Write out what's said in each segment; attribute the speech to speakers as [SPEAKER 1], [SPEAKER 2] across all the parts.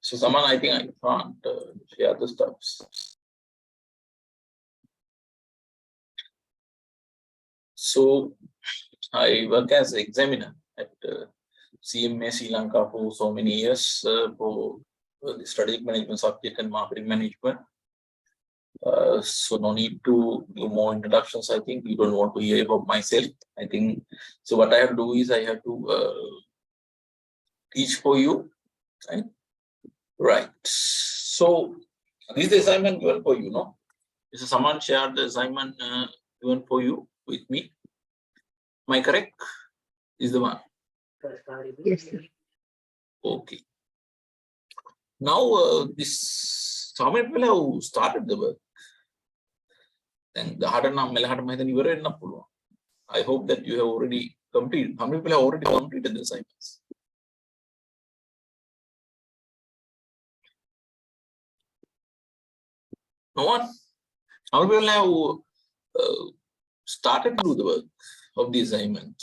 [SPEAKER 1] So someone, I think I can't share the stuffs. So I work as an examiner at CMA Sri Lanka for so many years for the strategic management subject and marketing management. So no need to do more introductions. I think you don't want to hear about myself. I think so. What I have to do is I have to teach for you, right? Right. So this is the assignment given for you, no? Is someone shared the assignment given for you with me? Am I correct? Is the one?
[SPEAKER 2] Yes, sir.
[SPEAKER 1] Okay. Now this how many people have started the work? Then the harder now, I hope that you have already completed. How many people have already completed the assignments? No one? How many people have started to do the work of the assignment?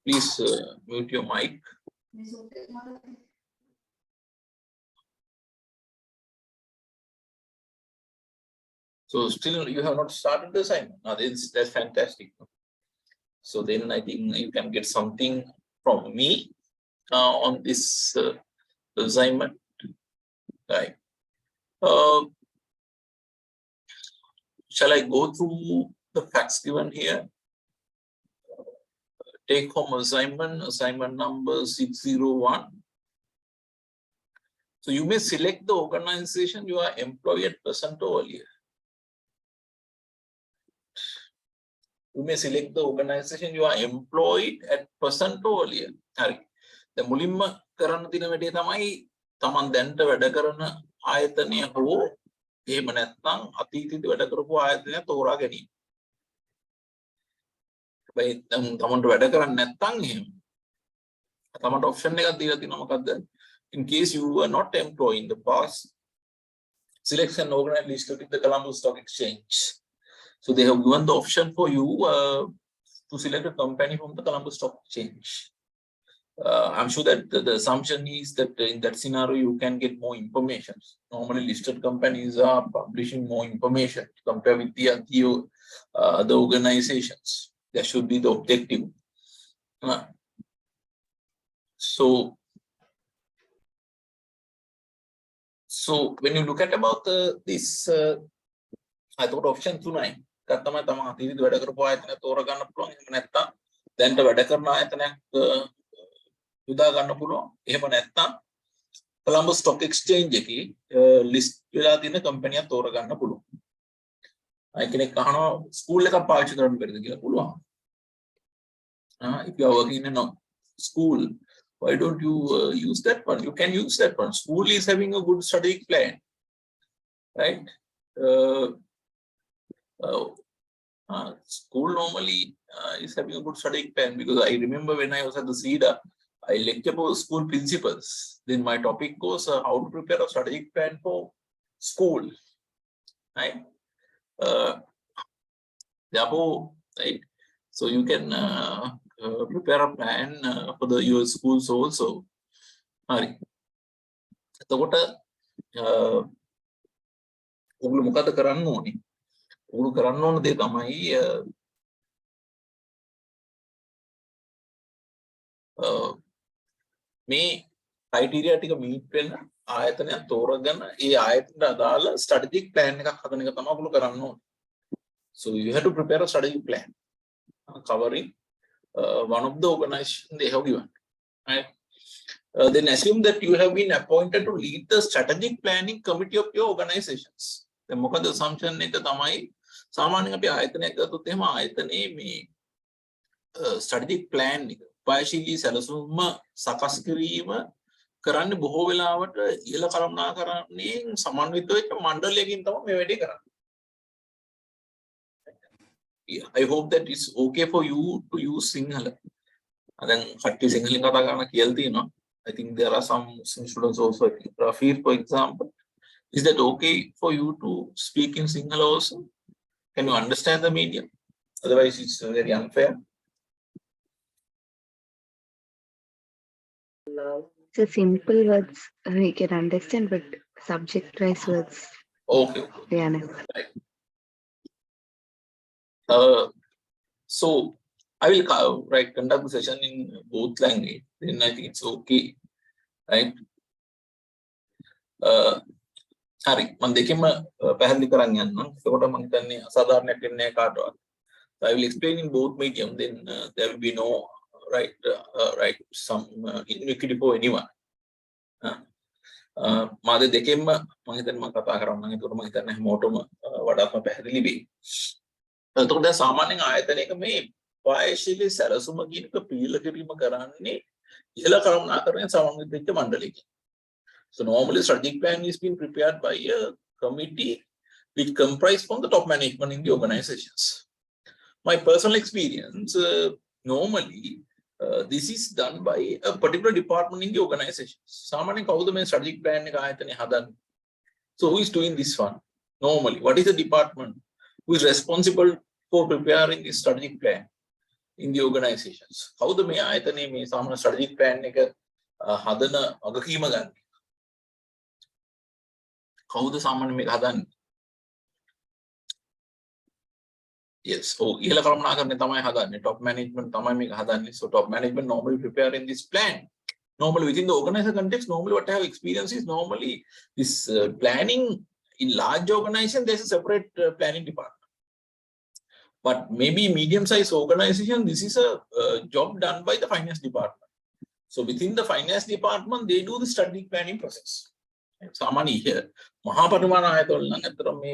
[SPEAKER 1] Please mute your mic. So still you have not started the assignment. Now that's fantastic. So then I think you can get something from me on this assignment. Right. Shall I go through the facts given here? Take home assignment number 601. So you may select the organization you are employed at present or earlier. You may select the organization you are employed at present or earlier. The මුලින්ම කරන්න තියෙන වැඩේ තමයි තමන් දැන්ට වැඩ කරන ආයතනය හෝ එහෙම නැත්නම් අතීතයේදී වැඩ කරපු ආයතනය තෝරා ගැනීම. හැබැයි තමන්ට වැඩ කරන්නේ නැත්නම් එහෙම තමන්ට ඔප්ෂන් එකක් දීලා තියෙනවා මොකද්ද? In case you were not employed in the past, select an organization listed in the Colombo Stock Exchange. So they have given the option for you to select a company from the Colombo Stock Exchange. I'm sure that the assumption is that in that scenario you can get more information. Normally listed companies are publishing more information compared with the organizations. That should be the objective. So when you look at about this, I thought option 2 තමයි තමන් අතීතයේ වැඩ කරපු ආයතනය තෝරා ගන්න පුළුවන්. එහෙම නැත්නම් දැන්ට වැඩ කරන ආයතනයක් යොදා ගන්න පුළුවන්. එහෙම නැත්නම් කොළඹ ස්ටොක් එක්ස්චේන්ජ් එකේ ලිස්ට් වෙලා තියෙන කම්පැනියක් තෝරා ගන්න පුළුවන්. අය කෙනෙක් අහනවා ස්කූල් එකක් පාවිච්චි කරන්න බැරිද කියලා. පුළුවන්. If you are working in a school, why don't you use that one? You can use that one. School is having a good study plan, right? School normally is having a good study plan, because I remember when I was at the CEDA, I lecture about school principles. Then my topic goes how to prepare a strategic plan for school, right? Therefore, right? So you can prepare a plan for your schools also. එතකොට ඔගොල්ලෝ මොකද කරන්න ඕනේ? ඔගොල්ලෝ කරන්න ඕන දේ තමයි මේ ක්‍රයිටීරියා ටික මීට් වෙන ආයතනයක් තෝරගෙන ඒ ආයතනට අදාළ ස්ට්‍රැටජික් ප්ලෑන් එකක් හදන එක තමයි ඔගොල්ලෝ කරන්න ඕනේ. So you have to prepare a strategic plan covering one of the organizations they have given. Right? Then assume that you have been appointed to lead the strategic planning committee of your organizations. The මොකද assumption එක තමයි සාමාන්‍යයෙන් අපි ආයතනයක් ගත්තොත් එහෙම ආයතනයේ මේ strategic plan එක උපායශීලී සැලසුම සකස් කිරීම කරන්නේ බොහෝ වෙලාවට ඉහළ කළමනාකරණයෙන් සමන්විත වෙච්ච මණ්ඩලයකින් තමයි මේ වැඩේ කරන්නේ. I hope that it's okay for you to use Sinhala. Then කට්ටිය සිංහලෙන් කතා කරන කියලා තියෙනවා. I think there are some Muslim students also. I think Rafir, for example, is that okay for you to speak in Sinhala also? Can you understand the medium? Otherwise, it's very unfair.
[SPEAKER 2] So simple words we can understand, but subject-wise words,
[SPEAKER 1] Okay.
[SPEAKER 2] yeah, no.
[SPEAKER 1] Right. So I will conduct the session in both language. Then I think it's okay, right? හරි මම දෙකෙන්ම පැහැදිලි කරන්න යන්නම්. එතකොට මම හිතන්නේ අසාධාරණයක් වෙන්නේ නැහැ කාටවත්. So I will explain in both medium, then there will be no some iniquity for anyone. මාද දෙකෙන්ම මම හිතන්නේ මම කතා කරන්නම්. එතකොට මම හිතන්නේ හැමෝටම වඩාත්ම පැහැදිලි වෙයි. එතකොට දැන් සාමාන්‍යයෙන් ආයතනයක මේ වායශීලී සැලසුම කියන එක පිළිල කිරීම කරන්නේ ඉහළ කළමනාකරණය සමන්විත වෙච්ච මණ්ඩලයකින්. So normally strategic plan is being prepared by a committee which comprise from the top management in the organizations. My personal experience, normally this is done by a particular department in the organization. Samanya kawuda me strategic plan එක ආයතනය හදන්නේ. So who is doing this one? Normally, what is the department who is responsible for preparing this strategic plan in the organizations? Kawuda me ආයතනයේ මේ සාමාන්‍ය strategic plan එක හදන වගකීම ගන්න? කවුද සාමාන්‍යයෙන් මේක හදන්නේ? Yes. Oh, ඉහළ කළමනාකරණය තමයි හදන්නේ. Top management තමයි මේක හදන්නේ. So top management normally preparing this plan. Normally within the organization context, normally what I have experienced is normally this planning in large organization, there's a separate planning department. But maybe medium-sized organization, this is a job done by the finance department. So within the finance department, they do the strategic planning process. සාමාන්‍ය මහා පරිමාණ ආයතනවල නම් අතර මේ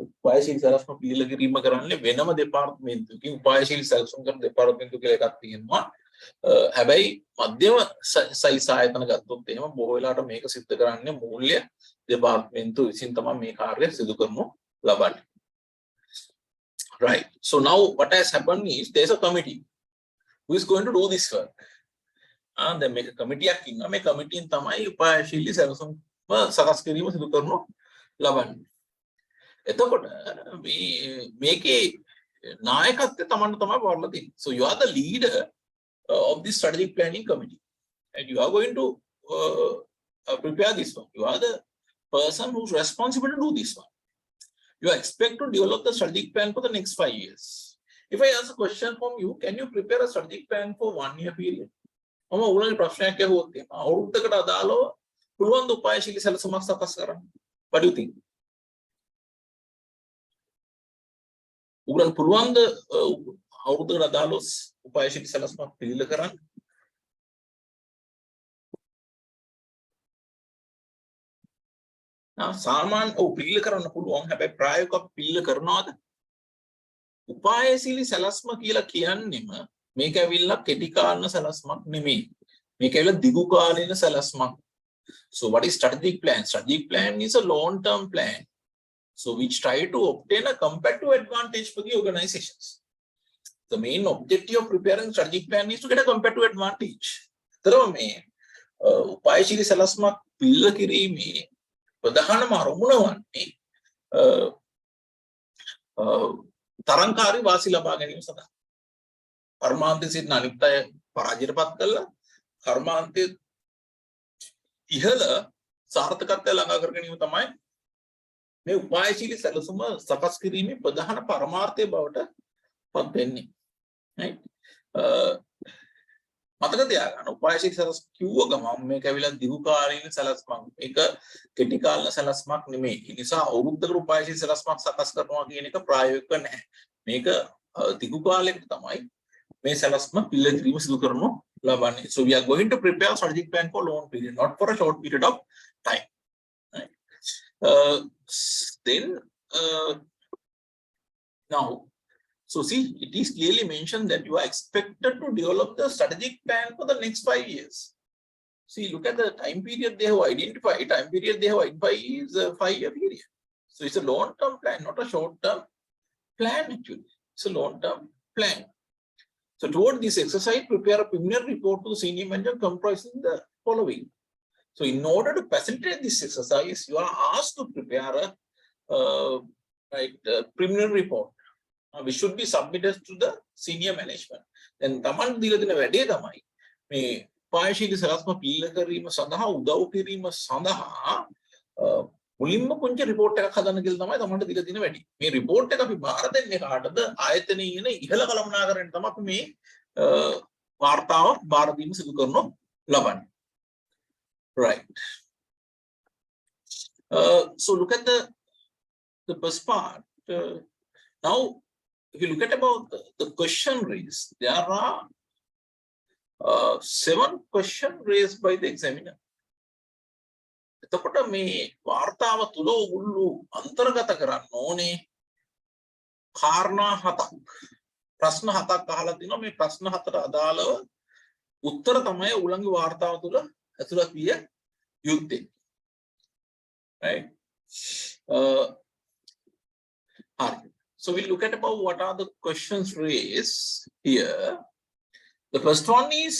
[SPEAKER 1] උපායශීලී සැලසුම පිළිල කිරීම කරන්නේ වෙනම දෙපාර්තමේන්තුවකින් උපායශීලී සැලසුම් කරන දෙපාර්තමේන්තුව කියලා එකක් තියෙනවා. හැබැයි මධ්‍යම සයිස් ආයතන ගත්තොත් එහෙම බොහෝ වෙලාවට මේක සිද්ධ කරන්නේ මූල්‍ය දෙපාර්තමේන්තුව විසින් තමයි මේ කාර්යය සිදු කරනු ලබන්නේ. Right. So now what has happened is there's a committee who is going to do this work. දැන් මේක කමිටියක් ඉන්නවා. මේ කමිටියෙන් තමයි උපායශීලී සැලසුම් සකස් කිරීම සිදු කරනු ලබන්නේ. එතකොට මේකේ නායකත්වය තමන්ට තමයි වරලා දෙන්නේ. So you are the leader of this strategic planning committee and you are going to prepare this one. You are the person who's responsible to do this one. You are expected to develop the strategic plan for the next 5 years. If I ask a question from you, can you prepare a strategic plan for 1 year period? මම උගලගේ ප්‍රශ්නයක් ඇහුවොත් එහෙම අවුරුද්දකට අදාළව පුළුවන් ද උපායශීලී සැලසුමක් සකස් කරන්න? What do you think? උගලන් පුළුවන් ද අවුරුද්දකට අදාළව උපායශීලී සැලසුමක් පිළිල කරන්න? සාමාන්‍ය පිළිල කරන්න පුළුවන්. හැබැයි ප්‍රායෝගිකව පිළිල කරනවද? උපායශීලී සැලසුම කියලා කියන්නේම මේක ඇවිල්ලා කෙටි කාලන සැලසුමක් නෙමෙයි. මේක ඇවිල්ලා දිගු කාලීන සැලසුමක්. So what is strategic plan? Strategic plan is a long-term plan. So which try to obtain a competitive advantage for the organizations. The main objective of preparing strategic plan is to get a competitive advantage. තරම මේ උපායශීලී සැලසුමක් පිළිල කිරීමේ ප්‍රධානම අරමුණ වන්නේ තරංකාරී වාසි ලබා ගැනීම සඳහා. කර්මාන්තයේ සිටින අනිත් අය පරාජයටපත් කළා කර්මාන්තයේ ඉහළ සාර්ථකත්වය ළඟා කර ගැනීම තමයි මේ උපායශීලී සැලසුම සකස් කිරීමේ ප්‍රධාන පරමාර්ථය බවට පත් වෙන්නේ. right? මතක තියාගන්න උපායශීලී සැලසුම කිව්ව ගමන් මේක ඇවිල්ලා දිගු කාලීන සැලසුමක්. මේක කෙටි කාලන සැලසුමක් නෙමෙයි. ඒ නිසා අවුරුද්දකට උපායශීලී සැලසුමක් සකස් කරනවා කියන එක ප්‍රායෝගික නැහැ. මේක දිගු කාලයකට තමයි මේ සැලසුම පිළිල කිරීම සිදු කරනු ලබන්නේ. So we are going to prepare strategic plan for long period, not for a short period of time. Right? Then now, so see, it is clearly mentioned that you are expected to develop the strategic plan for the next 5 years. See, look at the time period they have identified. Time period they have identified is a 5-year period. So it's a long-term plan, not a short-term plan actually. It's a long-term plan. So toward this exercise, prepare a preliminary report to the senior manager comprising the following. So in order to facilitate this exercise, you are asked to prepare a preliminary report. which should be submitted to the senior management. Then Taman දීලා දෙන වැඩේ තමයි මේ උපායශීලී සලස්ම පිළිල කිරීම සඳහා උදව් කිරීම සඳහා මුලින්ම පුංචි report එකක් හදන්න කියලා තමයි Tamanට දීලා දෙන වැඩේ. මේ report එක අපි බාර දෙන්නේ කාටද? ආයතනයේ ඉන ඉහළ කළමනාකරණයට තමයි අපි මේ වාර්තාව බාර දීම සිදු කරනු ලබන්නේ. Right. So look at the first part. Now, if you look at about the question raised, there are 7 questions raised by the examiner. එතකොට මේ වාර්තාව තුල ඔගොල්ලෝ අන්තර්ගත කරන්න ඕනේ කාරණා 7ක්. ප්‍රශ්න 7ක් අහලා තිනවා. මේ ප්‍රශ්න 7ට අදාළව උත්තර තමයි ඔයගොල්ලන්ගේ වාර්තාව තුල ඇතුළත් විය යුත්තේ. Right? So we'll look at about what are the questions raised here. The first one is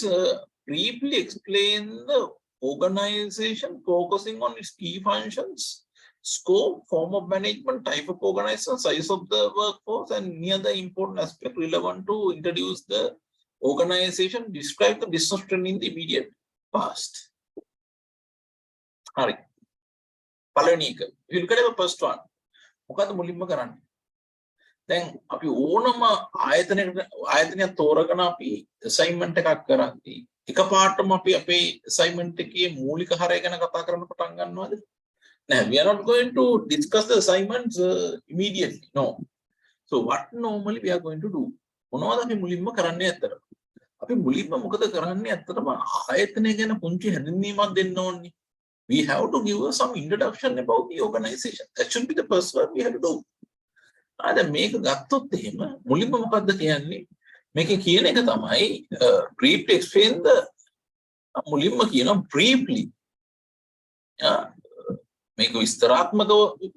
[SPEAKER 1] briefly explain the organization focusing on its key functions, scope, form of management, type of organization, size of the workforce, and any other important aspect relevant to introduce the organization. Describe the business trend in the immediate past. All right. If you look at the first one, මොකද මුලින්ම කරන්නේ? දැන් අපි ඕනම ආයතනයක් තෝරගෙන අපි assignment එකක් කරද්දී එකපාරටම අපි අපේ assignment එකේ මූලික හරය ගැන කතා කරන්න පටන් ගන්නවද? නෑ, we are not going to discuss the assignments immediately. No. So what normally we are going to do? මොනවද අපි මුලින්ම කරන්නේ ඇත්තටම? අපි මුලින්ම මොකද කරන්නේ ඇත්තටම ආයතනය ගැන පුංචි හැඳින්වීමක් දෙන්න ඕනේ. We have to give us some introduction about the organization. That should be the first one we have to do. දැන් මේක ගත්තොත් එහෙම මුලින්ම මොකද්ද කියන්නේ? මේකේ කියන එක තමයි briefly explain the මුලින්ම කියනවා briefly. මේක විස්තරාත්මකව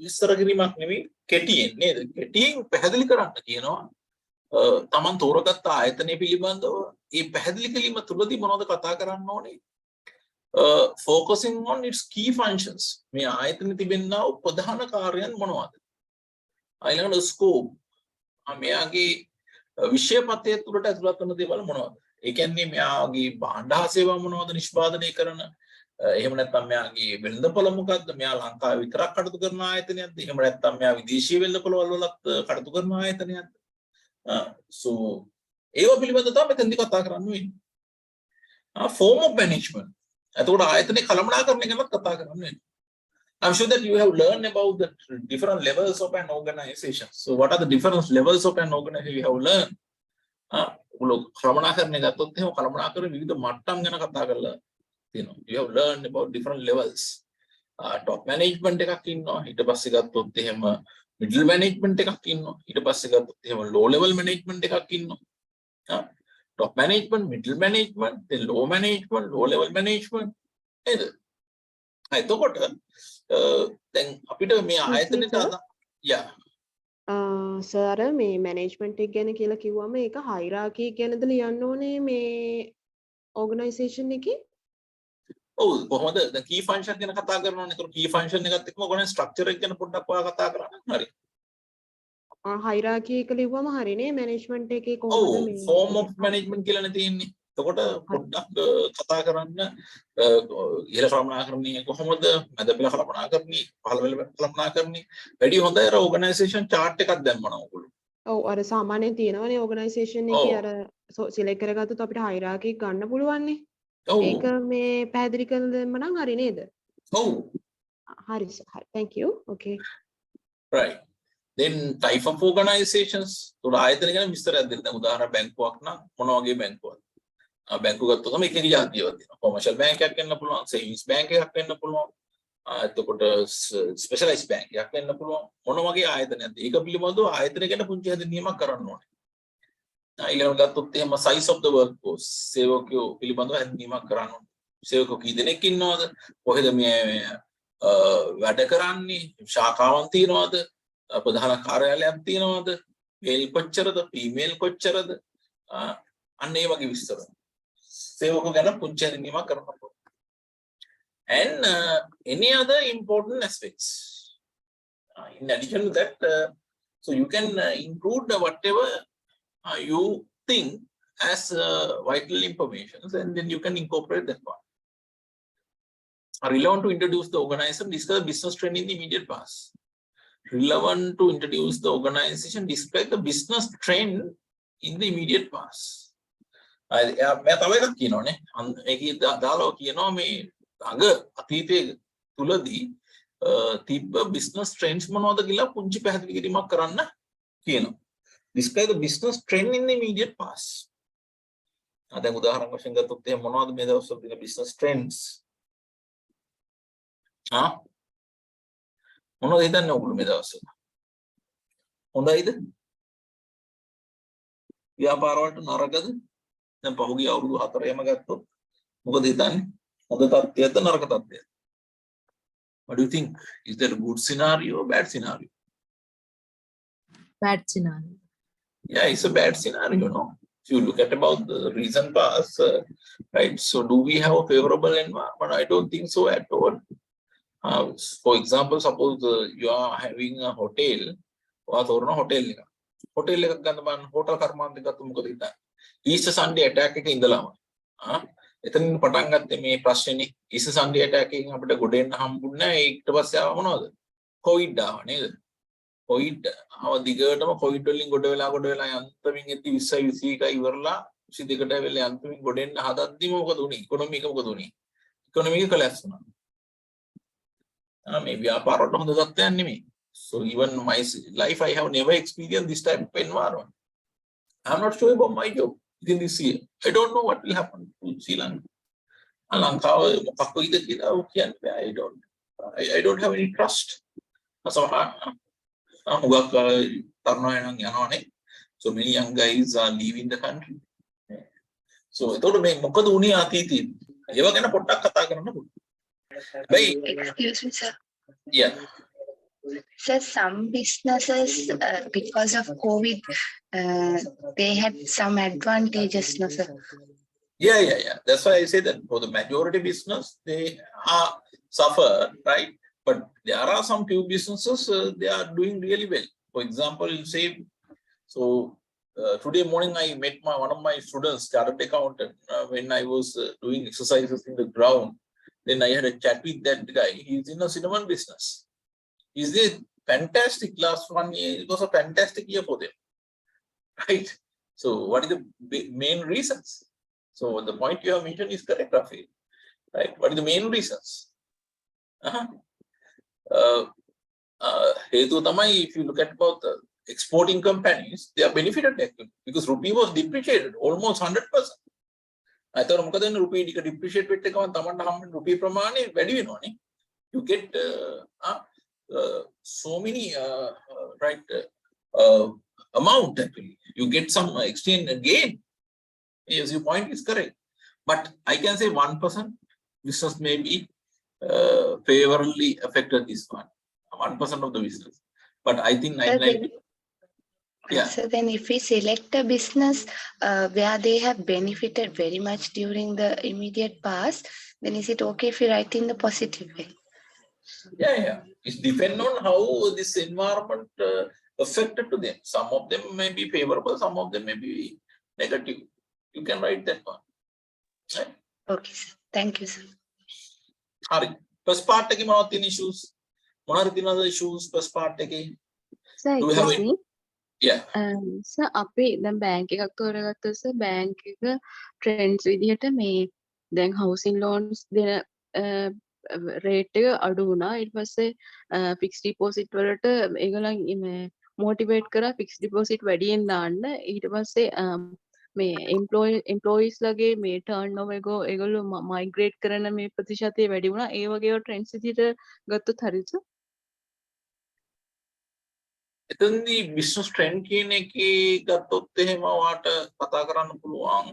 [SPEAKER 1] විස්තර කිරීමක් නෙවෙයි, කෙටියෙන් නේද? කෙටියෙන් පැහැදිලි කරන්න කියනවා. Taman තෝරගත්ත ආයතනය පිළිබඳව මේ පැහැදිලි කිරීම තුළදී මොනවද කතා කරන්න ඕනේ? Focusing on its key functions. මේ ආයතනෙ තිබෙනා වූ ප්‍රධාන කාර්යයන් මොනවද? ඊළඟට scope. මෙයාගේ විෂයපතය තුළට ඇතුළත් වෙන දේවල් මොනවද? ඒ කියන්නේ මෙයාගේ භාණ්ඩ හා සේවා මොනවද නිෂ්පාදනය කරන? එහෙම නැත්නම් මෙයාගේ වෙළඳපොළ මොකද්ද? මෙයා ලංකාවේ විතරක් කටයුතු කරන ආයතනයක්ද? එහෙම නැත්නම් මෙයා විදේශීය වෙළඳපොළ වලත් කටයුතු කරන ආයතනයක්ද? So ඒව පිළිබඳව තමයි මෙතනදී කතා කරන්න වෙන්නේ. Form of management. එතකොට ආයතනයේ කළමනාකරණය ගැනත් කතා කරන්න වෙන්නේ. I'm sure that you have learned about the different levels of an organization. So what are the different levels of an organization you have learned? කළමනාකරණය ගත්තොත් එහෙම කළමනාකරණය විවිධ මට්ටම් ගැන කතා කරලා තියෙනවා. You have learned about different levels. Top management එකක් ඉන්නවා. ඊට පස්සේ ගත්තොත් එහෙම middle management එකක් ඉන්නවා. ඊට පස්සේ ගත්තොත් එහෙම low level management එකක් ඉන්නවා. Top management, middle management, then low management, low level management. නේද? එතකොට දැන් අපිට මේ ආයතනෙට
[SPEAKER 3] සර් මේ මැනේජ්මන්ට් එක ගැන කියලා කිව්වම ඒක හයිරාකි ගැනද ලියන්න ඕනේ මේ ඕගනයිසේෂන් එකේ?
[SPEAKER 1] ඔව්, කොහොමද දැන් key function ගැන කතා කරනවනේ. ඒතකොට key function එකත් එක්කම ඔයගොල්ලෝ ස්ට්‍රක්චර් එක ගැන පොඩ්ඩක් ඔයා කතා කරන්න. හරි.
[SPEAKER 3] හයිරාකි එක ලිව්වම හරිනේ මැනේජ්මන්ට් එකේ කොහොමද මේ
[SPEAKER 1] form of management කියලානේ තියෙන්නේ. එතකොට පොඩ්ඩක් කතා කරන්න ඉහළ කළමනාකරණය කොහොමද? මැද පෙළ කළමනාකරණය, පහළ පෙළ කළමනාකරණය වැඩි හොඳ අර ඕගනයිසේෂන් chart එකක් දැම්මනවා ඔයගොල්ලෝ.
[SPEAKER 3] ඔව් අර සාමාන්‍යයෙන් තියෙනවනේ ඕගනයිසේෂන් එකේ අර සිලෙක්ට් කරගත්තොත් අපිට හයිරාකි ගන්න පුළුවන්නේ. ඒක මේ පැහැදිලි කරලා දෙන්න නම් හරි නේද?
[SPEAKER 1] ඔව්.
[SPEAKER 3] හරි හරි. Thank you. Okay.
[SPEAKER 1] Right. Then type of organizations. උඩ ආයතන ගැන විස්තරයක් දෙන්න. දැන් උදාහරණ බැංකුවක් නම් මොන වගේ බැංකුවක්ද? බැංකුව ගත්තොත් එක එක ජාතියවත් තියෙනවා. කොමර්ෂල් බැංක් එකක් වෙන්න පුළුවන්, සේවිංස් බැංක් එකක් වෙන්න පුළුවන්. එතකොට ස්පෙෂලායිස් බැංක් එකක් වෙන්න පුළුවන්. මොන වගේ ආයතනයක්ද? ඒක පිළිබඳව ආයතන ගැන පුංචි හැඳින්වීමක් කරන්න ඕනේ. ඊළඟට ගත්තොත් එහෙම size of the workforce සේවකයෝ පිළිබඳව හැඳින්වීමක් කරන්න ඕනේ. සේවකයෝ කී දෙනෙක් ඉන්නවද? කොහෙද මේ වැඩ කරන්නේ? ශාඛාවන් තියනවද? ප්‍රධාන කාර්යාලයක් තියනවද? මේල් කොච්චරද? ෆීමේල් කොච්චරද? අන්න ඒ වගේ විස්තර. සේවකයෝ ගැන පුංචි හැඳින්වීමක් කරන්න ඕනේ. And any other important aspects. In addition to that, So you can include whatever you think as vital information, and then you can incorporate that one. Relevant to introduce the organization, discuss the business trend in the immediate past. Relevant to introduce the organization, describe the business trend in the immediate past. मैं तवे का किनो ने एक ही दालो किनो में अगर अतीते तुलदी තිබ්බ business trends මොනවද කියලා පුංචි පැහැදිලි කිරීමක් කරන්න කියනවා. Describe the business trend in the immediate past. දැන් උදාහරණ වශයෙන් ගත්තොත් එහෙනම් මොනවද මේ දවස්වල තියෙන business trends? මොනවද හිතන්නේ ඔයගොල්ලෝ මේ දවස්වල? හොඳයිද? ව්‍යාපාර වලට නරකද? දැන් පහුගිය අවුරුදු 4ෙම ගත්තොත් මොකද හිතන්නේ? හොඳ තත්ත්වයක්ද නරක තත්ත්වයක්ද? What do you think? Is that a good scenario or bad scenario?
[SPEAKER 4] Bad scenario.
[SPEAKER 1] Yeah, it's a bad scenario, no? If you look at about the recent past, right? So do we have a favorable environment? I don't think so at all. For example, suppose you are having a hotel, or a hotel. Hotel hotel කර්මාන්තයක් ගත්ත මොකද හිතන්නේ? Easter Sunday attack එක ඉඳලාම. එතනින් පටන් ගත්තේ මේ ප්‍රශ්නේ. Easter Sunday attack එකෙන් අපිට ගොඩ එන්න හම්බුන්නේ නැහැ. ඊට පස්සේ ආව මොනවද? COVID ආව නේද? COVID ආව දිගටම COVID වලින් ගොඩ වෙලා යන්තමින් එද්දි 20 21 ඉවරලා 22කට වෙලා යන්තමින් ගොඩ එන්න හදද්දිම මොකද උනේ? ඉකොනොමි එක මොකද උනේ? ඉකොනොමි එක කොලැප්ස් වුණා. මේ ව්‍යාපාර වලට හොඳ තත්ත්වයක් නෙමෙයි. So even my life, I have never experienced this type of environment. I'm not sure about my job within this year. I don't know what will happen to Sri Lanka. I don't have any trust. So many young guys are leaving the country. So I thought මොකද උනේ අතීතයේ. ඒව ගැන පොඩ්ඩක් කතා කරන්න පුළුවන්.
[SPEAKER 2] Excuse me, sir.
[SPEAKER 1] Yeah.
[SPEAKER 2] So some businesses, because of COVID, they had some advantages, no, sir?
[SPEAKER 1] Yeah. That's why I say that for the majority business, they are suffer, right? But there are some few businesses, they are doing really well. For example, say, so today morning I met one of my students, chartered accountant, when I was doing exercises in the ground. Then I had a chat with that guy. He's in a cinnamon business. Is it fantastic? Last 1 year, it was a fantastic year for them, right? So what is the main reasons? So the point you have mentioned is correct, Rafi, right? What is the main reasons? If you look at about the exporting companies, they are benefited because rupee was depreciated almost 100%. I thought මොකද rupee depreciate වෙච්ච එකම තමන්ට හම්බෙන rupee ප්‍රමාණය වැඩි වෙනවනේ. You get so many amount actually. You get some exchange gain. Yes, your point is correct. But I can say 1% business may be favorably affected this one. 1% of the business. But I think 99%. Yeah.
[SPEAKER 2] So then if we select a business where they have benefited very much during the immediate past, then is it okay if we write in the positive way?
[SPEAKER 1] Yeah. It depends on how this environment affected to them. Some of them may be favorable, some of them may be negative. You can write that one. Right?
[SPEAKER 2] Okay, sir. Thank you, sir.
[SPEAKER 1] Hari. First part again, what are issues? What are the other issues? First part again.
[SPEAKER 4] Sir,
[SPEAKER 1] Do we have
[SPEAKER 4] excuse me.
[SPEAKER 1] Yeah.
[SPEAKER 4] Sir, අපි දැන් bank එකක් තෝරගත්තොත් sir bank එක trends විදිහට මේ දැන් housing loans දෙන rate එක අඩු වුණා. ඊට පස්සේ fixed deposit වලට ඒගොල්ලන් මේ motivate කරා fixed deposit වැඩියෙන් දාන්න. ඊට පස්සේ මේ employees ලගේ මේ turnover එක ඒගොල්ලෝ migrate කරන මේ ප්‍රතිශතය වැඩි වුණා. ඒ වගේ ට්‍රෙන්ඩ්ස් විදිහට ගත්තොත් හරිද සර්?
[SPEAKER 1] එතනදී business trend කියන එකේ ගත්තොත් එහෙම වාට කතා කරන්න පුළුවන්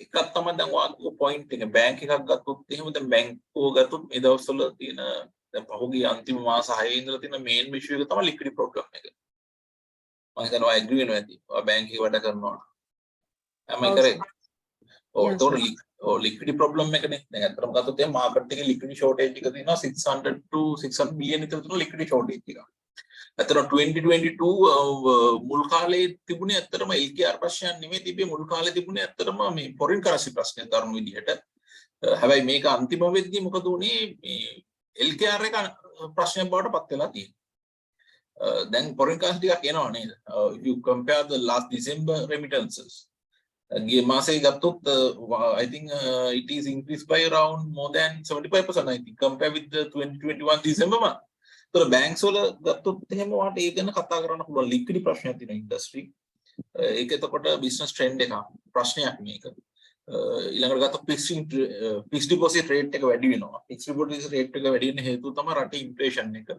[SPEAKER 1] එකක් තමයි දැන් වාගේ point එක බැංක් එකක් ගත්තොත් එහෙම දැන් බැංකුව ගත්තොත් මේ දවස්වල තියෙන දැන් පහුගිය අන්තිම මාස 6 ඉඳලා තියෙන main issue එක තමයි liquidity problem එක. මම හිතනවා agree වෙනවා ඇති. ඔය බැංක් එකේ වැඩ කරනවා. am I correct? liquidity problem එකනේ. දැන් අතරම ගත්තොත් එහෙනම් market එකේ liquidity shortage එක තියෙනවා 600 to 600 billion විතර තියෙන liquidity shortage එක. අතන 2022 මුල් කාලේ තිබුණේ ඇත්තටම LKR ප්‍රශ්නයක් නෙමෙයි තිබ්බේ මුල් කාලේ තිබුණේ ඇත්තටම මේ foreign currency ප්‍රශ්නයක් දරුණු විදිහට. හැබැයි මේක අන්තිම වෙද්දී මොකද උනේ මේ LKR එක ප්‍රශ්නයක් බවට පත් වෙලා තියෙනවා. Then foreign currency ටිකක් එනවා නේද? If you compare the last December remittances, ගිය මාසේ ගත්තොත් I think it is increased by around more than 75% I think compare with the 2021 December month. So banks වල ගත්තොත් එහෙම වාට ඒ ගැන කතා කරන්න පුළුවන් liquidity ප්‍රශ්නයක් තියෙන industry. ඒක එතකොට business trend එක ප්‍රශ්නයක් මේක. ඊළඟට ගත්තොත් fixed deposit rate එක වැඩි වෙනවා. fixed deposit rate එක වැඩි වෙන හේතුව තමයි රටේ inflation එක.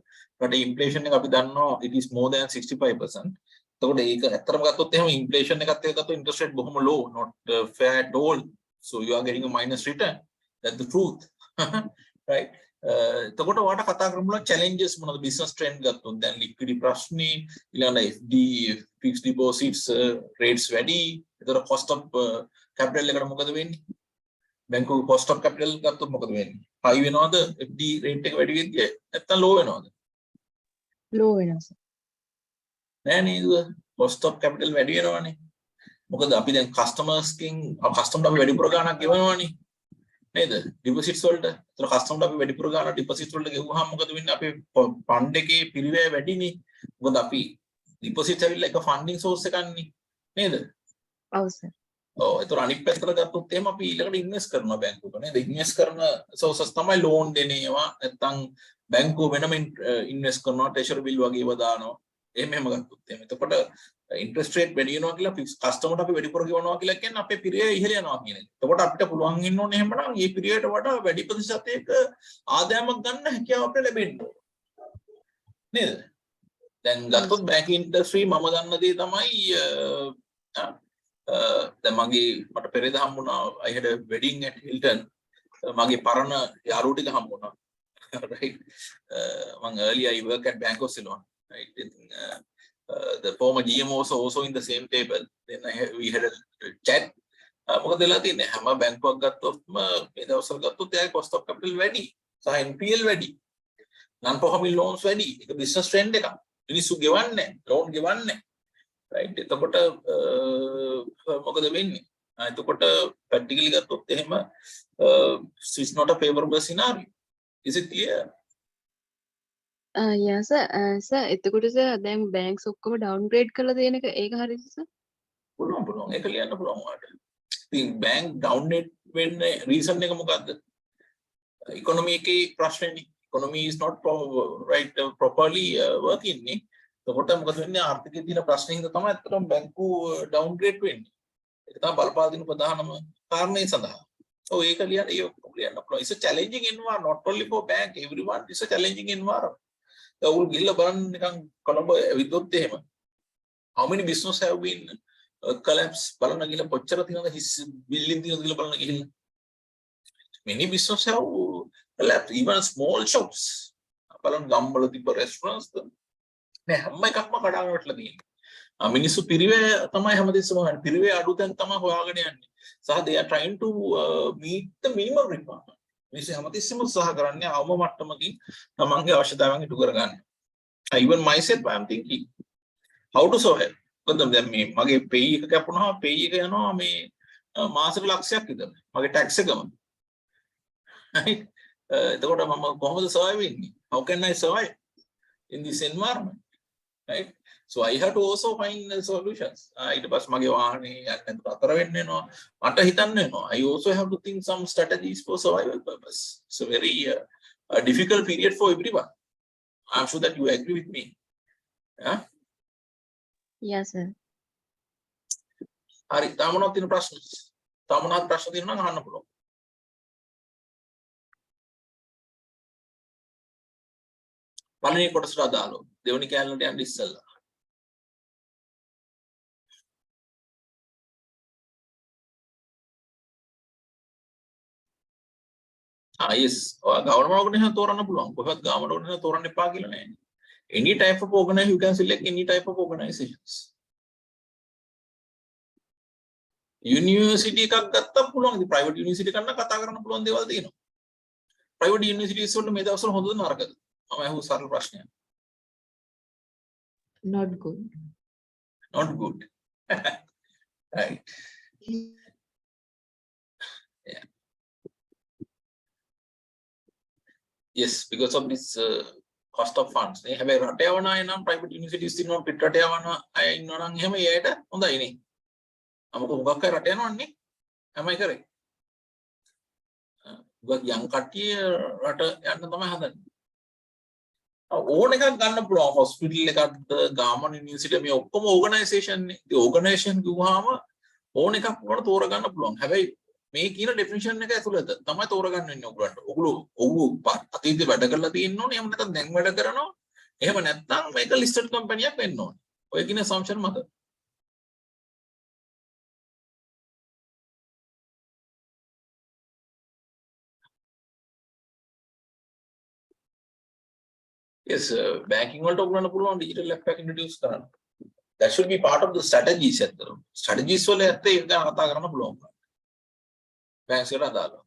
[SPEAKER 1] රටේ inflation එක අපි දන්නවා it is more than 65%. එතකොට ඒක ඇත්තටම ගත්තොත් එහෙම inflation එකත් එක්ක ගත්තොත් interest rate බොහොම low, not fair at all. So you are getting a minus return. That's the truth. Right? එතකොට වාට කතා කරමු challenges මොනවද business trend ගත්තොත් දැන් liquidity ප්‍රශ්නේ ඊළඟට FD fixed deposits rates වැඩි. එතකොට cost of capital එකට මොකද වෙන්නේ? බැංකුවේ cost of capital ගත්තොත් මොකද වෙන්නේ? high වෙනවද? FD rate එක වැඩි වෙද්දී නැත්නම් low වෙනවද?
[SPEAKER 4] low වෙනවා sir.
[SPEAKER 1] නෑ නේද? cost of capital වැඩි වෙනවනේ. මොකද අපි දැන් කස්ටමර්ස්කින් කස්ටමර්ට අපි වැඩිපුර ගාණක් ගෙවනවනේ. නේද? ඩිපොසිට්ස් වලට. ඒතර කස්ටමර්ට අපි වැඩිපුර ගාණක් ඩිපොසිට් වලට ගෙවුවාම මොකද වෙන්නේ? අපේ ෆන්ඩ් එකේ පිරිවැය වැඩිනේ. මොකද අපි ඩිපොසිට් ඇවිල්ලා එක ෆන්ඩින් සෝස් එකක්නේ. නේද?
[SPEAKER 4] ඔව් sir.
[SPEAKER 1] ඔව් ඒතර අනිත් පැත්තට ගත්තොත් එහෙම අපි ඊළඟට ඉන්වෙස්ට් කරනවා බැංකුවක නේද? ඉන්වෙස්ට් කරන සෝසස් තමයි ලෝන් දෙන ඒවා. නැත්නම් බැංකුව වෙනම ඉන්වෙස්ට් කරනවා ට්‍රෙෂරි බිල් වගේ ඒවා දානවා. එහෙම ගත්තොත් එහෙම. එතකොට ඉන්ට්‍රස්ට් රේට් වැඩි වෙනවා කියලා කස්ටමර්ට අපි වැඩිපුර ගෙවනවා කියලා කියන්නේ අපේ පිරිය ඉහළ යනවා කියන එක. එතකොට අපිට පුළුවන් වෙන්න ඕනේ එහෙමනම් මේ පිරියට වඩා වැඩි ප්‍රතිශතයක ආදායමක් ගන්න හැකියාව අපිට ලැබෙන්න ඕනේ. නේද? දැන් ගත්තොත් බැංකින් ඉන්ඩස්ට්‍රි මම දන්න දේ තමයි දැන් මට පෙරේද හම්බුණා I had a wedding at Hilton. මගේ පරණ යාළුවෝ ටික හම්බුණා. Right. මම earlier I work at Bank of Ceylon. Right. The former GM was also in the same table. Then we had a chat. මොකද වෙලා තියන්නේ හැම බැංකුවක් ගත්තොත් මේ දවස්වල ගත්තොත් එයාගේ cost of capital වැඩි. සහ NPL වැඩි. non performing loans වැඩි. ඒක business trend එකක්. මිනිස්සු ගෙවන්නේ loan ගෙවන්නේ. Right. එතකොට මොකද වෙන්නේ? එතකොට practically ගත්තොත් එහෙම it's not a favorable scenario. Is it clear?
[SPEAKER 4] Yeah sir. Sir එතකොට sir දැන් banks ඔක්කොම downgrade කරලා තියෙන එක ඒක හරියද sir?
[SPEAKER 1] පුළුවන් ඒක ලියන්න පුළුවන් වාට. ඉතින් bank downgrade වෙන්න reason එක මොකද්ද? economy එකේ ප්‍රශ්නනේ. economy is not properly working නේ. එතකොට මොකද වෙන්නේ ආර්ථිකයේ තියෙන ප්‍රශ්න හින්දා තමයි අතටම බැංකු downgrade වෙන්නේ. ඒක තමයි බලපාලා තියෙන ප්‍රධානම කාරණේ සඳහා. So ඒක ලියන්න පුළුවන්. It's a challenging environment not only for bank, everyone. It's a challenging environment. ඔවුන් ගිහිල්ලා බලන්න නිකන් කොළඹ විදුත් එහෙම how many business have been collapse බලන්න ගිහිල්ලා කොච්චර තියෙනවද හිස් බිල්ඩින් තියෙනවද කියලා බලන්න ගිහිල්ලා many business have collapsed, even small shops බලන්න ගම්වල තිබ්බ restaurants නෑ හැම එකක්ම කඩාගෙන වැටලා තියෙනවා මිනිස්සු පිරිවේ තමයි හැමදෙස්සම හොයන්නේ පිරිවේ අඩු තැන් තමයි හොයාගෙන යන්නේ සහ they are trying to meet the minimum requirement මිනිස්සු හැමතිස්සෙම උත්සාහ කරන්නේ අවම මට්ටමකින් තමන්ගේ අවශ්‍යතාවයන් ඉටු කරගන්න. Even myself I am thinking how to survive. මොකද දැන් මේ මගේ pay එක කැපුණා pay එක යනවා මේ මාසෙක ලක්ෂයක් විතර. මගේ tax එකම. right? එතකොට මම කොහොමද survive වෙන්නේ? How can I survive in this environment? Right? So I have to also find solutions. ඊට පස්සේ මගේ වාහනේ යන්න අතර වෙන්න වෙනවා. මට හිතන්න වෙනවා. I also have to think some strategies for survival purpose. It's a very difficult period for everyone. I'm sure that you agree with me. Yeah?
[SPEAKER 4] Yes sir.
[SPEAKER 1] හරි. තාම මොනවද තියෙන ප්‍රශ්න? තාම මොනවද ප්‍රශ්න තියෙනවා නම් අහන්න පුළුවන්. පළවෙනි කොටසට අදාළව දෙවෙනි කැලණට යන්න ඉස්සෙල්ලා yes government organization තෝරන්න පුළුවන් කොහොමද government organization තෝරන්න එපා කියලා නෑ any type of organization you can select any type of organizations university එකක් ගත්තත් පුළුවන් ඉතින් private university එකක් නම් කතා කරන්න පුළුවන් දේවල් තියෙනවා private universities වල මේ දවස්වල හොඳද නරකද මම අහුව සරල ප්‍රශ්නයක්
[SPEAKER 4] Not good.
[SPEAKER 1] Not good. Right. Yeah. Yes, because of this cost of funds. They have a Ratavana and private universities in on Pitratavana. I know him yet on the ini. Amaka Ratano. Am I correct? But young Kati Rata and the Mahadan. ඕන එකක් ගන්න පුළුවන් hospital එකක්ද ගාමන් university මේ ඔක්කොම organization කිව්වහම ඕන එකක් උඩට තෝරගන්න පුළුවන්. හැබැයි මේ කියන definition එක ඇතුළත තමයි තෝරගන්න වෙන්නේ ඔයගොල්ලන්ට. ඔගොල්ලෝ අතීතේ වැඩ කරලා තියෙන්න ඕනේ. එහෙම නැත්නම් දැන් වැඩ කරනවා. එහෙම නැත්නම් මේක listed company එකක් වෙන්න ඕනේ. ඔය කියන assumption මත. Yes, banking වලට ඔයගොල්ලන්ට පුළුවන් digital app එකක් introduce කරන්න. That should be part of the strategies ඇත්තටම. Strategies වල ඇත්ත ඒක ගැන කතා කරන්න පුළුවන්. Banks වල අදාළව.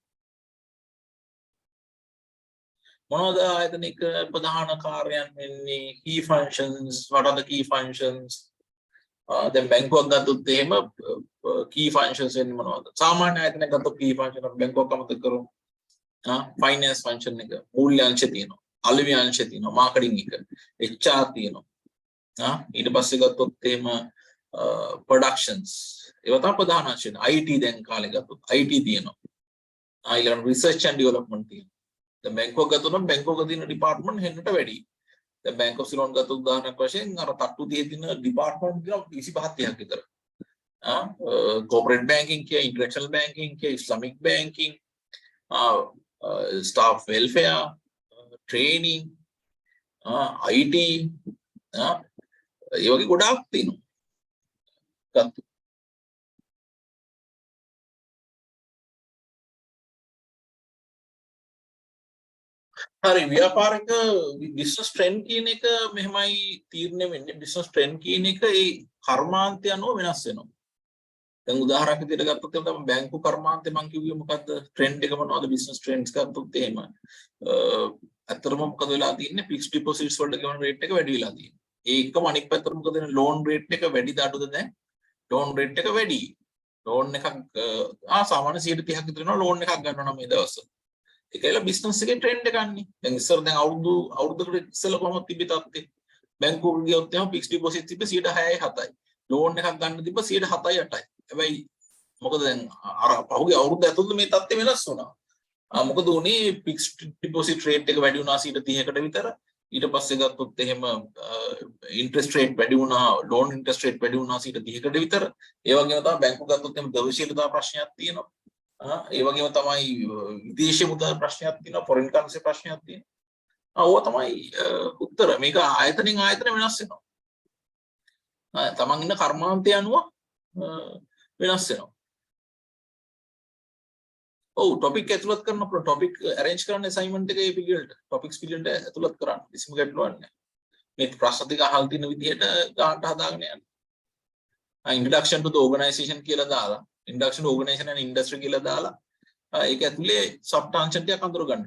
[SPEAKER 1] මොනවද ආයතනික ප්‍රධාන කාර්යයන් වෙන්නේ? Key functions, what are the key functions? දැන් බැංකුවක් ගත්තොත් එහෙම key functions වෙන්නේ මොනවද? සාමාන්‍ය ආයතනයක් ගත්තොත් key function එක බැංකුවක් අමතක කරමු. finance function එක, මූල්‍ය අංශය තියෙනවා. අලෙවි අංශය තියෙනවා, marketing එක, HR තියෙනවා. ඊට පස්සේ ගත්තොත් එහෙම productions ඒවා තමයි ප්‍රධාන අංශය. IT දැන් කාලේ ගත්තොත් IT තියෙනවා. ඊළඟ research and development තියෙනවා. දැන් බැංකුවක් ගත්තොත් නම් බැංකුවක තියෙන department හෙන්නට වැඩි. දැන් bank of Ceylon ගත්තොත් උදාහරණයක් වශයෙන් අර තට්ටු තියෙන department තියෙනවා 25 30ක් විතර. corporate banking කිය, international banking කිය, Islamic banking, staff welfare, training, IT, ඒ වගේ ගොඩාක් තියෙනවා. හරි ව්‍යාපාරික business trend කියන එක මෙහෙමයි තීරණය වෙන්නේ. business trend කියන එක ඒ කර්මාන්තය අනුව වෙනස් වෙනවා. දැන් උදාහරණයක් විදිහට ගත්තොත් තමයි බැංකු කර්මාන්තේ මම කිව්වේ මොකද්ද trend එක මොනවද business trends ගත්තොත් එහෙම අතරම මොකද වෙලා තියෙන්නේ fixed deposits වලට ගෙවන rate එක වැඩි වෙලා තියෙනවා. ඒකම අනිත් පැත්තට මොකද වෙන්නේ loan rate එක වැඩිද අඩුද දැන් loan rate එක වැඩි. loan එකක් සාමාන්‍ය 130ක් විතර වෙනවා loan එකක් ගන්නවා නම් මේ දවස්වල. ඒකල බිස්නස් එකේ ට්‍රෙන්ඩ් එකක් නේ. දැන් ඉස්සර දැන් අවුරුද්දකට ඉස්සෙල්ලා කොහොමද තිබ්බේ තත්ත්වය? බැංකුවක ගියොත් එහෙනම් ෆික්ස්ඩ් ඩිපොසිට් තිබ්බේ 6යි 7යි. ලෝන් එකක් ගන්න තිබ්බ 7යි 8යි. හැබැයි මොකද දැන් අර පහුගිය අවුරුද්ද ඇතුළත මේ තත්ත්වය වෙනස් වුණා. මොකද උනේ ෆික්ස්ඩ් ඩිපොසිට් රේට් එක වැඩි වුණා 30කට විතර. ඊට පස්සේ ගත්තොත් එහෙම ඉන්ට්‍රෙස්ට් රේට් වැඩි වුණා, ලෝන් ඉන්ට්‍රෙස්ට් රේට් වැඩි වුණා 30කට විතර. ඒ වගේම තමයි බැංකු ගත්තොත් එහෙම ද්‍රව්‍යශීලතා ප්‍රශ්නයක් තියෙනවා. ඒ වගේම තමයි විදේශීය මුදල් ප්‍රශ්නයක් තියෙනවා, ෆොරින් කරන්සි ප්‍රශ්නයක් තියෙනවා. ඕවා තමයි උත්තර. මේක ආයතනෙන් ආයතන වෙනස් වෙනවා. තමන් ඉන්න කර්මාන්තය අනුව වෙනස් වෙනවා. ඔව් ටොපික් ඇතුළත් කරන ටොපික් arrange කරන්න assignment එකේ පිළිවෙලට topics පිළිවෙලට ඇතුළත් කරන්න. කිසිම ගැටලුවක් නැහැ. මේ ප්‍රශ්න ටික අහලා තියෙන විදිහට ගන්නට හදාගෙන යන්න. introduction to the organization කියලා දාලා introduction to organization and industry කියලා දාලා ඒක ඇතුලේ substantive ටිකක් අඳුර ගන්න.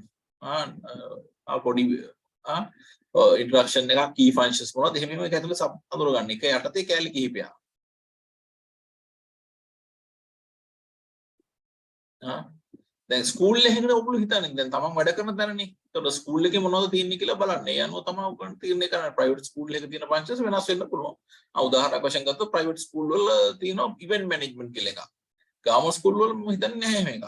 [SPEAKER 1] පොඩි introduction එක key functions මොනවද එහෙම මේක ඇතුලේ අඳුර ගන්න. ඒක යටතේ කැලි කිහිපයක්. දැන් ස්කූල් එකේ ඔයගොල්ලෝ හිතන්නේ දැන් තමන් වැඩ කරන තැනනේ. ඒතකොට ස්කූල් එකේ මොනවද තියෙන්නේ කියලා බලන්න. ඒ අනුව තමයි ඔයගොල්ලෝ තීරණය කරන්නේ. ප්‍රයිවට් ස්කූල් එකේ තියෙන functions වෙනස් වෙන්න පුළුවන්. උදාහරණයක් වශයෙන් ගත්තොත් ප්‍රයිවට් ස්කූල් වල තියෙනවා ඉවෙන්ට් මැනේජ්මන්ට් කියලා එකක්. ගාමන් ස්කූල් වල මම හිතන්නේ නැහැ මේක.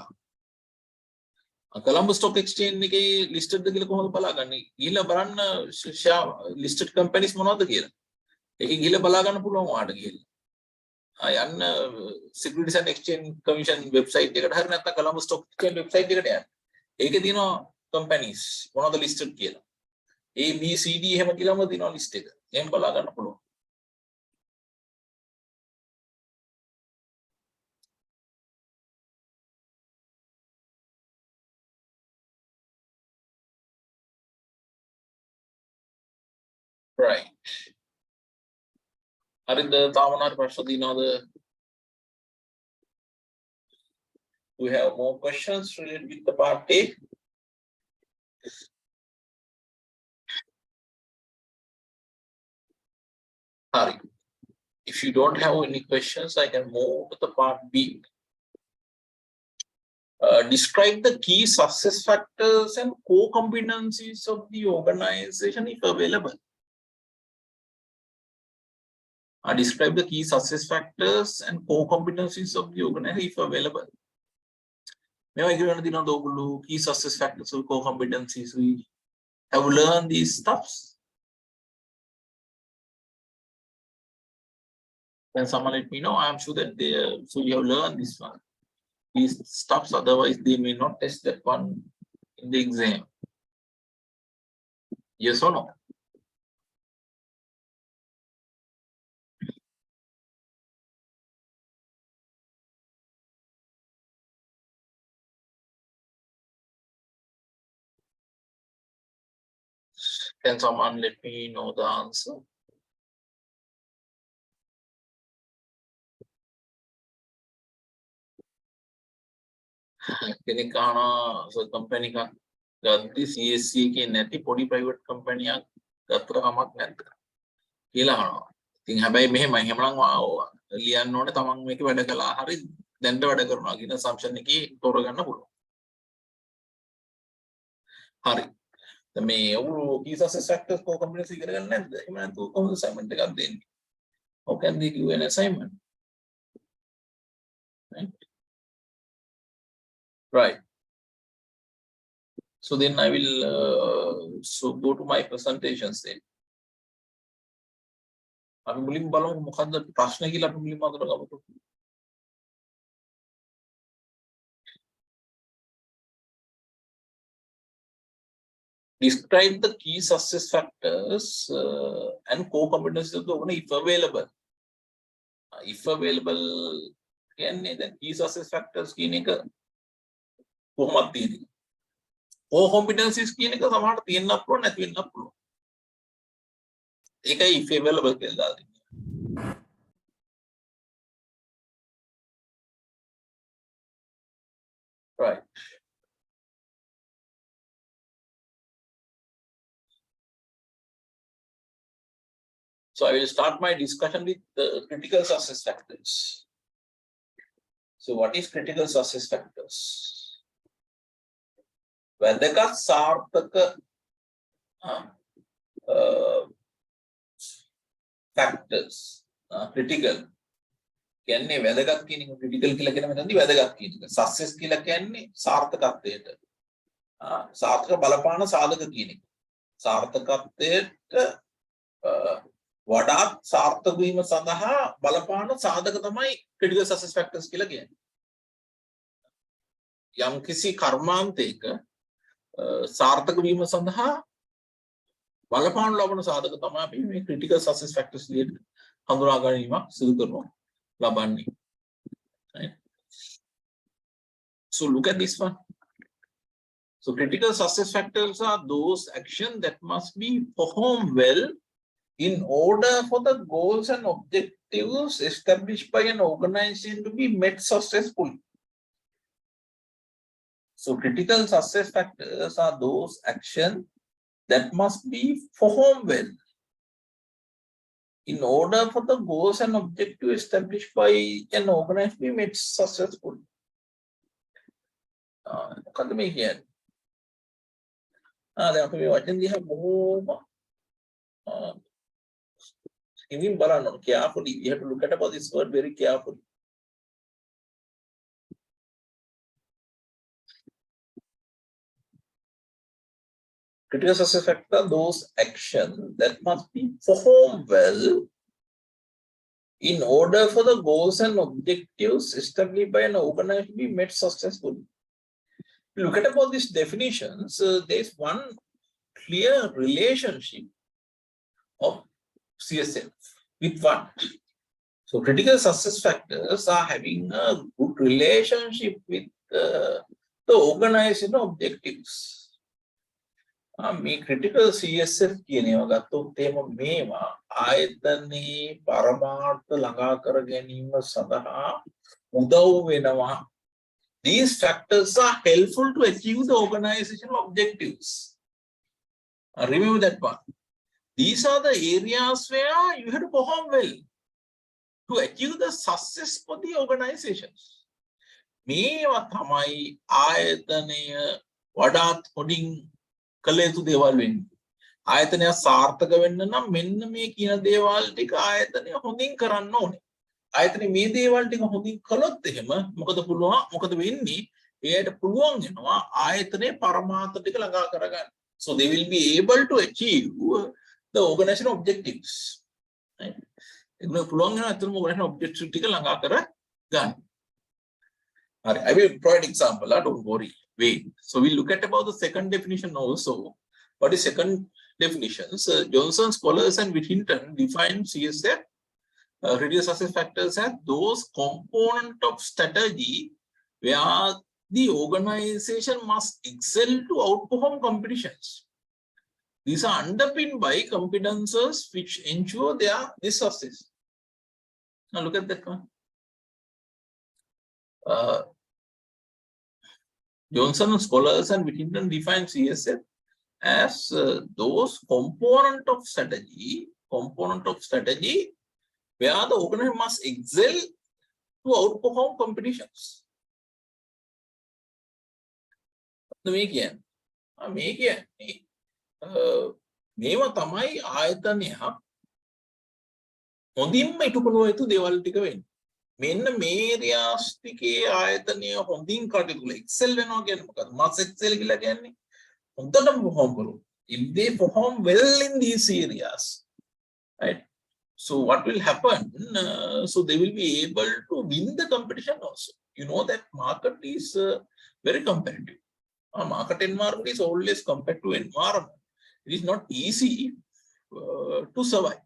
[SPEAKER 1] කොලම්බස් ස්ටොක් එක්ස්චේන්ජ් එකේ ලිස්ටඩ්ද කියලා කොහොමද බලාගන්නේ? ගිහිල්ලා බලන්න ලිස්ටඩ් කම්පැනිස් මොනවද කියලා. ඒකේ ගිහිල්ලා බලා ගන්න පුළුවන් ඔයාලට ගිහිල්ලා. යන්න Securities and Exchange Commission website එකට හරි නැත්නම් කොලම්බස් ස්ටොක් එක්ස්චේන්ජ් website එකට යන්න. ඒකේ තියෙනවා කම්පැනිස් මොනවද ලිස්ටඩ් කියලා. A B C D එහෙම කියලාම තියෙනවා ලිස්ට් එක. එහෙම බලා ගන්න පුළුවන්. Right. හරිද තාමනාර ප්‍රශ්න දිනවද? We have more questions related with the part A. If you don't have any questions, I can move to the part B. Describe the key success factors and core competencies of the organization if available. Describe the key success factors and core competencies of the organization if available. Key success factors or core competencies. We have learned these stuffs. Can someone let me know? I'm sure that so you have learned this one. These stuffs, otherwise they may not test that one in the exam. Yes or no? Can someone let me know the answer? කෙනෙක් අහනවා company එකක් ගද්දි CSC එකේ නැති පොඩි private කම්පැනියක් ගත්තට කමක් නැද්ද කියලා අහනවා. ඉතින් හැබැයි මෙහෙමයි එහෙමනම් ලියන්න ඕනේ තමන් මේක වැඩ කළා හරි දැන්ට වැඩ කරනවා කියන assumption එකේ තෝරගන්න පුළුවන්. හරි. දැන් මේ key success factors core competency ඉගෙන ගන්න නැද්ද? එහෙම නැත්නම් කොහොමද assignment එකක් දෙන්නේ? How can they give an assignment? Right. So then I will so go to my presentations then. අපි මුලින්ම බලමු මොකද්ද ප්‍රශ්න කියලා අපි මුලින්ම අතට ගමුකෝ. Describe the key success factors and core competencies of the organization if available. If available, කියන්නේ දැන් key success factors කියන එක කොහොමද තියෙන්නේ? core competencies කියන එක සමහරට තියෙන්නත් පුළුවන් නැති වෙන්නත් පුළුවන්. ඒකයි if available කියලා දාලා තියෙන්නේ. Right. So I will start my discussion with the critical success factors. So what is critical success factors? වැදගත් සාර්ථක factors critical කියන්නේ වැදගත් කියන එක critical කියලා කියන මෙතනදී වැදගත් කියන එක success කියලා කියන්නේ සාර්ථකත්වයට සාර්ථක බලපාන සාධක කියන එක සාර්ථකත්වයට වඩාත් සාර්ථක වීම සඳහා බලපාන සාධක තමයි critical success factors කියලා කියන්නේ. යම්කිසි කර්මාන්තයක සාර්ථක වීම සඳහා බලපාන ලබන සාධක තමයි අපි මේ critical success factors විදිහට හඳුනා ගැනීමක් සිදු කරනවා ලබන්නේ. Right? So look at this one. So critical success factors are those actions that must be performed well in order for the goals and objectives established by an organization to be met successfully. So critical success factors are those actions that must be performed well in order for the goals and objectives established by an organization to be met successfully. මොකද මේ කියන්නේ? දැන් අපි මේ වචන දිහා බොහෝම ඉතින් බලන්න ඕන carefully. You have to look at about this word very carefully. Critical success factors are those actions that must be performed well in order for the goals and objectives established by an organization to be met successfully. Look at about these definitions. There is one clear relationship of CSF with what? So critical success factors are having a good relationship with the organization objectives. මේ critical CSF කියන ඒවා ගත්තොත් එහෙම මේවා ආයතනයේ පරමාර්ථ ළඟා කර ගැනීම සඳහා උදව් වෙනවා. These factors are helpful to achieve the organizational objectives. Remember that part. These are the areas where you have to perform well. to achieve the success for the organizations. මේවා තමයි ආයතනය වඩාත් හොඳින් කළ යුතු දේවල් වෙන්නේ. ආයතනය සාර්ථක වෙන්න නම් මෙන්න මේ කියන දේවල් ටික ආයතනය හොඳින් කරන්න ඕනේ. ආයතනය මේ දේවල් ටික හොඳින් කළොත් එහෙම මොකද වෙන්නේ? එයාට පුළුවන් වෙනවා ආයතනයේ පරමාර්ථ ටික ළඟා කරගන්න. So they will be able to achieve the organization objectives. Right? ඒගොල්ලෝ පුළුවන් වෙනවා අතනම organization objectives ටික ළඟා කරගන්න. Alright, I will provide example. Don't worry. Wait. So we look at about the second definition also. What is second definitions? Johnson, Scholars, and Whittington define CSF critical success factors as those components of strategy where the organization must excel to outperform competitions. These are underpinned by competences which ensure this success. Now look at that one. Johnson, Scholars, and Whittington define CSF as those component of strategy where the organization must excel to outperform competitions. මේවා තමයි ආයතනය හොඳින්ම ඉටු කරන යුතු දේවල් ටික වෙන්නේ. මෙන්න මේ ඒරියාස් ටිකේ ආයතනය හොඳින් කටයුතු කළා. එක්සෙල් වෙනවා කියන්නේ මොකද්ද? මස් එක්සෙල් කියලා කියන්නේ හොඳටම perform කරනවා. If they perform well in these areas, right? So what will happen? So they will be able to win the competition also. You know that market is very competitive. Market environment is always competitive environment. It is not easy to survive.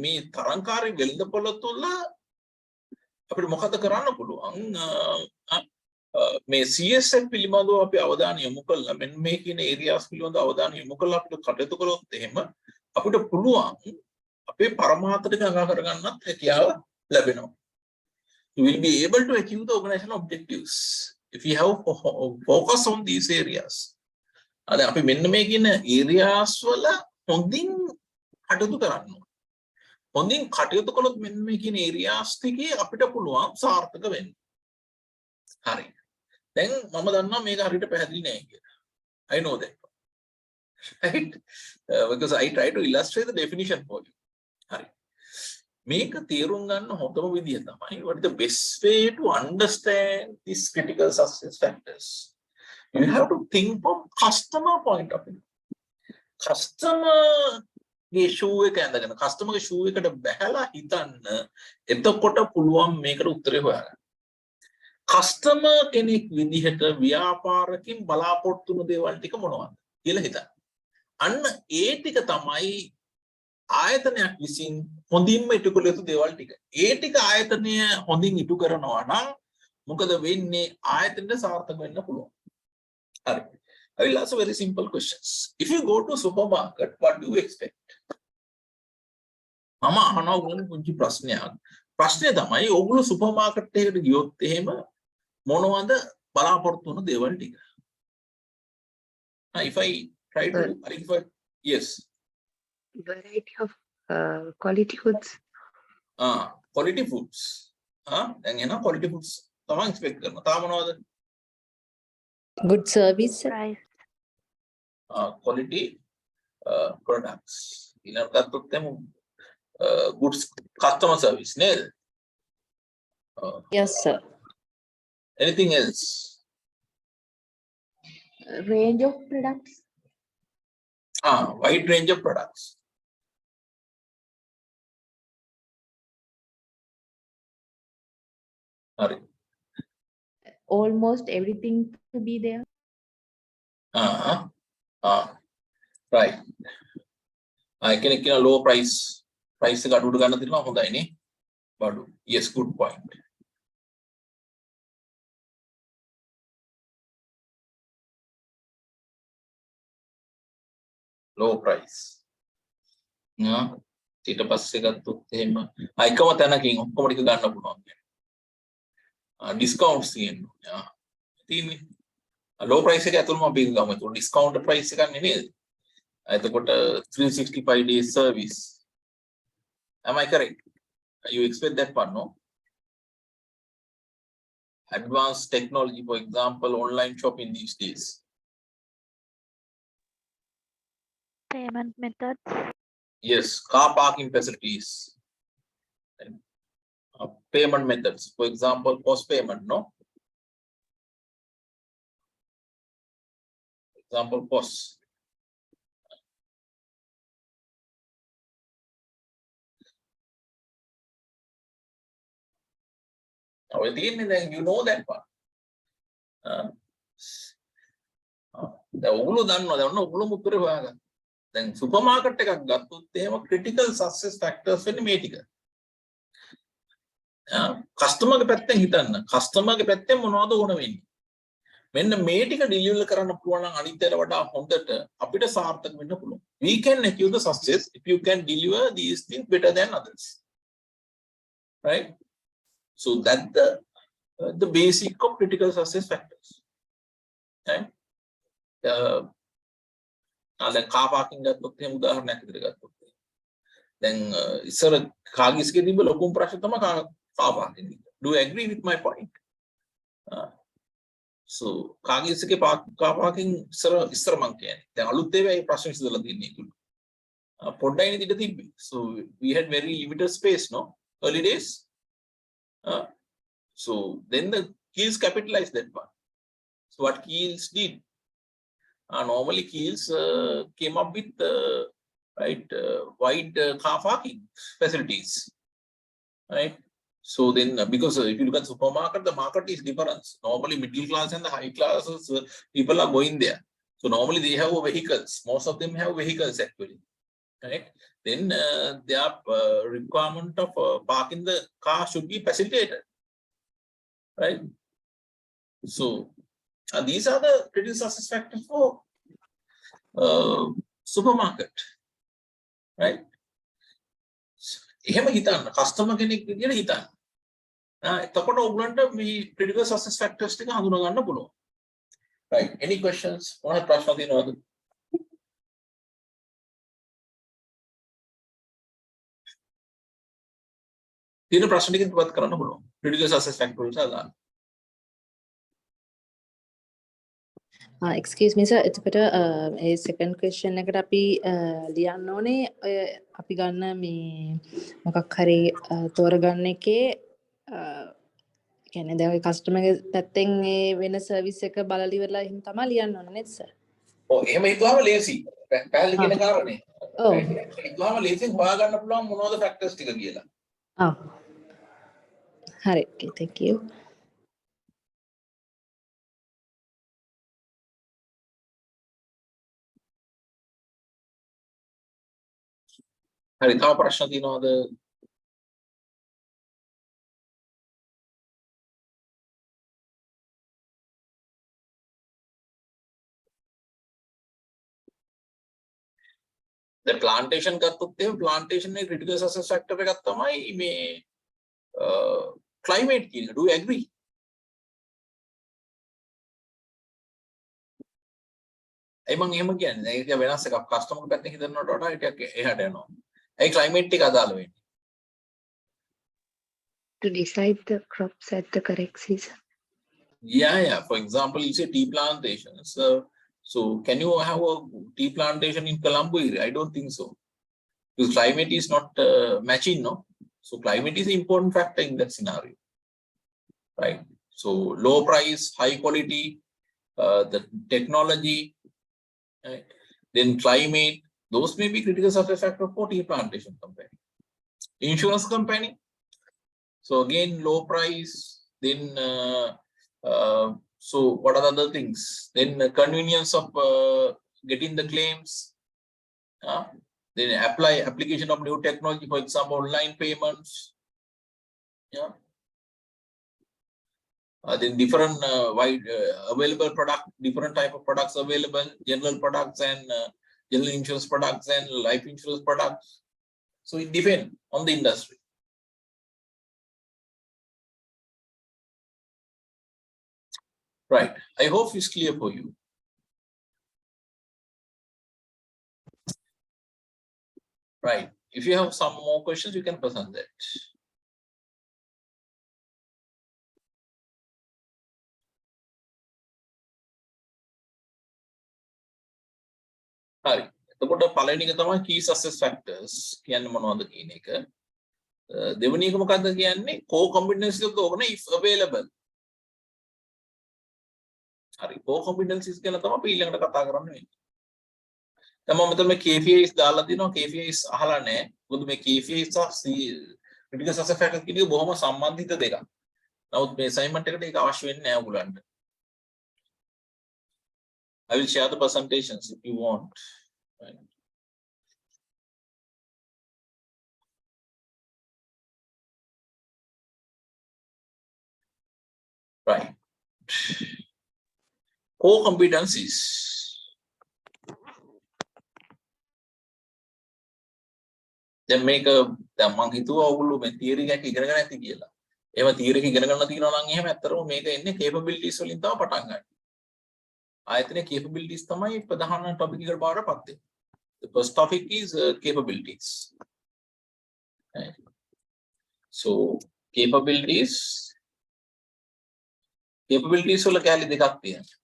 [SPEAKER 1] මේ තරංකාරී වෙළඳපොළ තුළ අපිට මොකද කරන්න පුළුවන්? මේ CSF පිළිබඳව අපි අවධානය යොමු කළා. මෙන්න මේ කියන ඒරියාස් පිළිබඳව අවධානය යොමු කළා අපිට කටයුතු කළොත් එහෙම අපිට පුළුවන් අපේ පරමාර්ථ ටික ළඟා කරගන්නත් හැකියාව ලැබෙනවා. You will be able to achieve the organizational objectives if you have focus on these areas. අද අපි මෙන්න මේ කියන areas වල හොඳින් කටයුතු කරන්න ඕනේ. හොඳින් කටයුතු කළොත් මෙන්න මේ කියන areas ටිකේ අපිට පුළුවන් සාර්ථක වෙන්න. හරි. දැන් මම දන්නවා මේක හරියට පැහැදිලි නෑ කියලා. I know that. Right? Because I try to illustrate the definition for you. හරි. මේක තේරුම් ගන්න හොඳම විදිය තමයි what is the best way to understand these critical success factors. You have to think from customer point of view. Customer ගේ shoe එක ඇඳගෙන customer ගේ shoe එකට බැහැලා හිතන්න එතකොට පුළුවන් මේකට උත්තරේ හොයාගන්න. customer කෙනෙක් විදිහට ව්‍යාපාරකින් බලාපොරොත්තු වෙන දේවල් ටික මොනවද කියලා හිතන්න. අන්න ඒ ටික තමයි ආයතනයක් විසින් හොඳින්ම ඉටු කළ යුතු දේවල් ටික. ඒ ටික ආයතනය හොඳින් ඉටු කරනවා නම් මොකද වෙන්නේ? ආයතනය සාර්ථක වෙන්න පුළුවන්. හරි. I will ask very simple questions. If you go to supermarket, what do you expect? මම අහනවා ඔයගොල්ලෝ පුංචි ප්‍රශ්නයක්. ප්‍රශ්නේ තමයි ඔයගොල්ලෝ සුපර්මාකට් එකකට ගියොත් එහෙම මොනවද බලාපොරොත්තු වෙන දේවල් ටික? If I try to yes.
[SPEAKER 2] Variety of quality foods.
[SPEAKER 1] Quality foods. දැන් එනවා quality foods තමයි expect කරනවා. තා මොනවද?
[SPEAKER 5] Good service.
[SPEAKER 2] Price.
[SPEAKER 1] Quality products. ඊළඟට ගත්තොත් එමු good customer service නේද?
[SPEAKER 5] Yes, sir.
[SPEAKER 1] Anything else?
[SPEAKER 5] Range of products.
[SPEAKER 1] Wide range of products. Sorry.
[SPEAKER 5] Almost everything to be there.
[SPEAKER 1] Right. කෙනෙක් කියන low price එක අඩුවට ගන්න තියෙනවා හොඳයි නේ. බඩු. Yes, good point. Low price. ඊට පස්සේ ගත්තොත් එහෙම එකම තැනකින් ඔක්කොම ටික ගන්න පුළුවන්. discounts තියෙනවා. තියෙන්නේ. low price එක ඇතුළම අපි ගමු. ඒක discount price එකක් නෙමෙයි. එතකොට 365 days service. Am I correct? You expect that part, no? Advanced technology, for example, online shopping these days.
[SPEAKER 6] Payment methods.
[SPEAKER 1] Yes, car parking facilities. Payment methods, for example, post payment, no? Example, post. Now, at the end, then you know that part. The Ulu done no, there no Ulu Mupura. Then supermarket take a gattu, they have critical success factors in Metica. Customer පැත්තෙන් හිතන්න කස්ටමර්ගේ පැත්තෙන් මොනවද ඕන වෙන්නේ මෙන්න මේ ටික deliver කරන්න පුළුවන් නම් අනිත්යට වඩා හොඳට අපිට සාර්ථක වෙන්න පුළුවන් we can achieve the success if you can deliver these things better than others, right? So that the basic of critical success factors, right? දැන් car parking ගත්තොත් එහෙම උදාහරණයක් විදිහට ගත්තොත් දැන් ඉස්සර කාගිස්ගේ තිබ්බ ලොකුම ප්‍රශ්න තමයි car parking. Do you agree with my point? So කාගිස්ගේ car parking ඉස්සර මං කියන්නේ. දැන් අලුත් ඒවා ඒ ප්‍රශ්න විසඳලා තියෙන්නේ ඒගොල්ලෝ. පොඩ්ඩයි නේද තිබ්බේ. So we had very limited space, no? Early days. So then the Keels capitalized that part. So what Keels did? Normally Keels came up with wide car parking facilities, right? So then, because if you look at supermarket, the market is different. Normally, middle class and the high classes people are going there. So normally they have vehicles. Most of them have vehicles actually, right? Then their requirement of parking the car should be facilitated, right? So these are the critical success factors for supermarket, right? එහෙම හිතන්න customer කෙනෙක් විදියට හිතන්න. එතකොට ඔයගලන්ට මේ critical success factors ටික හඳුනා ගන්න පුළුවන්. Right? Any questions? මොනවද ප්‍රශ්න තියෙනවද? තියෙන ප්‍රශ්න ටික ඉවත් කරන්න පුළුවන්. critical success factors අදාළ.
[SPEAKER 5] Excuse me, sir. එතකොට ඒ second question එකට අපි ලියන්න ඕනේ අපි ගන්න මේ මොකක් හරි තෝරගන්න එකේ කියන්නේ දැන් ඔය කස්ටමර්ගේ පැත්තෙන් ඒ වෙන සර්විස් එක බලලා ඉවරලා එහෙම තමයි ලියන්න ඕනේ නේද සර්?
[SPEAKER 1] ඔව් එහෙම හිතුවම ලේසි. පැහැදිලි කියන කාරණේ.
[SPEAKER 5] ඔව්.
[SPEAKER 1] හිතුවම ලේසියෙන් හොයා ගන්න පුළුවන් මොනවද ෆැක්ටර්ස් ටික කියලා.
[SPEAKER 5] හරි. Okay, thank you.
[SPEAKER 1] හරි තව ප්‍රශ්න තියෙනවද? The plantation ගත්තොත් එහෙම plantation එකේ critical success factor එකක් තමයි මේ climate කියන එක. Do you agree? ඒ මම එහෙම කියන්නේ ඒක වෙනස් එකක් කස්ටමර් පැත්තෙන් හිතනවට වඩා ටිකක් එහාට යනවා. ඒ climate එක අදාළ වෙන්නේ.
[SPEAKER 2] To decide the crops at the correct season.
[SPEAKER 1] Yeah. For example, you say tea plantations. So can you have a tea plantation in Colombo area? I don't think so. Because climate is not matching, no? So climate is an important factor in that scenario, right? So low price, high quality, the technology, right? Then climate, those may be critical success factor for tea plantation company. Insurance company, so again low price, then so what are the other things? Then the convenience of getting the claims, then application of new technology, for example, online payments, yeah. Then different wide available product, different type of products available, general products and general insurance products and life insurance products. So it depends on the industry. Right. I hope it's clear for you. Right. If you have some more questions, you can present that. හරි. එතකොට පළවෙනි එක තමයි key success factors කියන්නේ මොනවද කියන එක. දෙවෙනි එක මොකක්ද කියන්නේ core competencies of the organization if available. හරි. core competencies ගැන තමයි අපි ඊළඟට කතා කරන්න වෙන්නේ. දැන් මම මෙතන මේ KPIs දාලා දිනවා KPIs අහලා නැහැ. මොකද මේ KPIs සහ critical success factors කියන එක බොහොම සම්බන්ධිත දෙකක්. නමුත් මේ assignment එකට ඒක අවශ්‍ය වෙන්නේ නැහැ ඔයගලන්ට. I will share the presentations if you want. Right. Right. Core competencies. දැන් මේක දැන් මම හිතුවා ඔයගොල්ලෝ මේ තියරි එකක් ඉගෙන ගන්න ඇති කියලා. ඒව තියරි එක ඉගෙන ගන්න තියෙනවා නම් එහෙම ඇත්තටම මේක එන්නේ capabilities වලින් තමයි පටන් ගන්න. ආයතනයේ capabilities තමයි ප්‍රධාන topic එකට බාරපත් වෙන්නේ. The first topic is capabilities. Right. So capabilities වල කැලි දෙකක් තියෙනවා.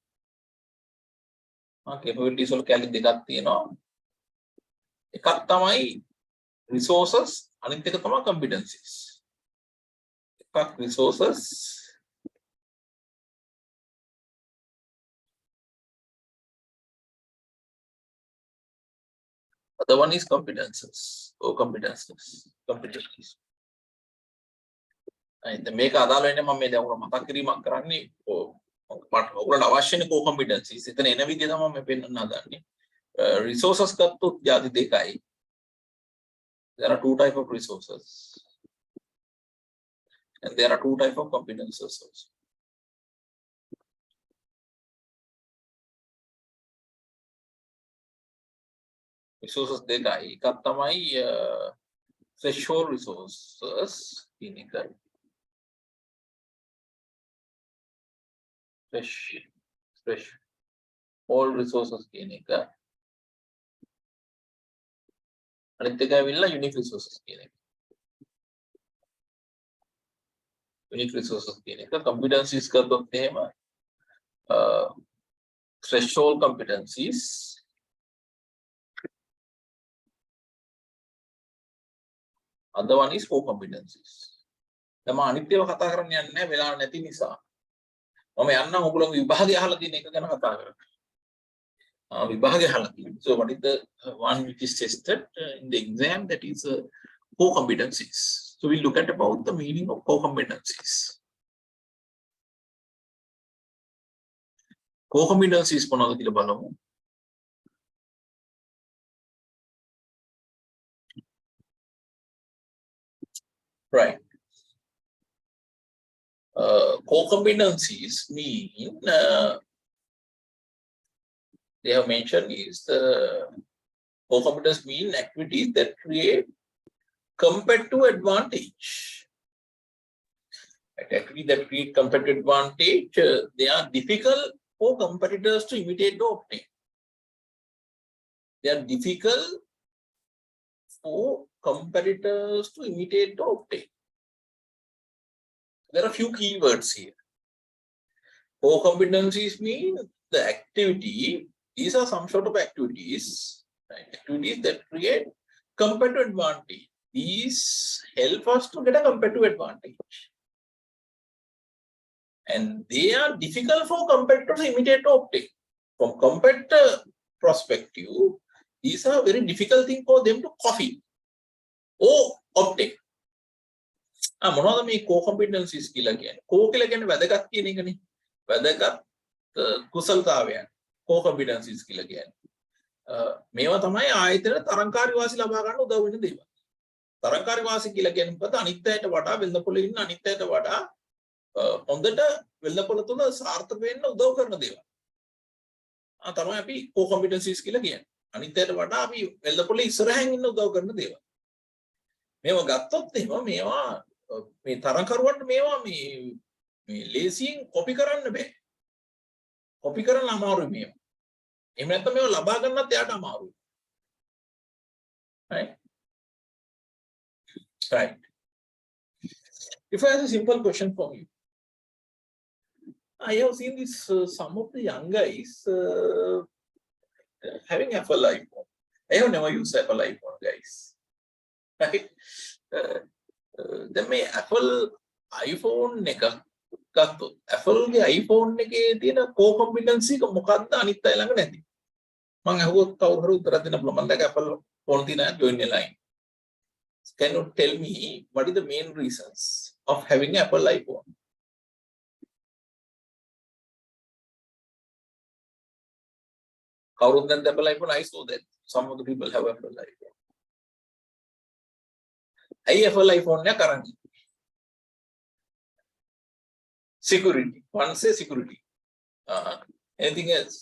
[SPEAKER 1] capabilities වල කැලි දෙකක් තියෙනවා. එකක් තමයි resources අනිත් එක තමයි competencies. එකක් resources other one is competences or competencies. And මේක අදාළ වෙන්නේ මම මේ දැන් උගල මතක් කිරීමක් කරන්නේ ඔයගොල්ලන්ට අවශ්‍යනේ core competencies. එතන එන විදිය තමයි මම පෙන්නන්න හදන්නේ. Resources ගත්තොත් ಜಾති දෙකයි. There are two type of resources and there are two type of competences also. Resources දෙකයි. එකක් තමයි threshold resources කියන එක. Threshold resources කියන එක. අනිත් එක ඇවිල්ලා unique resources කියන එක. Unique resources කියන එක competencies කරද්දී එහෙම threshold competencies other one is core competencies. දැන් මම අනිත් ඒවා කතා කරන්න යන්නේ නැහැ වෙලාව නැති නිසා. මම යන්නම් ඔයගොල්ලෝ විභාගය අහලා තියෙන එක ගැන කතා කරන්න. විභාගය අහලා තියෙනවා. So what is the one which is tested in the exam, that is core competencies. So we look at about the meaning of core competencies. Core competencies මොනවද කියලා බලමු. Right. Core competencies mean they have mentioned is the core competence mean activities that create competitive advantage. Activities that create competitive advantage, they are difficult for competitors to imitate or obtain. They are difficult for competitors to imitate or obtain. There are a few keywords here. Core competencies mean the activity, these are some sort of activities, right? Activities that create competitive advantage. These help us to get a competitive advantage. And they are difficult for competitors to imitate or obtain. From competitor perspective, these are very difficult thing for them to copy or obtain. මොනවද මේ core competencies කියලා කියන්නේ? core කියලා කියන්නේ වැදගත් කියන එකනේ. වැදගත් කුසලතාවයන් core competencies කියලා කියන්නේ. මේවා තමයි ආයතන තරංකාරී වාසි ලබා ගන්න උදව් වෙන දේවල්. තරංකාරී වාසි කියලා කියන්නේ මොකද? අනිත් අයට වඩා වෙළඳපොළේ ඉන්න අනිත් අයට වඩා හොඳට වෙළඳපොළ තුල සාර්ථක වෙන්න උදව් කරන දේවල්. තමයි අපි core competencies කියලා කියන්නේ. අනිත් අයට වඩා අපි වෙළඳපොළේ ඉස්සරහින් ඉන්න උදව් කරන දේවල්. මේවා ගත්තොත් එහෙම මේවා මේ තරංකරුවන්ට මේවා මේ ලේසියෙන් කොපි කරන්න බෑ. කොපි කරන්න අමාරුයි මේවා. එහෙම නැත්නම් මේවා ලබා ගන්නත් එයාට අමාරුයි. Right? Right. If I ask a simple question from you, I have seen this some of the young guys having Apple iPhone. I have never used Apple iPhone, guys. Right? Then may Apple iPhone එක ගත්තොත් Apple ගේ iPhone එකේ තියෙන core competency එක මොකක්ද අනිත් අය ළඟ නැති. මම අහුවොත් කවුරු හරි උත්තර දෙන්න පුළුවන්. මම දැක්ක Apple phone තියෙන join the line. Can you tell me what is the main reasons of having an Apple iPhone? කවුරුත් නැත්නම් Apple iPhone? I saw that some of the people have Apple iPhone. ඇයි Apple iPhone එක කරන්නේ? Security. One say security. Anything else?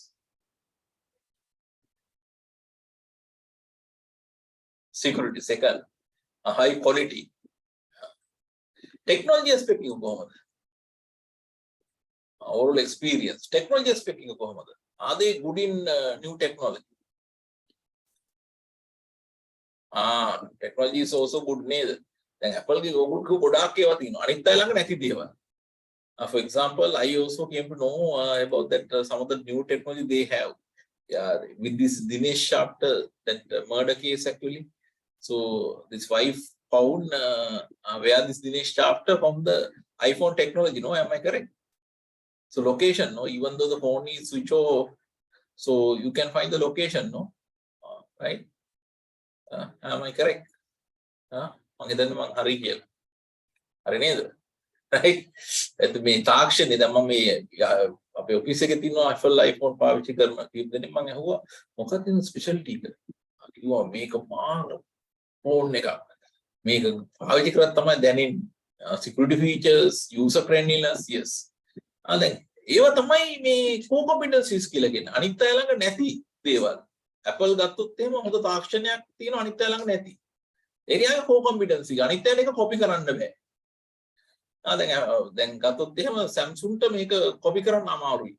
[SPEAKER 1] Security. Second, high quality. Technology aspect you go. Overall experience. Technology aspect you go. Are they good in new technology? Technology is also good. Then Apple is good. ගොඩාක් ඒවා තියෙනවා. අනිත් අය ළඟ නැති දේවල්. For example, I also came to know about that some of the new technology they have. Yeah, with this Dinesh chapter, that murder case actually. So this wife found where this Dinesh chapter from the iPhone technology. No, am I correct? So location, no, even though the phone is switch off, so you can find the location, no, right? Am I correct? මගේ දැන් මං හරි කියලා. හරි නේද? right? එතකොට මේ තාක්ෂණය දැන් මම මේ අපේ ඔෆිස් එකේ තියෙනවා Apple iPhone පාවිච්චි කරන කීප දෙනෙක් මම අහුවා මොකක්ද ස්පෙෂලිටි එක? කිව්වා මේක මාන ෆෝන් එකක්. මේක පාවිච්චි කරත් තමයි දැනෙන්නේ. Security features, user friendliness, yes. දැන් ඒව තමයි මේ core competencies කියලා කියන්නේ. අනිත් අය ළඟ නැති දේවල්. Apple ගත්තොත් එහෙම හොඳ තාක්ෂණයක් තියෙනවා අනිත් අය ළඟ නැති. ඒකේ core competency අනිත් අයට ඒක copy කරන්න බෑ. දැන් ගත්තොත් එහෙම Samsung ට මේක copy කරන්න අමාරුයි.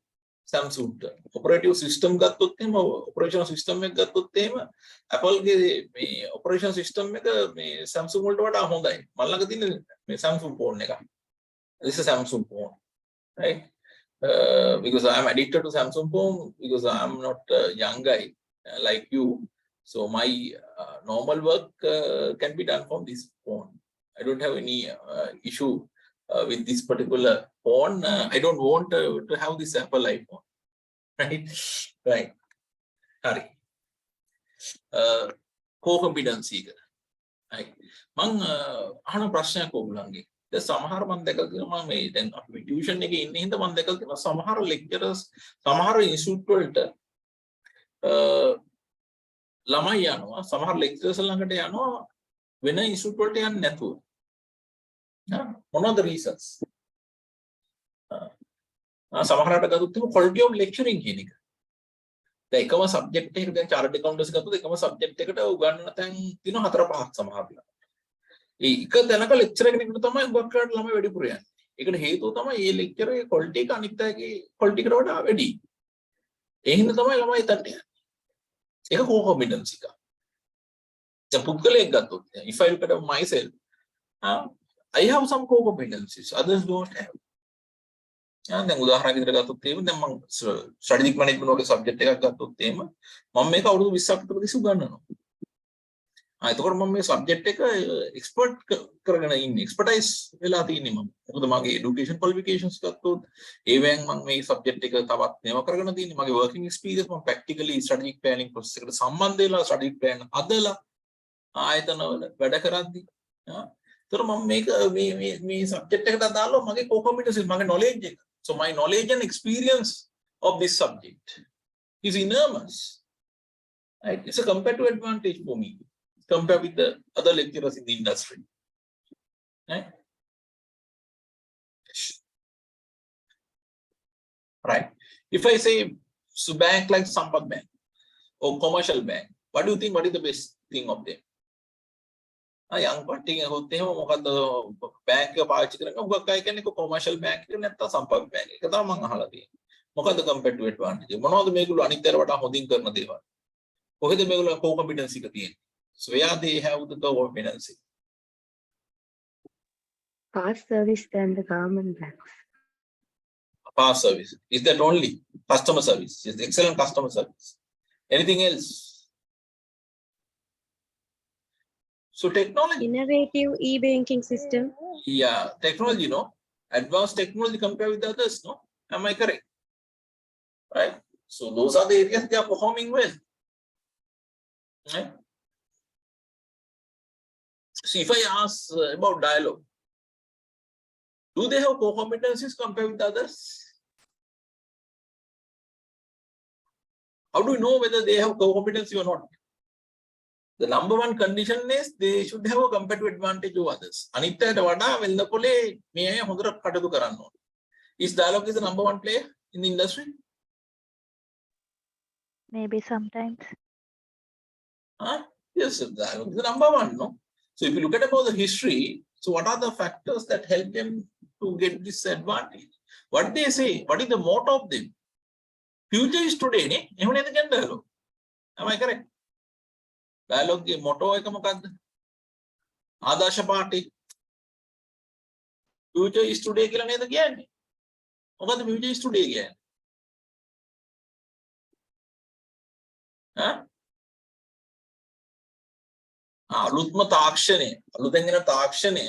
[SPEAKER 1] Samsung ට operative system ගත්තොත් එහෙම operational system එක ගත්තොත් එහෙම Apple ගේ මේ operation system එක මේ Samsung වලට වඩා හොඳයි. මම ළඟ තියෙන මේ Samsung phone එක. This is Samsung phone, right? Because I am addicted to Samsung phone because I am not a young guy like you. So my normal work can be done from this phone. I don't have any issue with this particular phone. I don't want to have this Apple iPhone, right? Right. Hari. Core competency. Right. මං අහන ප්‍රශ්නයක් ඔයගොල්ලන්ගේ. දැන් සමහර මම දැකලා තියෙනවා මේ දැන් අපි ටියුෂන් එකේ ඉන්න හින්දා මම දැකලා තියෙනවා සමහර ලෙක්චරර්ස් සමහර ඉන්ස්ටිටියුට් වලට ළමයි යනවා සමහර ලෙක්චරර්ස් ළඟට යනවා වෙන ඉන්ස්ටිටියුට් වලට යන්නේ නැතුව. One of the reasons. සමහරකට ගත්තොත් එහෙම quality of lecturing කියන එක. දැන් එකම subject එකකට දැන් chartered accountants ගත්තොත් එකම subject එකට උගන්වන තැන් තියෙනවා 4-5ක් සමහරවිට. ඒ එක තැනක lecture එකකට තමයි උගක් කරලා ළමයි වැඩිපුර යන්නේ. ඒකට හේතුව තමයි මේ lecture එකේ quality එක අනිත් අයගේ quality එකට වඩා වැඩි. ඒ හින්දා තමයි ළමයි එතනට යන්නේ. ඒක core competency එක. දැන් පුද්ගලයෙක් ගත්තොත් if I look at myself, I have some core competencies, others don't have. දැන් උදාහරණයක් විදිහට ගත්තොත් එහෙම දැන් මම strategic management වගේ subject එකක් ගත්තොත් එහෙම මම මේක අවුරුදු 20ක් විතර තිස්සේ උගන්වනවා. එතකොට මම මේ subject එක expert කරගෙන ඉන්නේ, expertise වෙලා තියෙන්නේ මම. මොකද මගේ education qualifications ගත්තොත් ඒවෙන් මම මේ subject එක තවත් මේව කරගෙන තියෙන්නේ. මගේ working experience මම practically strategic planning process එකට සම්බන්ධ වෙලා strategic plan හදලා ආයතනවල වැඩ කරද්දී එතකොට මම මේක මේ subject එකට අදාළව මගේ core competency මගේ knowledge එක. So my knowledge and experience of this subject is enormous. Right? It's a comparative advantage for me compared with the other lecturers in the industry. Right? Right. If I say so bank like Sampath Bank or commercial bank, what do you think? What is the best thing of them? young party होते हैं මොකද්ද bank එක පාවිච්චි කරන්නේ උගක් අය කියන්නේ commercial bank එක නැත්නම් සම්පත් bank එක තමයි මම අහලා තියෙන්නේ මොකද්ද competitive advantage මොනවද මේගොල්ලෝ අනිත් අයට වඩා හොඳින් කරන දේවල් කොහෙද මේගොල්ලෝ core competency එක තියෙන්නේ so where they have the core competency
[SPEAKER 2] Past service than the government banks.
[SPEAKER 1] Past service is that only customer service is excellent customer service Anything else? So technology.
[SPEAKER 7] Innovative e-banking system.
[SPEAKER 1] Yeah, technology, no? Advanced technology compared with others, no? Am I correct? Right? So those are the areas they are performing well. Right? So if I ask about dialogue, do they have core competencies compared with others? How do you know whether they have core competency or not? The number one condition is they should have a competitive advantage over others. Anitya wada velnapole me ay hondara kadadu karanna ඕන. Is dialogue is the number one player in the industry?
[SPEAKER 6] Maybe sometimes.
[SPEAKER 1] Huh? Yes, dialogue is the number one, no? So if you look at about the history, so what are the factors that help them to get this advantage? What they say, what is the motto of them? Future is today, ne? එහෙම නේද කියන්නේ dialogue. Am I correct? Dialogue ගේ motto එක මොකක්ද? ආදර්ශ පාඨය. Future is today කියලා නේද කියන්නේ? මොකද්ද future is today කියන්නේ? ඈ? අලුත්ම තාක්ෂණය, අලුතෙන් එන තාක්ෂණය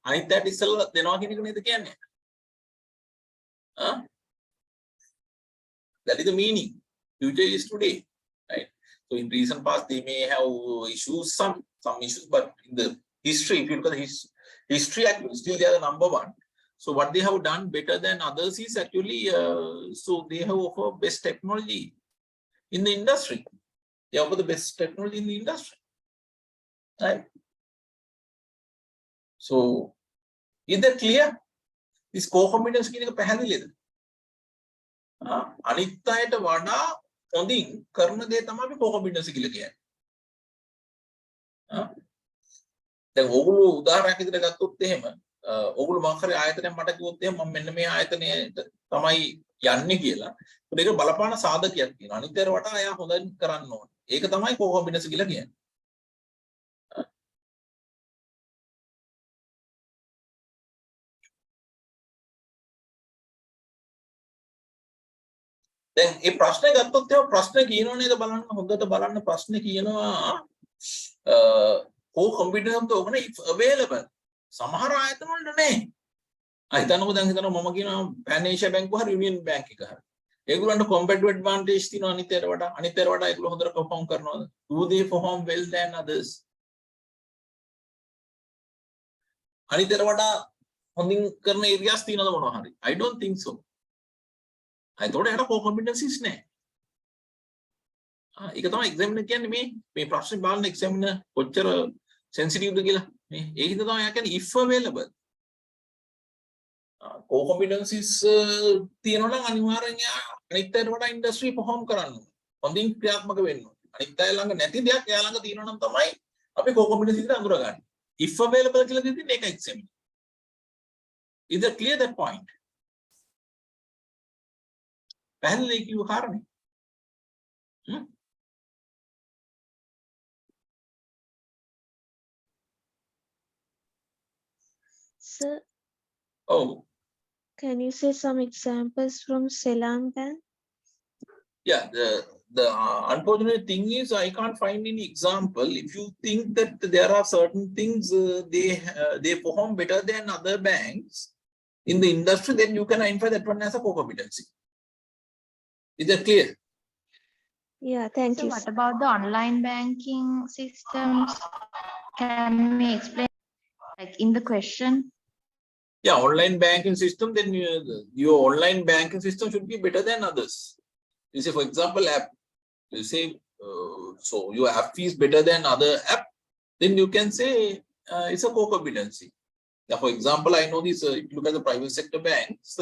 [SPEAKER 1] අනිත් පැයට ඉස්සෙල්ලා දෙනවා කියන එක නේද කියන්නේ? That is the meaning. Future is today, right? So in recent past they may have issues, some issues, but in the history, if you look at the history, actually still they are the number one. So what they have done better than others is actually, so they have offered best technology in the industry. They offer the best technology in the industry, right? So is that clear? This core competence කියන එක පැහැදිලිද? අනිත් අයට වඩා හොඳින් කරන දේ තමයි අපි core competence කියලා කියන්නේ. දැන් ඕගොල්ලෝ උදාහරණයක් විදිහට ගත්තොත් එහෙම ඕගොල්ලෝ මොකක් හරි ආයතනයක් මට කිව්වොත් එහෙම මම මෙන්න මේ ආයතනයට තමයි යන්නේ කියලා. ඒක බලපාන සාධකයක් තියෙනවා. අනිත් අයට වඩා එයා හොඳින් කරන්න ඕනේ. ඒක තමයි core competence කියලා කියන්නේ. දැන් මේ ප්‍රශ්නේ ගත්තොත් එහෙම ප්‍රශ්නේ කියනෝ නේද බලන්න හොඳට බලන්න ප්‍රශ්නේ කියනවා core competence ඕකනේ if available සමහර ආයතන වල නැහැ. හිතන්නකෝ දැන් හිතනවා මම කියනවා pan asia බැංකුව හරි යුනියන් බැංක් එක හරි. ඒගොල්ලන්ට competitive advantage තියෙනවා අනිත් අයට වඩා ඒගොල්ලෝ හොඳට perform කරනවද? Do they perform well than others? අනිත් අයට වඩා හොඳින් කරන areas තියෙනවද මොනවා හරි? I don't think so. එතකොට එයාට core competencies නැහැ. ඒක තමයි examiner කියන්නේ මේ ප්‍රශ්නේ බලන examiner කොච්චර sensitive ද කියලා. ඒ හින්දා තමයි එයා කියන්නේ if available. core competencies තියෙනවා නම් අනිවාර්යෙන් එයා අනිත් අයට වඩා industry perform කරන්න ඕනේ. හොඳින් ක්‍රියාත්මක වෙන්න ඕනේ. අනිත් අය ළඟ නැති දෙයක් එයා ළඟ තියෙනවා නම් තමයි අපි core competencies විතර අඳුරගන්නේ. if available කියලා දෙන්නේ ඒක examiner. Is that clear that point? පැහැදිලි කිව්ව කාරණේ.
[SPEAKER 7] Sir,
[SPEAKER 1] Oh,
[SPEAKER 7] can you say some examples from Ceylon Bank?
[SPEAKER 1] yeah, the unfortunate thing is I can't find any example. If you think that there are certain things they perform better than other banks in the industry, then you can identify that one as a core competency. Is that clear?
[SPEAKER 7] Yeah, thank
[SPEAKER 8] So
[SPEAKER 7] you.
[SPEAKER 8] what about the online banking systems? Can we explain like in the question?
[SPEAKER 1] Yeah, online banking system, then your online banking system should be better than others. You say, for example, app. You say, so your app is better than other app, then you can say it's a core competency. Now, for example, I know this, if you look at the private sector banks,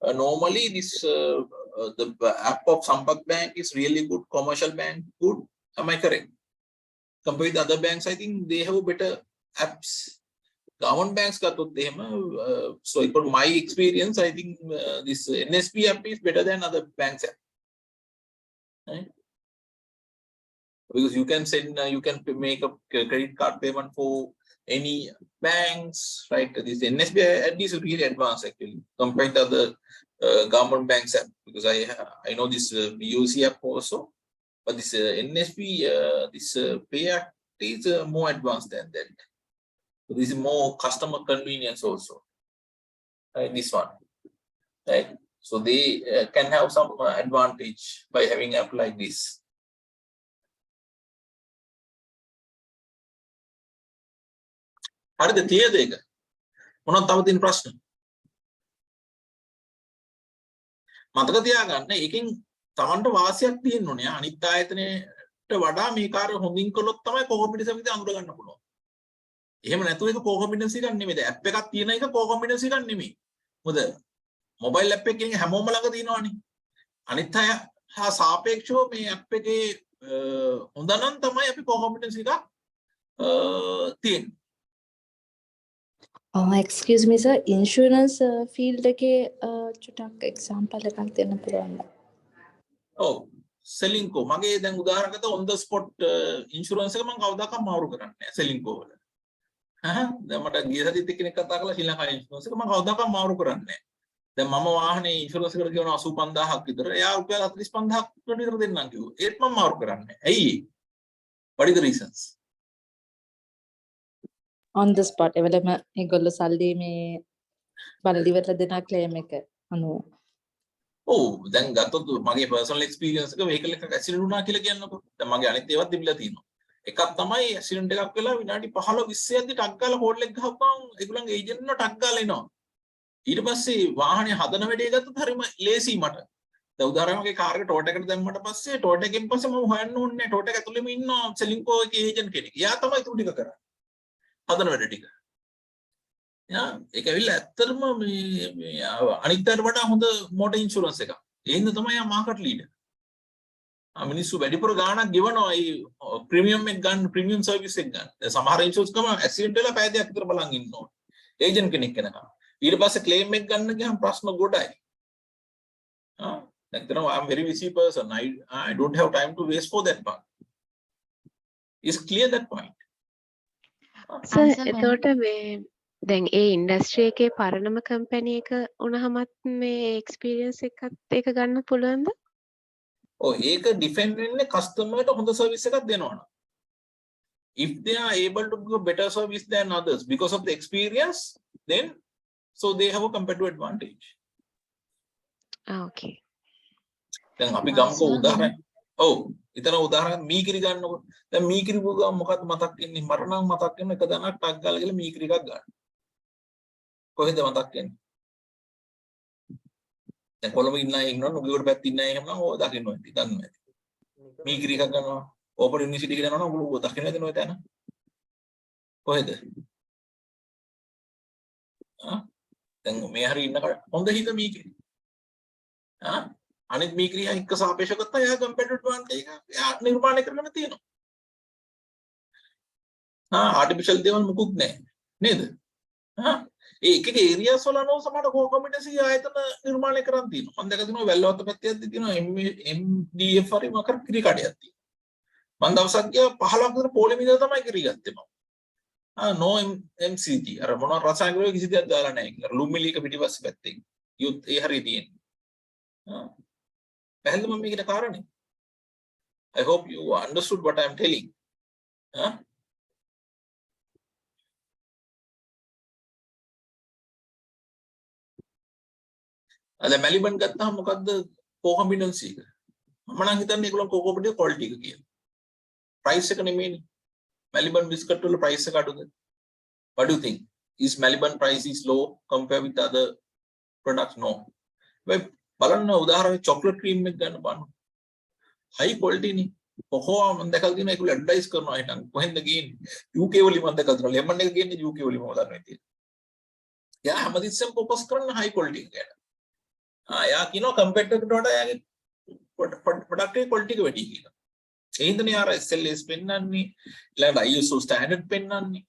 [SPEAKER 1] normally this the app of Sampak Bank is really good, commercial bank good. Am I correct? Compared with other banks, I think they have better apps. Government banks gathot ehema, so for my experience, I think this NSP app is better than other banks app. Right? Because you can send, you can make a credit card payment for any banks, right? This NSB app is really advanced actually compared to the government banks app, because I know this BOC app also. But this NSP, this Pay Act is more advanced than that. So this is more customer convenience also. Right, this one, right? So they can have some advantage by having app like this. හරිද clear එක මොනවද තව තියෙන ප්‍රශ්න මතක තියාගන්න එකකින් Tamanට වාසියක් තියෙන්න ඕනේ අනිත් ආයතනයට වඩා මේ කාර්ය හොඳින් කළොත් තමයි කෝ කොම්පිටන්සි එකක් අඳුර ගන්න පුළුවන් එහෙම නැතුව ඒක කෝ කොම්පිටන්සි එකක් නෙමෙයි දැන් ඇප් එකක් තියෙන එක කෝ කොම්පිටන්සි එකක් නෙමෙයි මොකද මොබයිල් ඇප් එකකින් හැමෝම ළඟ තියෙනවනේ අනිත් අය හා සාපේක්ෂව මේ ඇප් එකේ හොඳ නම් තමයි අපි කෝ කොම්පිටන්සි එකක් තියෙන්නේ
[SPEAKER 5] excuse me sir insurance field එකේ චුට්ටක් example එකක් දෙන්න පුළුවන්ද?
[SPEAKER 1] ඔව් සෙලින්කෝ මගේ දැන් උදාහරණයකට on the spot insurance එක මම කවදාකවත් මාරු කරන්නේ නැහැ සෙලින්කෝ වල. දැන් මට ගිය සතියේත් එක්කෙනෙක් කතා කළා ශ්‍රී ලංකා insurance එක මම කවදාකවත් මාරු කරන්නේ නැහැ. දැන් මම වාහනේ insurance එකට ගෙවන 85000ක් විතර. එයා රුපියල් 45000ක් විතර දෙන්නම් කිව්වා. ඒත් මම මාරු කරන්නේ නැහැ. ඇයි? What is the reasons?
[SPEAKER 5] on the spot එවලම ඒගොල්ලෝ සල්ලි මේ බලලි ඉවරලා දෙන claim එක අනුව
[SPEAKER 1] ඔව් දැන් ගත්තොත් මගේ personal experience එක vehicle එකක් accident වුණා කියලා කියන්නකො. දැන් මගේ අනිත් ඒවාත් තිබිලා තියෙනවා. එකක් තමයි accident එකක් වෙලා විනාඩි 15 20 යද්දි ටක් ගාලා හෝල්ඩ් එක ගහපුවම ඒගොල්ලන්ගේ ඒජන්ට් නෝ ටක් ගාලා එනවා. ඊට පස්සේ වාහනේ හදන වැඩේ ගත්තොත් හරිම ලේසි මට. දැන් උදාහරණයක් කාර් එක ටෝට් එකට දැම්මට පස්සේ ටෝට් එකෙන් පස්සේ මම හොයන්න ඕනේ නැහැ. ටෝට් එක ඇතුළේම ඉන්නවා සෙලින්කෝ එකේ ඒජන්ට් කෙනෙක්. එයා තමයි ඒක ටික කරන්නේ. හදන වැඩ ටික. යා ඒක ඇවිල්ලා ඇත්තටම මේ අනිත් අයට වඩා හොඳ මොටර් ඉන්ෂුරන්ස් එකක්. ඒ හින්දා තමයි යා මාකට් ලීඩර්. මිනිස්සු වැඩිපුර ගාණක් ගෙවනවා ඒ ප්‍රීමියම් එක ගන්න ප්‍රීමියම් සර්විස් එක ගන්න. දැන් සමහර ඉන්ෂුරන්ස් කම ඇක්සිඩන්ට් වෙලා පැය දෙකක් විතර බලන් ඉන්න ඕනේ. ඒජන්ට් කෙනෙක් කෙනකම්. ඊට පස්සේ ක්ලේම් එක ගන්න ගියාම ප්‍රශ්න ගොඩයි. දැන් තන I'm very busy person. I don't have time to waste for that part. Is clear that point?
[SPEAKER 9] Sir
[SPEAKER 8] Answer
[SPEAKER 9] එතකොට මේ දැන් ඒ ඉන්ඩස්ට්‍රි එකේ පරණම කම්පැනි එක වුණාමත් මේ එක්ස්පීරියන්ස් එකත් ඒක ගන්න පුළුවන්ද?
[SPEAKER 1] ඔව් ඒක ඩිපෙන්ඩ් වෙන්නේ කස්ටමර්ට හොඳ සර්විස් එකක් දෙනවනම්. If they are able to give better service than others because of the experience, then so they have a competitive advantage.
[SPEAKER 9] ඕකේ.
[SPEAKER 1] දැන් අපි ගමුකෝ උදාහරණ. ඔව්. ඊතන උදාහරණ මීකිරි ගන්නකො. දැන් මීකිරි ගම මොකක්ද මතක් වෙන්නේ? මට නම් මතක් වෙන එක දණක් ටක් ගාලා ගිහලා මීකිරි එකක් ගන්න. කොහෙද මතක් වෙන්නේ? දැන් කොළඹ ඉන්න අය ඉන්නවා නුගේගොඩ පැත්තේ ඉන්න අය එහෙම නම් ඕක දකින්න ඕනේ. දන්නවා ඇති. මීකිරි එකක් ගන්නවා. ඕපන් යුනිවර්සිටි එකට යනවා නම් ඔයගොල්ලෝ දකින්න ඇතිනේ ඔය තැන. කොහෙද? දැන් මේ හරිය ඉන්න හොඳ හිත මීකිරි. අනිත් මීකිරි එක්ක සාපේක්ෂව ගත්තා එයා කම්පිටිටිව් ඇඩ්වාන්ටේජ් එක එයා නිර්මාණය කරගෙන තියෙනවා. ආටිෆිෂල් දේවල් මුකුත් නැහැ. නේද? ඒ එක එක ඒරියාස් වල නෝ සමහර කොමිටසි ආයතන නිර්මාණය කරන් තියෙනවා. මම දැකලා තියෙනවා වැල්ලවත්ත පැත්තේ යද්දි තියෙනවා MDF හරි මොකක් කිරි කඩයක් තියෙනවා. මම දවසක් ගියා 15ක් විතර පොලිම ඉඳලා තමයි කිරි ගත්තේ මම. no MCT අර මොන රසායනික වල කිසි දෙයක් දාලා නැහැ කියලා. ලුම්මිලි එක පිටිපස්සේ පැත්තේ. යුත් ඒ හරිය තියෙන්නේ. පැහැදිලිද මම මේකට කාරණේ? I hope you understood what I am telling. අද මැලිබන් ගත්තාම මොකද්ද කොම්බිනන්සි එක? මම නම් හිතන්නේ ඒගොල්ලෝ කොම්බිනන්සි ක්වොලිටි එක කියලා. ප්‍රයිස් එක නෙමෙයිනේ. මැලිබන් බිස්කට් වල ප්‍රයිස් එක අඩුද? What do you think? Is Maliban price is low compared with other products? No. බලන්න උදාහරණයක් චොක්ලට් ක්‍රීම් එක ගන්න බලන්න. හයි ක්වොලිටි නේ. කොහොම මම දැකලා තියෙනවා ඒගොල්ලෝ ඇඩ්වර්ටයිස් කරනවා හිටන් කොහෙන්ද ගියන්නේ? UK වලින් මම දැකලා තියෙනවා ලෙමන් එක ගියන්නේ UK වලින් මම දන්නවා ඉතින්. යා හැමතිස්සෙම ફોකස් කරන හයි ක්වොලිටි එක ගැන. යා කියනවා කම්පිටිටර් එකට වඩා යාගේ ප්‍රොඩක්ට් එකේ ක්වොලිටි එක වැඩි කියලා. ඒ හින්දානේ අර SLAs පෙන්වන්නේ ඊළඟ ISO ස්ටෑන්ඩඩ් පෙන්වන්නේ.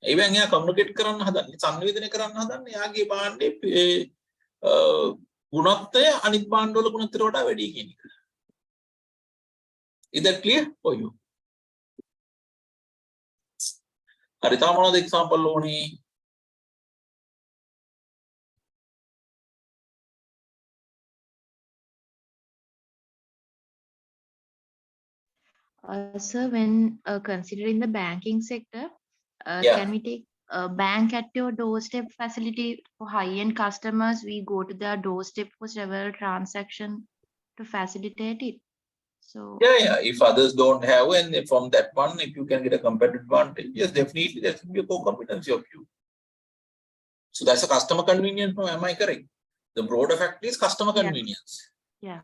[SPEAKER 1] ඒවෙන් එයා කමියුනිකේට් කරන්න හදන්නේ සංවේදනය කරන්න හදන්නේ යාගේ භාණ්ඩේ ගුණත්වය අනිත් භාණ්ඩ වල ගුණත්වයට වඩා වැඩි කියන එක. Is that clear for you? හරි තාම මොනවද එක්සැම්පල් ඕනේ?
[SPEAKER 8] Sir, when considering the banking sector,
[SPEAKER 1] Yeah.
[SPEAKER 8] can we take a bank at your doorstep facility for high-end customers? We go to their doorstep for several transactions to facilitate it. So
[SPEAKER 1] Yeah. If others don't have, and from that one, if you can get a competitive advantage, yes, definitely that will be a core competency of you. So that's a customer convenience. No, am I correct? The broader fact is customer
[SPEAKER 8] Yeah.
[SPEAKER 1] convenience.
[SPEAKER 8] yeah.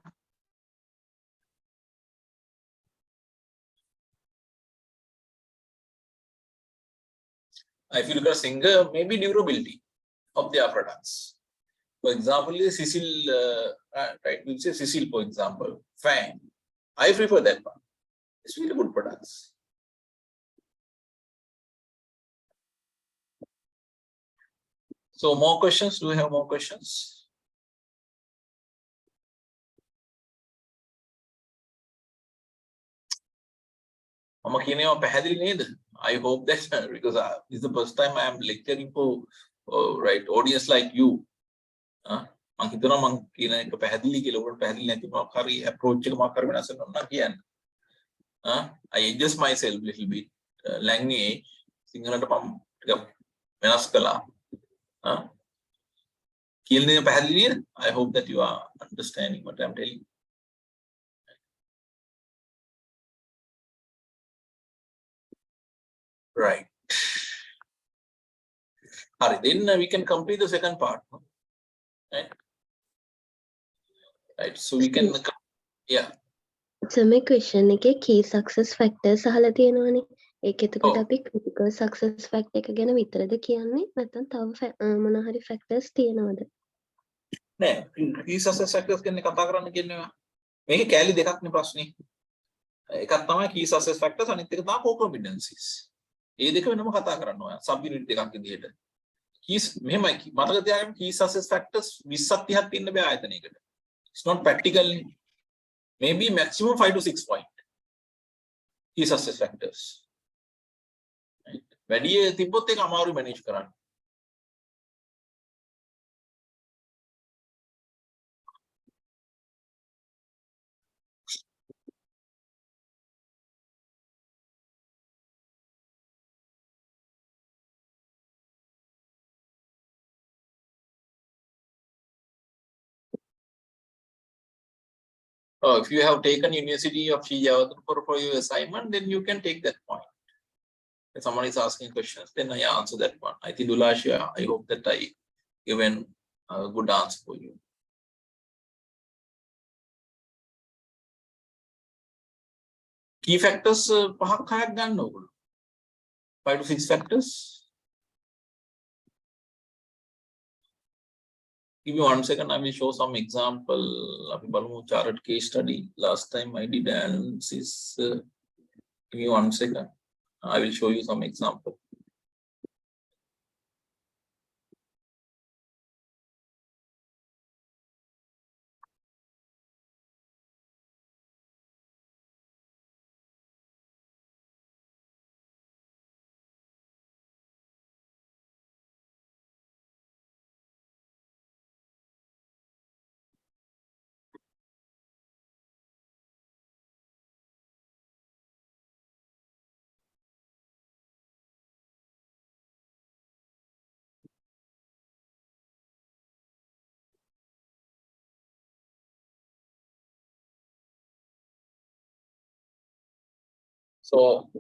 [SPEAKER 1] If you look at single, maybe durability of their products. For example, Cecil, right? We'll say Cecil, for example, fan. I prefer that one. It's really good products. So more questions? Do we have more questions? I hope that because this is the first time I am lecturing for right audience like you. මං හිතනවා මං කියන එක පැහැදිලි කියලා ඔබට පැහැදිලි නැති මොකක් හරි approach එක මොකක් හරි වෙනස් වෙනවා නම් කියන්න. I adjust myself little bit. ලැංග්වේ සිංහලට මම ටිකක් වෙනස් කළා. කියන දේ පැහැදිලි නේද? I hope that you are understanding what I'm telling you. Right. Alright, then we can complete the second part. Right? Right. So we can, yeah.
[SPEAKER 10] So my question එකේ key success factors අහලා තියෙනවනේ. ඒක එතකොට අපි critical success factor එක ගැන විතරද කියන්නේ නැත්නම් තව මොන හරි factors තියෙනවද?
[SPEAKER 1] නෑ, key success factors ගැන කතා කරන්න කියන්නේ. මේකේ කැලි දෙකක් නේ ප්‍රශ්නේ. එකක් තමයි key success factors අනිත් එක තමයි core competencies. ඒ දෙක වෙනම කතා කරන්න ඕන. sub unit දෙකක් විදිහට. keys මෙහෙමයි මතක තියාගන්න key success factors 20ක් 30ක් තියෙන්න බෑ ආයතනයකට. It's not practical. Maybe maximum 5 to 6 point. Key success factors. Right. වැඩි තිබ්බොත් ඒක අමාරු manage කරන්න. If you have taken University of Srijawardena for your assignment, then you can take that point. If someone is asking questions, then I answer that one. I think Dulasha, I hope that I given a good answer for you. Key factors, 5 to 6 factors. Give me 1 second, I will show some example. Chart case study. Last time I did analysis. Give me 1 second. I will show you some example. So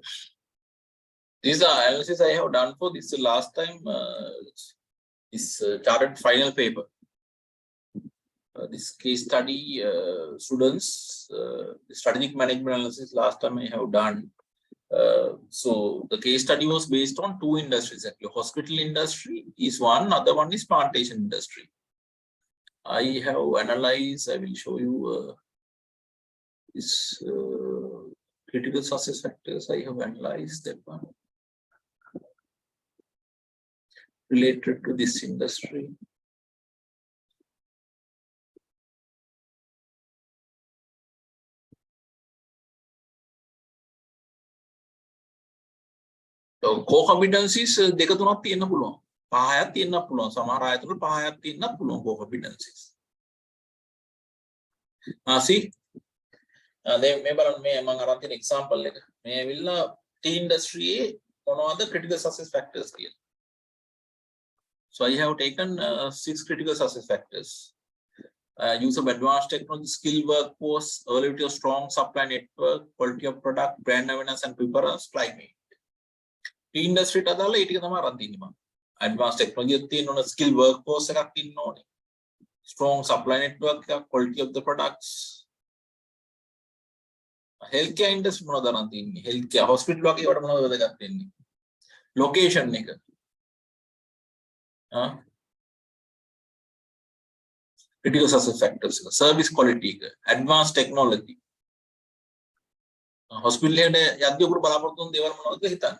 [SPEAKER 1] these are analysis I have done for this last time. This chartered final paper. This case study students, strategic management analysis last time I have done. So the case study was based on 2 industries. Actually, hospital industry is one, other one is plantation industry. I have analyzed. I will show you this critical success factors. I have analyzed that one related to this industry. So core competencies දෙක තුනක් තියෙන්න පුළුවන්. 5ක් තියෙන්න පුළුවන්. සමහර ආයතන 5ක් තියෙන්න පුළුවන් core competencies. See, දැන් මේ බලන්න මේ මම අරන් තියෙන example එක. මේ ඇවිල්ලා tea industry මොනවද critical success factors කියලා. So I have taken 6 critical success factors. Use of advanced technology, skilled workforce, availability of strong supply network, quality of product, brand awareness and preference, climate. Tea industry ට අදාළ ඒ ටික තමයි අරන් තින්නේ මම. Advanced technology එකක් තියෙන්න ඕන, skilled workforce එකක් ඉන්න ඕනේ. Strong supply network එකක්, quality of the products. Healthcare industry මොනවද අරන් තින්නේ? Healthcare hospital වගේ ඒවට මොනවද වැදගත් වෙන්නේ? Location එක. Critical success factors, service quality, advanced technology. Hospital එකට යද්දී උගුරු බලාපොරොත්තු වෙන දේවල් මොනවද කියලා හිතන්න.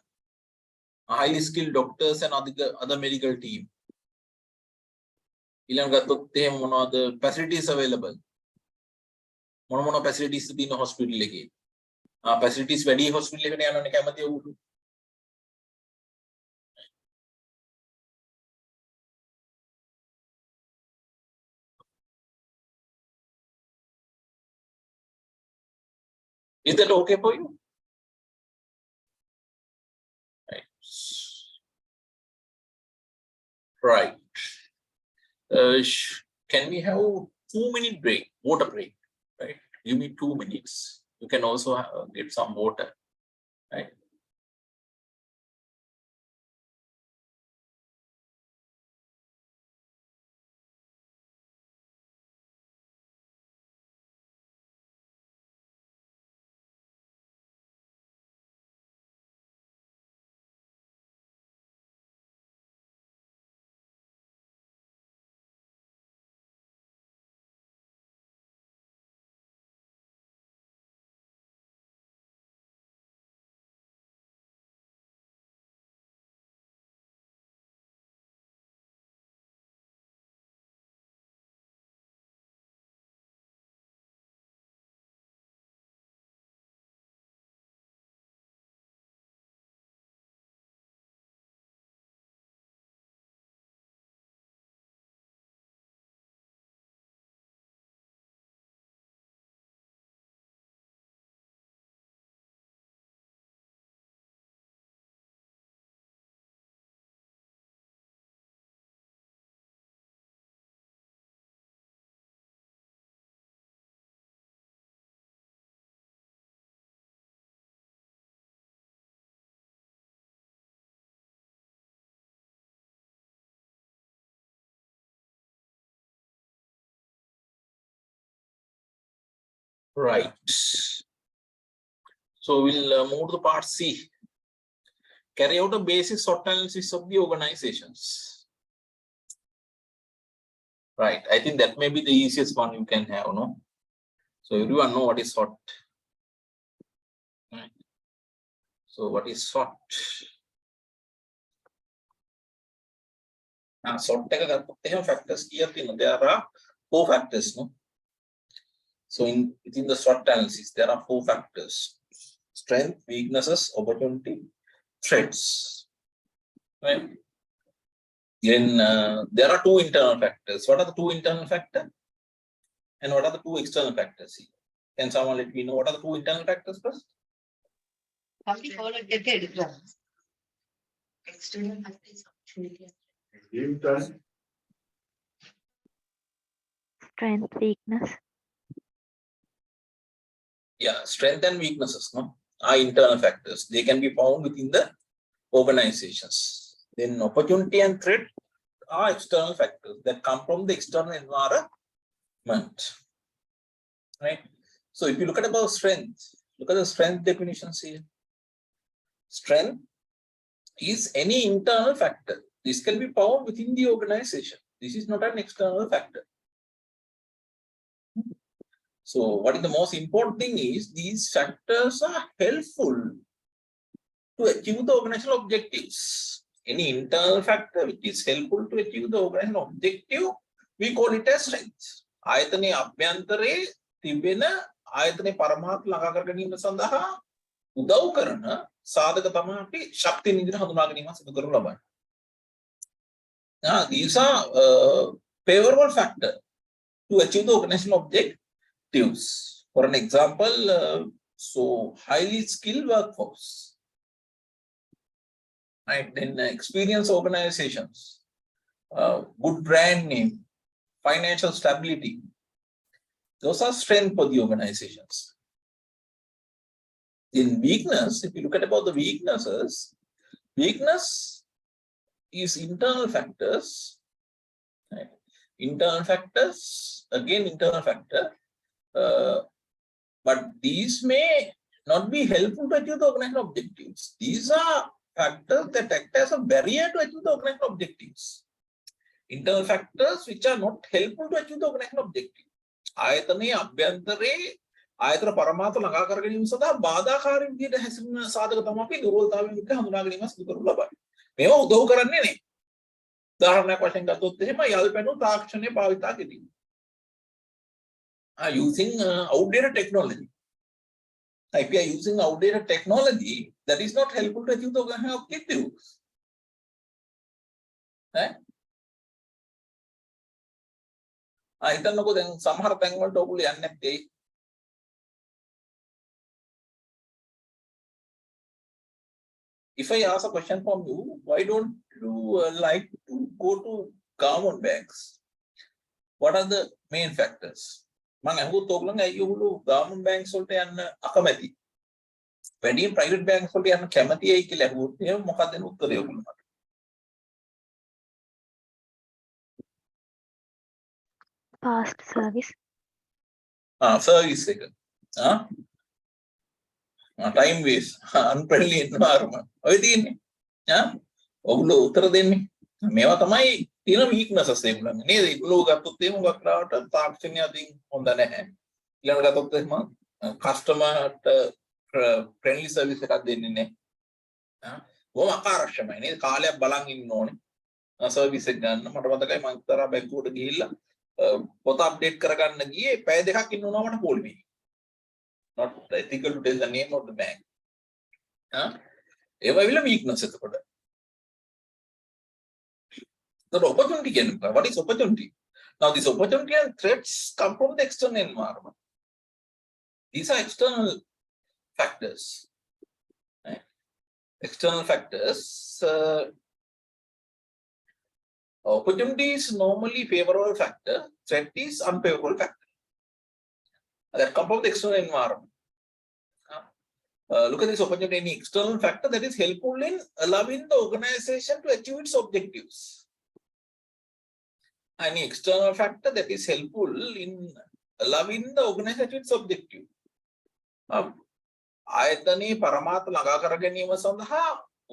[SPEAKER 1] Highly skilled doctors and other medical team. ඊළඟ ගත්තොත් එහෙම මොනවද facilities available. මොන facilities තියෙන hospital එකේ. facilities වැඩි hospital එකට යනවනේ කැමති උගුරු. Is that okay for you? Right. Can we have 2-minute break, water break? Right. Give me 2 minutes. You can also get some water. Right. Right. So we'll move to part C. Carry out a basic SWOT analysis of the organizations. Right. I think that may be the easiest one you can have, no? So everyone know what is SWOT. Right. So what is SWOT? SWOT factors here. There are 4 factors, no? So within the SWOT analysis, there are 4 factors: strength, weaknesses, opportunity, threats. Right? Then there are 2 internal factors. What are the 2 internal factors? And what are the 2 external factors? Can someone let me know what are the 2 internal factors first?
[SPEAKER 2] External factors.
[SPEAKER 6] Strength, weakness.
[SPEAKER 1] Yeah, strength and weaknesses, no, are internal factors. They can be found within the organizations. Then opportunity and threat are external factors that come from the external environment. Right. So if you look at about strength, look at the strength definitions here. Strength is any internal factor. This can be found within the organization. This is not an external factor. So what is the most important thing is these factors are helpful to achieve the organizational objectives. Any internal factor which is helpful to achieve the organizational objective, we call it as strength. ආයතනයේ අභ්‍යන්තරයේ තිබෙන ආයතනයේ පරමාර්ථ ළඟා කර ගැනීම සඳහා උදව් කරන සාධක තමයි අපි ශක්තිය නිදිර හඳුනා ගැනීම සිදු කරනු ලබන්නේ. These are favorable factor to achieve the organizational objectives. For an example, so highly skilled workforce, right? Then experienced organizations, good brand name, financial stability. Those are strength for the organizations. In weakness, if you look at about the weaknesses, weakness is internal factors. Right? Internal factors, again internal factor, but these may not be helpful to achieve the organizational objectives. These are factors that act as a barrier to achieve the organizational objectives. Internal factors which are not helpful to achieve the organizational objective. ආයතනයේ අභ්‍යන්තරයේ ආයතන පරමාර්ථ ළඟා කර ගැනීම සඳහා බාධාකාරී විදිහට හැසිරෙන සාධක තමයි අපි දුර්වලතාවයන් විදිහට හඳුනා ගැනීම සිදු කරනු ලබන්නේ. මේවා උදව් කරන්නේ නැහැ. උදාහරණයක් වශයෙන් ගත්තොත් එහෙම යල් පැනු තාක්ෂණය භාවිතා කිරීම. Using outdated technology. If you are using outdated technology, that is not helpful to achieve the organizational objectives. Right? හිතන්නකෝ දැන් සමහර තැන් වලට ඔයගොල්ලෝ යන්නේ නැත්තේ. If I ask a question from you, why don't you like to go to government banks? What are the main factors? මම අහුවොත් ඔයගොල්ලන් ඇයි ඔයගොල්ලෝ government banks වලට යන්න අකමැති? වැඩියෙන් private banks වලට යන්න කැමතියි කියලා අහුවොත් එහෙනම් මොකක්ද දෙන උත්තරය ඔයගොල්ලන්ට?
[SPEAKER 6] Past service.
[SPEAKER 1] Service එක. Time waste, unfriendly environment. ඔය තියෙන්නේ. ඔයගොල්ලෝ උත්තර දෙන්නේ. මේවා තමයි තියෙන weaknesses ඒගොල්ලන්. නේද? ඒගොල්ලෝ ගත්තොත් එහෙම හුඟක් ලාවට තාක්ෂණය අතින් හොඳ නැහැ. ඊළඟට ගත්තොත් එහෙම කස්ටමර්ට friendly service එකක් දෙන්නේ නැහැ. බොහොම අකාර්යක්ෂමයි නේද? කාලයක් බලන් ඉන්න ඕනේ. සර්විස් එක ගන්න. මට මතකයි මම තරහ බැංකුවට ගිහිල්ලා පොත අප්ඩේට් කරගන්න ගියේ පැය දෙකක් ඉන්න උනා මට පොල් වෙයි. Not ethical to tell the name of the bank. ඒවා විල weakness එතකොට. The opportunity can, what is opportunity? Now this opportunity and threats come from the external environment. These are external factors. Right? External factors. Opportunity is normally favorable factor, threat is unfavorable factor. That comes from the external environment. Look at this opportunity, any external factor that is helpful in allowing the organization to achieve its objectives. Any external factor that is helpful in allowing the organization to achieve its objective. ආයතනයේ පරමාර්ථ ළඟා කර ගැනීම සඳහා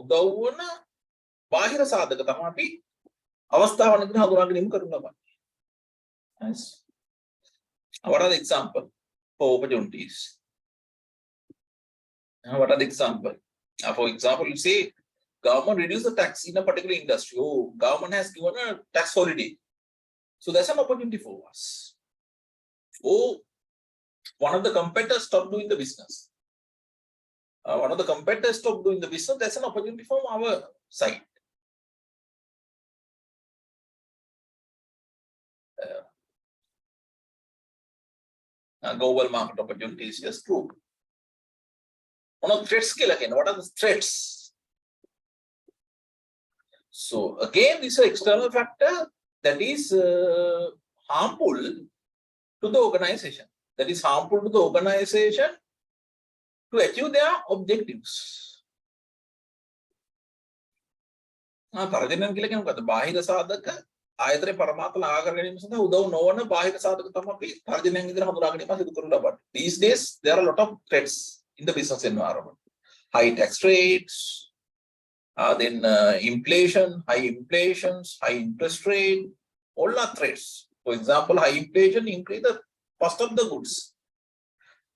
[SPEAKER 1] උදව් වන බාහිර සාධක තමයි අපි අවස්ථාවන් විදිහට හඳුනා ගැනීම කරනු ලබන්නේ. Nice. What are the examples for opportunities? What are the examples? For example, you say government reduce the tax in a particular industry. Oh, government has given a tax holiday. So that's an opportunity for us. Oh, one of the competitors stopped doing the business. One of the competitors stopped doing the business. That's an opportunity from our side. Global market opportunities, yes, true. One of the threats again. What are the threats? So again, this is an external factor that is harmful to the organization. That is harmful to the organization to achieve their objectives. තර්ජනය කියලා කියන්නේ මොකද්ද? බාහිර සාධක ආයතනයේ පරමාර්ථ ළඟා කර ගැනීම සඳහා උදව් නොවන බාහිර සාධක තමයි අපි තර්ජනයෙන් විදිහට හඳුනා ගැනීම සිදු කරනු ලබන්නේ. These days there are a lot of threats in the business environment. High tax rates, then inflation, high inflations, high interest rate, all are threats. For example, high inflation increase the cost of the goods.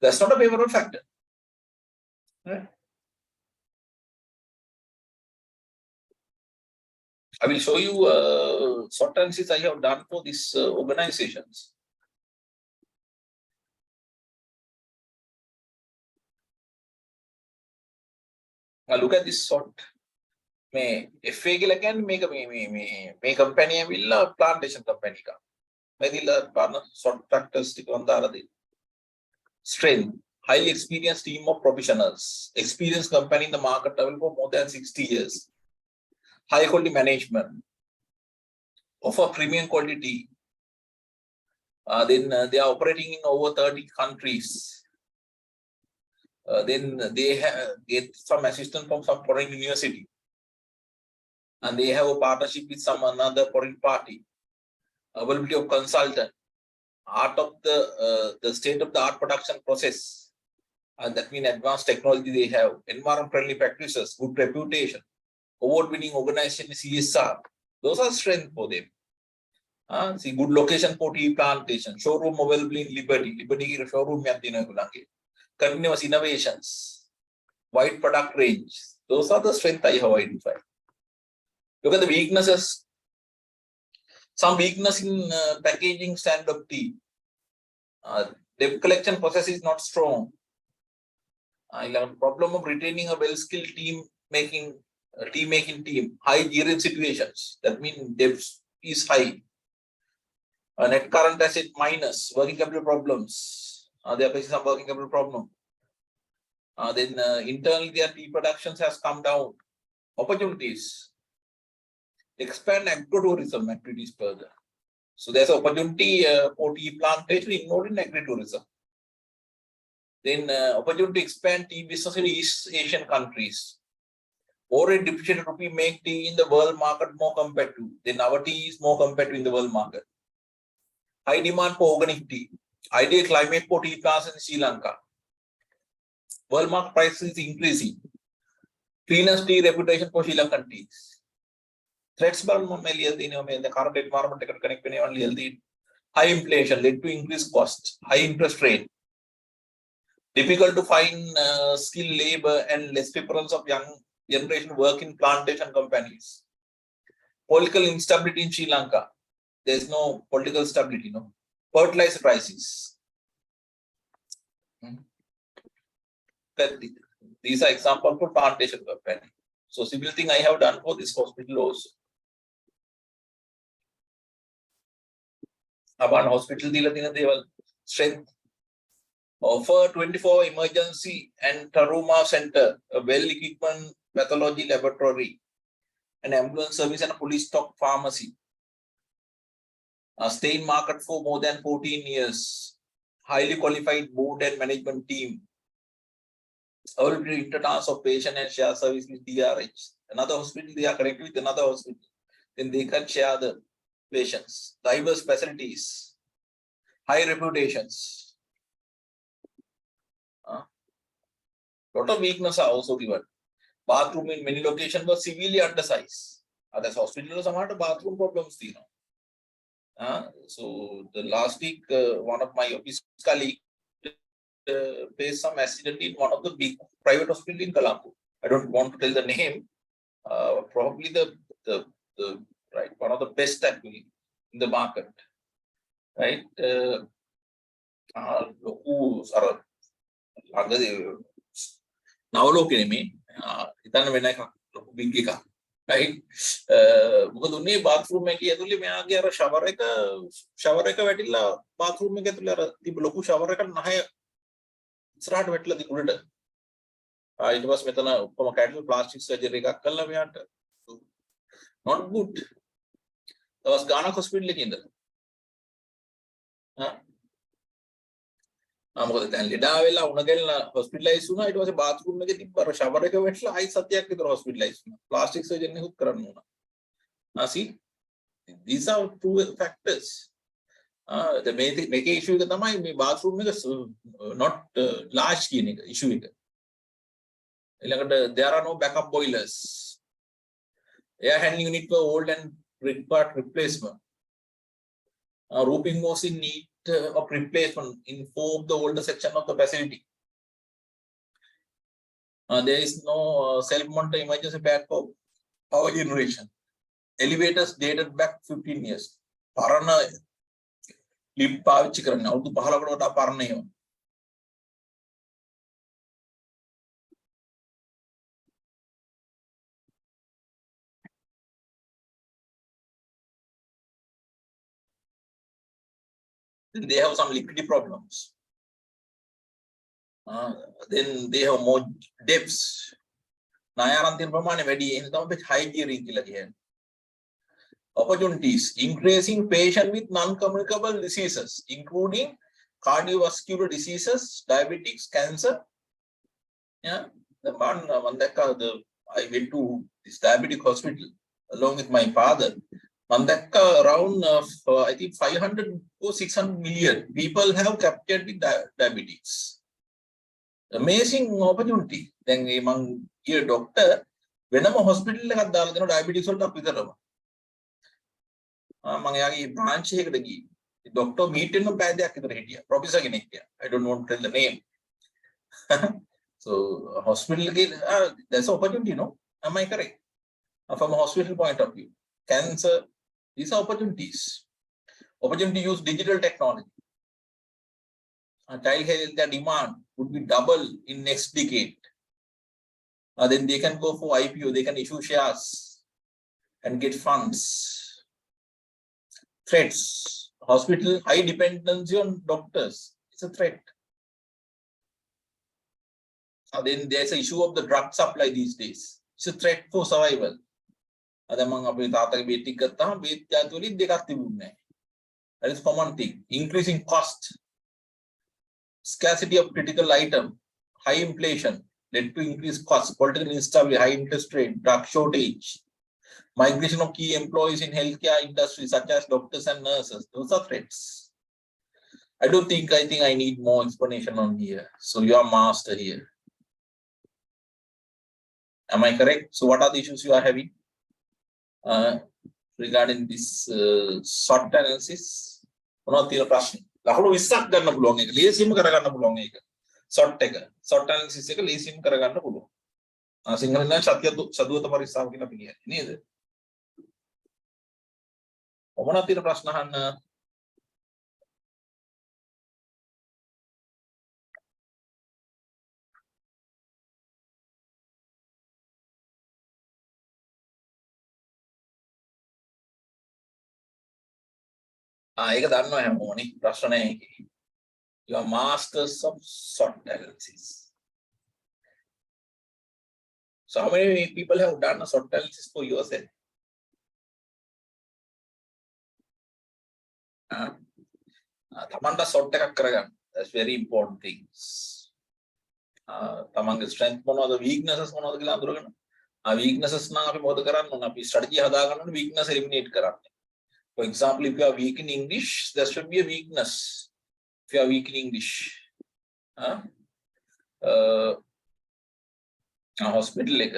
[SPEAKER 1] That's not a favorable factor. Right? I will show you short analysis I have done for these organizations. Now look at this short. මේ FA කියලා කියන්නේ මේ company ඇවිල්ලා plantation company එකක්. මේ දිලා පාන short factors ටික වන්දාලා දෙන්න. Strength, highly experienced team of professionals, experienced company in the market level for more than 60 years, high quality management, offer premium quality. Then they are operating in over 30 countries. Then they get some assistance from some foreign university. And they have a partnership with some another foreign party. Availability of consultant, art of the state of the art production process. That means advanced technology they have, environment friendly practices, good reputation, award-winning organization CSR. Those are strength for them. See, good location for tea plantation, showroom available in Liberty showroom continuous innovations, wide product range. Those are the strengths I have identified. Look at the weaknesses. Some weakness in packaging standard of tea. Debt collection process is not strong. Problem of retaining a well-skilled tea-making team. High GRM situations. That means debt is high. Net current asset minus. Working capital problems. They are facing some working capital problem. Then internally their tea productions has come down. Opportunities. Expand agro-tourism activities further. So there's an opportunity for tea plantation involved in agri-tourism. Then opportunity to expand tea business in East Asian countries. Already depreciated rupee make tea in the world market more competitive. Then our tea is more competitive in the world market. High demand for organic tea. Ideal climate for tea plants in Sri Lanka. World market price is increasing. Cleanest tea reputation for Sri Lankan teas. Threats in the current environment connect high inflation led to increased cost, high interest rate, difficult to find skilled labor and less preference of young generation work in plantation companies. Political instability in Sri Lanka. There is no political stability, no. Fertilizer crisis. These are examples for plantation company. So similar thing I have done for this hospital also. About hospital strength. Offer 24 emergency and trauma center, a well-equipped pathology laboratory, an ambulance service and a police stock pharmacy. Stay in market for more than 14 years. Highly qualified board and management team. Availability intertask of patient and share service with DRH. Another hospital, they are connected with another hospital. Then they can share the patients. Diverse facilities. High reputations. Lot of weakness are also given. Bathroom in many locations was severely undersized. That's hospital some bathroom problems. So the last week, one of my office colleagues faced some accident in one of the big private hospitals in Colombo. I don't want to tell the name. Probably the right one of the best actually in the market. Right? Now look at me. Big right? Because bathroom में किया तो ले मैं आ गया shower का बैठिला bathroom में क्या तो ले रहा तीन लोगों shower का नहाए स्टार्ट बैठला दी उल्टा it was में तो ना उपमा कैटल plastic surgery का कल ना मैं not good. That was Ghana hospital लेकिन इधर हाँ මොකද දැන් ලෙඩා වෙලා උණ ගැලලා හොස්පිටලයිස් වුණා ඊට පස්සේ බාත්රූම් එකේ තිබ්බ ෂවර් එක වැටලා ආයි සතියක් විතර හොස්පිටලයිස් වුණා ප්ලාස්ටික් සර්ජරි එකක් කරන්න වුණා see these are two factors the main issue එක තමයි මේ බාත්රූම් එක not large කියන එක issue එක ඊළඟට there are no backup boilers air handling unit were old and required replacement roofing was in need of replacement in 4 of the older section of the facility. There is no self-mounted emergency backup power generation. Elevators dated back 15 years. Parana lift පාවිච්චි කරන්නේ අවුරුදු 15කට වඩා පරණ ඒවා. They have some liquidity problems. Then they have more depths. Nayarantin Pramane Vedi in the high gearing again. Opportunities increasing patient with non-communicable diseases, including cardiovascular diseases, diabetics, cancer. Yeah, the I went to this diabetic hospital along with my father. Mandaka around I think 500 or 600 million people have captured with diabetes. Amazing opportunity. Then among here doctor, when I'm a hospital like that, diabetes will talk with the branch doctor meet in a professor. I don't want to tell the name. So hospital there's opportunity, no? Am I correct? From a hospital point of view, cancer, these are opportunities. Opportunity to use digital technology. Child health demand would be double in next decade. Then they can go for IPO, they can issue shares and get funds. Threats. Hospital, high dependency on doctors. It's a threat. Then there's an issue of the drug supply these days. It's a threat for survival. That is common thing. Increasing cost, scarcity of critical item, high inflation led to increased costs, political instability, high interest rate, drug shortage, migration of key employees in healthcare industry such as doctors and nurses. Those are threats. I think I need more explanation on here. So you are master here. Am I correct? So what are the issues you are having regarding this SWOT analysis? One of question. Lahulu isak ganna puluang එක. ලේසියම කරගන්න පුළුවන් ඒක. SWOT එක. SWOT analysis එක ලේසියම කරගන්න පුළුවන්. සිංහලෙන් නම් සදුවත පරිස්සාව කියලා අපි කියන්නේ නේද? මොනවා තියෙන ප්‍රශ්න අහන්න? ඒක දන්නවා හැමෝනේ ප්‍රශ්න නැහැ ඒකේ. You are masters of SWOT analysis. So how many people have done a SWOT analysis for yourself? තමන්ට SWOT එකක් කරගන්න. That's very important things. තමන්ගේ strength මොනවද, weaknesses මොනවද කියලා අඳුරගන්න. weaknesses නම් අපි මොකද කරන්න ඕන? අපි strategy හදා ගන්න ඕනේ weakness eliminate කරන්න. For example, if you are weak in English, there should be a weakness. If you are weak in English, hospital එක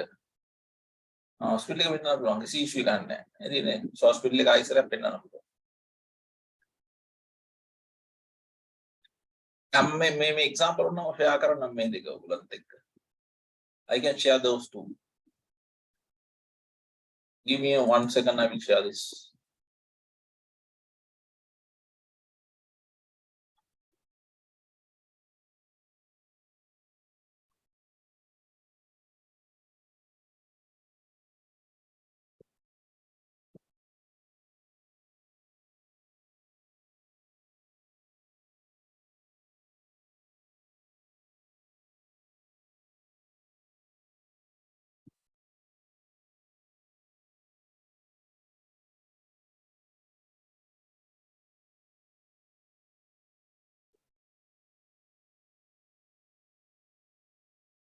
[SPEAKER 1] වෙන්න පුළුවන්. කිසි issue එකක් නැහැ. එදිනේ hospital එක ආයෙසරක් පෙන්නන්න පුළුවන්. මේ example උනම share කරන්න මේ දෙක ඔයගොල්ලන්ත් එක්ක. I can share those two. Give me 1 second, I will share this.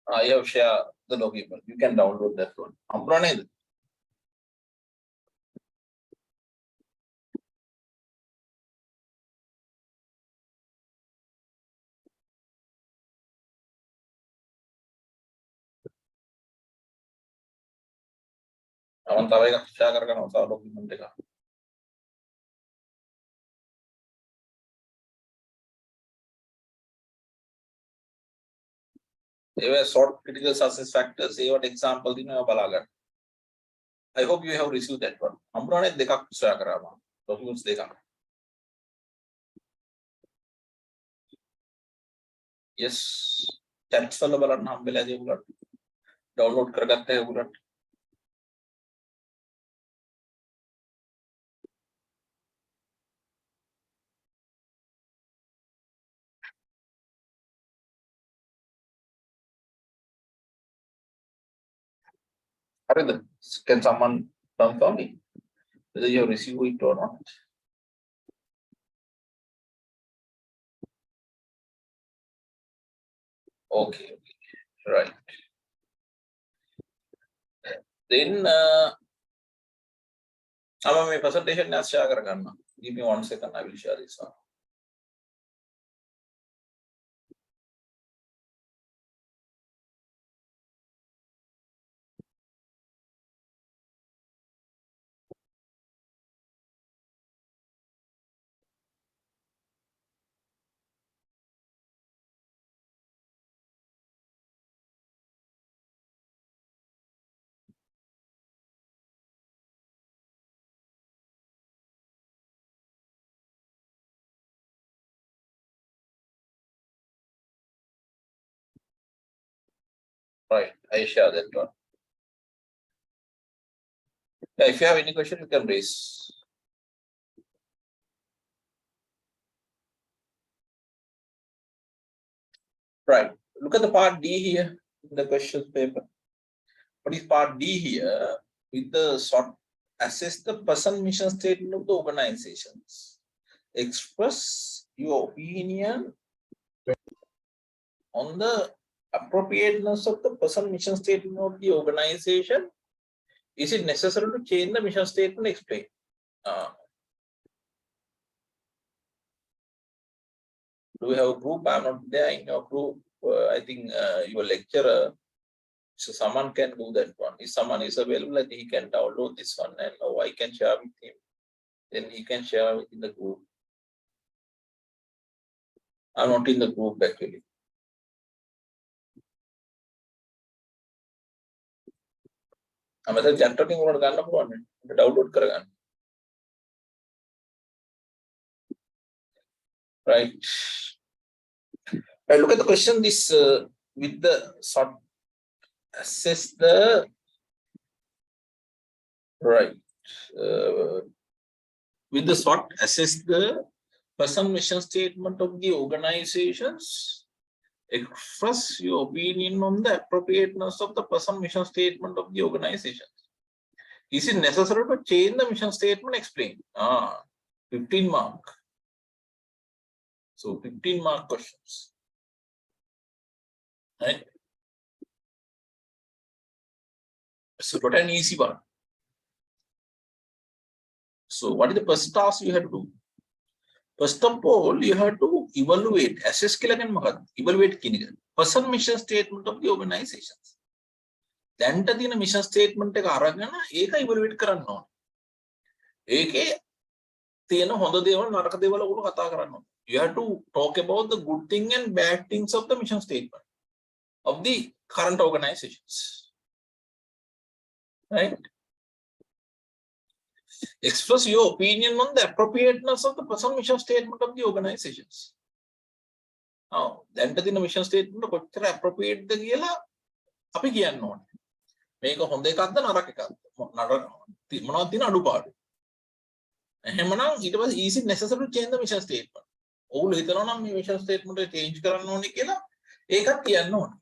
[SPEAKER 1] I have shared the document. You can download that one. අම්බුණා නේද? මම තව එකක් share කරගන්නවා තව document එකක්. ඒවා short critical success factors ඒවට example දිනවා බලා ගන්න. I hope you have received that one. අම්බුණානේ දෙකක් share කරා මම. Documents දෙකක්. Yes. chats වල බලන්න හම්බෙලාද ඒගොල්ලන්ට? download කරගත්තා ඒගොල්ලන්ට? Can someone confirm me whether you have received it or not? Okay, right. Then my presentation is share karagana. Give me 1 second, I will share this one. Right, I share that one. Yeah, if you have any question, you can raise. Right, look at the part D here in the question paper. What is part D here? With the sort, assess the person mission statement of the organizations. Express your opinion on the appropriateness of the person mission statement of the organization. Is it necessary to change the mission statement? Explain. Do we have a group? I'm not there in your group. I think your lecturer, so someone can do that one. If someone is available, I think he can download this one and I can share with him. Then he can share in the group. I'm not in the group actually. I'm a chat talking about the download karagan. Right. Right. Look at the question. This with the sort assess the right with the sort assess the person mission statement of the organizations. Express your opinion on the appropriateness of the person mission statement of the organization. Is it necessary to change the mission statement? Explain. 15 mark. So 15 mark questions. Right? So not an easy one. So what is the first task you have to do? First of all, you have to evaluate, assess evaluate person mission statement of the organizations. Then the mission statement evaluate you have to talk about the good thing and bad things of the mission statement of the current organizations. Right? Express your opinion on the appropriateness of the person mission statement of the organizations. Now, then the mission statement appropriate the gila api kiyanna one. Make a honda ekakda naraka ekakda. Monawa thiyena adupadu. Ehemanan it was easy necessary to change the mission statement. ඔවුන් හිතනවා නම් මේ mission statement එක change කරන්න ඕනේ කියලා ඒකත් කියන්න ඕනේ.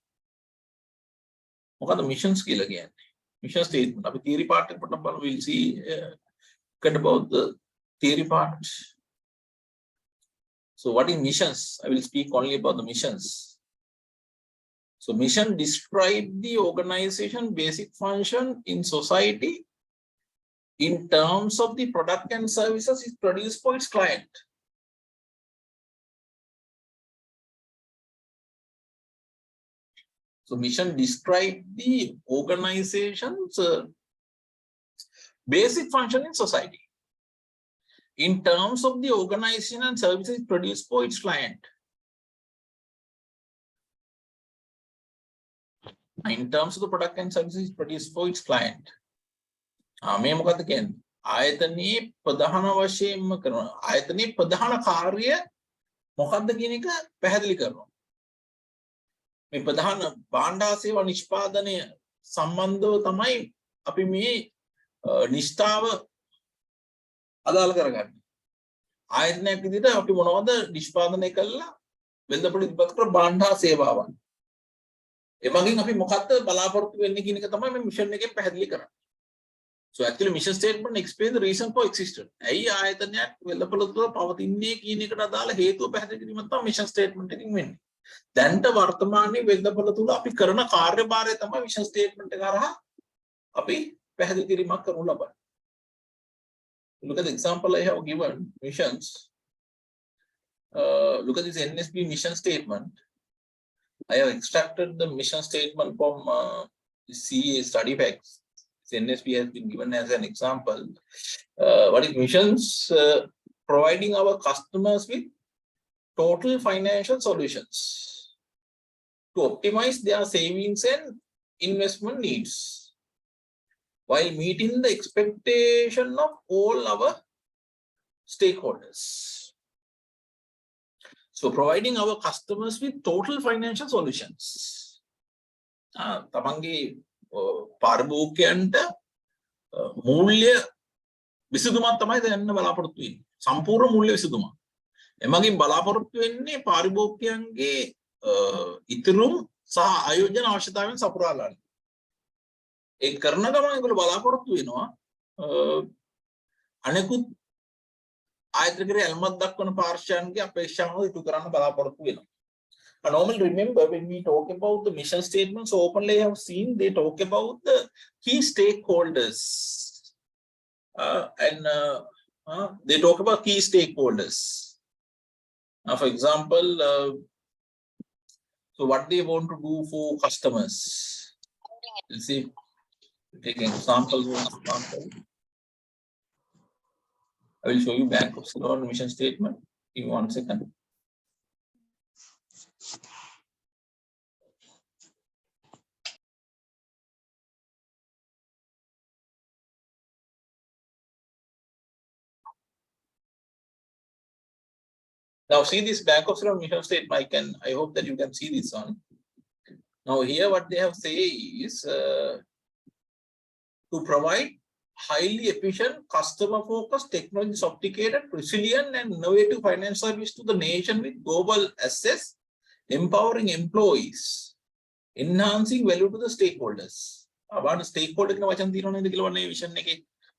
[SPEAKER 1] මොකද missions කියලා කියන්නේ? Mission statement. අපි theory part එකට බලමු. We'll see about the theory part. So what is missions? I will speak only about the missions. So mission describe the organization basic function in society in terms of the product and services it produced for its client. So mission describe the organization's basic function in society in terms of the organization and services produced for its client. In terms of the product and services produced for its client. මේ මොකක්ද කියන්නේ? ආයතනයේ ප්‍රධාන වශයෙන්ම කරන ආයතනයේ ප්‍රධාන කාර්යය මොකක්ද කියන එක පැහැදිලි කරනවා. මේ ප්‍රධාන භාණ්ඩ සේවා නිෂ්පාදනය සම්බන්ධව තමයි අපි මේ නිෂ්ඨාව අදාළ කරගන්නේ. ආයතනයක් විදිහට අපි මොනවද නිෂ්පාදනය කළා වෙළඳපොළ ඉදිරිපත් කර භාණ්ඩ සේවාවන්. එමගින් අපි මොකක්ද බලාපොරොත්තු වෙන්නේ කියන එක තමයි මේ මිෂන් එකෙන් පැහැදිලි කරන්නේ. So actually mission statement explain the reason for existence. ඇයි ආයතනයක් වෙළපොළ තුළ පවතින්නේ කියන එකට අදාළ හේතුව පැහැදිලි කිරීම තමයි mission statement එකකින් වෙන්නේ. දැන්ට වර්තමානයේ වෙළපොළ තුළ අපි කරන කාර්යභාරය තමයි mission statement එක හරහා අපි පැහැදිලි කිරීමක් කරනු ලබන්නේ. Look at the example I have given missions. Look at this NSB mission statement. I have extracted the mission statement from CA study facts. NSB has been given as an example. What is missions? Providing our customers with total financial solutions to optimize their savings and investment needs while meeting the expectation of all our stakeholders. So providing our customers with total financial solutions. තමන්ගේ පාරිභෝගිකයන්ට මූල්‍ය විසඳුමක් තමයි දෙන්න බලාපොරොත්තු වෙන්නේ. සම්පූර්ණ මූල්‍ය විසඳුමක්. එමගින් බලාපොරොත්තු වෙන්නේ පාරිභෝගිකයන්ගේ ඉතිරුම් සහ ආයෝජන අවශ්‍යතාවයන් සපුරා ගන්න. ඒ කරන ගමන් ඒගොල්ලෝ බලාපොරොත්තු වෙනවා අනෙකුත් ආයතනයේ එල්මත් දක්වන පාර්ශ්වයන්ගේ අපේක්ෂාවන් ඉටු කරන්න බලාපොරොත්තු වෙනවා. Normally remember when we talk about the mission statements, so openly I have seen they talk about the key stakeholders and they talk about key stakeholders. For example, so what they want to do for customers. You see, take an example. I will show you Bank of Ceylon mission statement. Give me 1 second. Now see this Bank of Ceylon mission statement. I hope that you can see this one. Now here what they have say is to provide highly efficient, customer-focused, technology-sophisticated, resilient, and innovative finance service to the nation with global access, empowering employees, enhancing value to the stakeholders. About stakeholder කියන වචන තියෙනවනේ නේද කියලා වනේ vision එකේ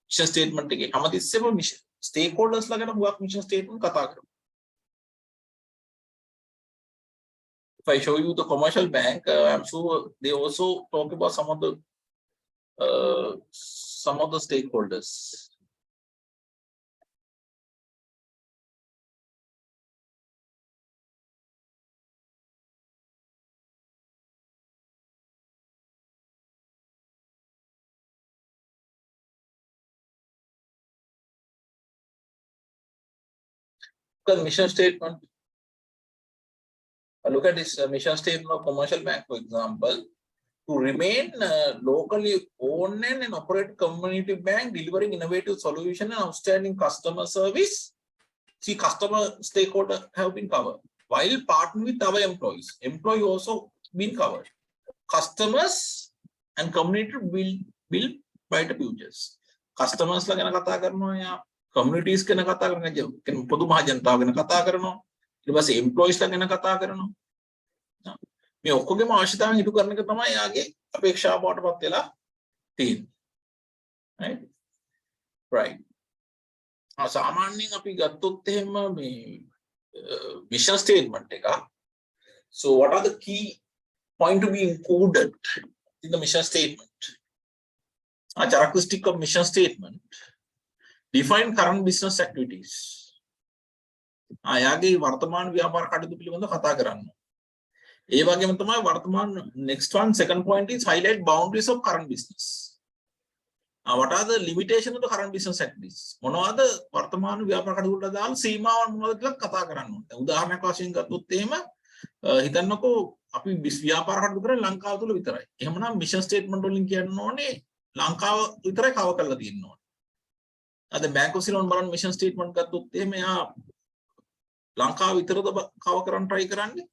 [SPEAKER 1] vision statement එකේ හැමතිස්සෙම mission ස්ටේක්හෝල්ඩර්ස් ලා ගැන හුඟක් මිෂන් ස්ටේට්මන්ට් කතා කරමු. If I show you the commercial bank, I'm sure they also talk about some of the stakeholders. The mission statement. Look at this mission statement of commercial bank, for example. To remain locally owned and operated community bank, delivering innovative solution and outstanding customer service. See, customer stakeholder have been covered. While partnering with our employees, employee also been covered. Customers and community will build brighter futures. Customers la ගැන කතා කරනවා, යා communities ගැන කතා කරනවා, පොදු මහ ජනතාව ගැන කතා කරනවා, ඊට පස්සේ employees ලා ගැන කතා කරනවා. මේ ඔක්කොගේම අවශ්‍යතාවයන් ඉටු කරන එක තමයි යාගේ අපේක්ෂාව බවටපත් වෙලා තියෙන්නේ. Right. සාමාන්‍යයෙන් අපි ගත්තොත් එහෙම මේ mission statement එක. So what are the key point to be included in the mission statement? A characteristic of mission statement. Define current business activities. යාගේ වර්තමාන ව්‍යාපාර කටයුතු පිළිබඳව කතා කරන්න. ඒ වගේම තමයි වර්තමාන next one second point is highlight boundaries of current business. What are the limitations of the current business activities? මොනවාද වර්තමාන ව්‍යාපාර කටයුතු වලට දාන සීමාවන් මොනවද කියලා කතා කරන්න ඕනේ. උදාහරණයක් වශයෙන් ගත්තොත් එහෙම හිතන්නකෝ අපි ව්‍යාපාර කටයුතු කරන්නේ ලංකාව තුල විතරයි. එහෙමනම් මිෂන් ස්ටේට්මන්ට් වලින් කියන්න ඕනේ ලංකාව විතරයි කව කරලා තියෙන්න ඕනේ. අද බැංක් ඔෆ් සිලෝන් බලන්න මිෂන් ස්ටේට්මන්ට් ගත්තොත් එහෙම යා ලංකාව විතරද කව කරන්න try කරන්නේ?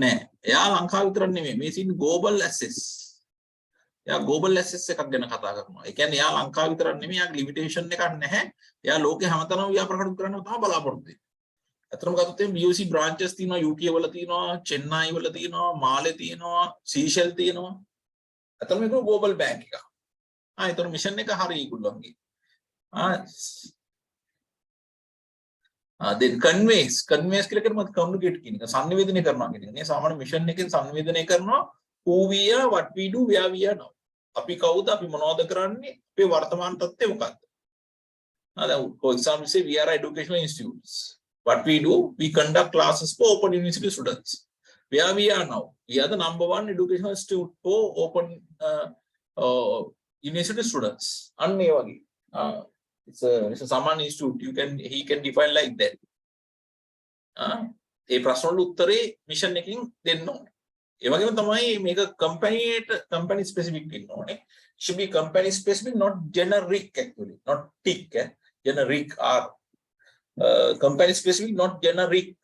[SPEAKER 1] නෑ. එයා ලංකාව විතර නෙමෙයි. මේ සින් global access. එයා global access එකක් ගැන කතා කරනවා. ඒ කියන්නේ එයා ලංකාව විතර නෙමෙයි. එයාගේ limitation එකක් නැහැ. එයා ලෝකේ හැමතැනම ව්‍යාපාර කටයුතු කරන්න තමයි බලාපොරොත්තු වෙන්නේ. අතරම ගත්තොත් එහෙනම් BOC branches තියෙනවා UK වල තියෙනවා චෙන්නයි වල තියෙනවා මාලේ තියෙනවා සීෂෙල් තියෙනවා. අතරම මේක global bank එකක්. ඒතර මිෂන් එක හරි ඒගොල්ලන්ගේ. then conveys කියලා කියන්නේ communicate කියන එක සංනිවේදනය කරනවා කියන එක. මේ සාමාන්‍ය මිෂන් එකෙන් සංනිවේදනය කරනවා who we are, what we do, where we are now. අපි කවුද, අපි මොනවද කරන්නේ, අපේ වර්තමාන තත්ත්වය මොකක්ද? For example, say we are educational institutes. What we do, we conduct classes for open university students. Where we are now, we are the number one educational institute for open university students. It's a Saman institute. He can define like that. ඒ ප්‍රශ්න වල උත්තරේ mission එකකින් දෙන්න ඕනේ. ඒ වගේම තමයි මේක company specific වෙන්න ඕනේ. Should be company specific, not generic actually, not tick. Generic or company specific, not generic.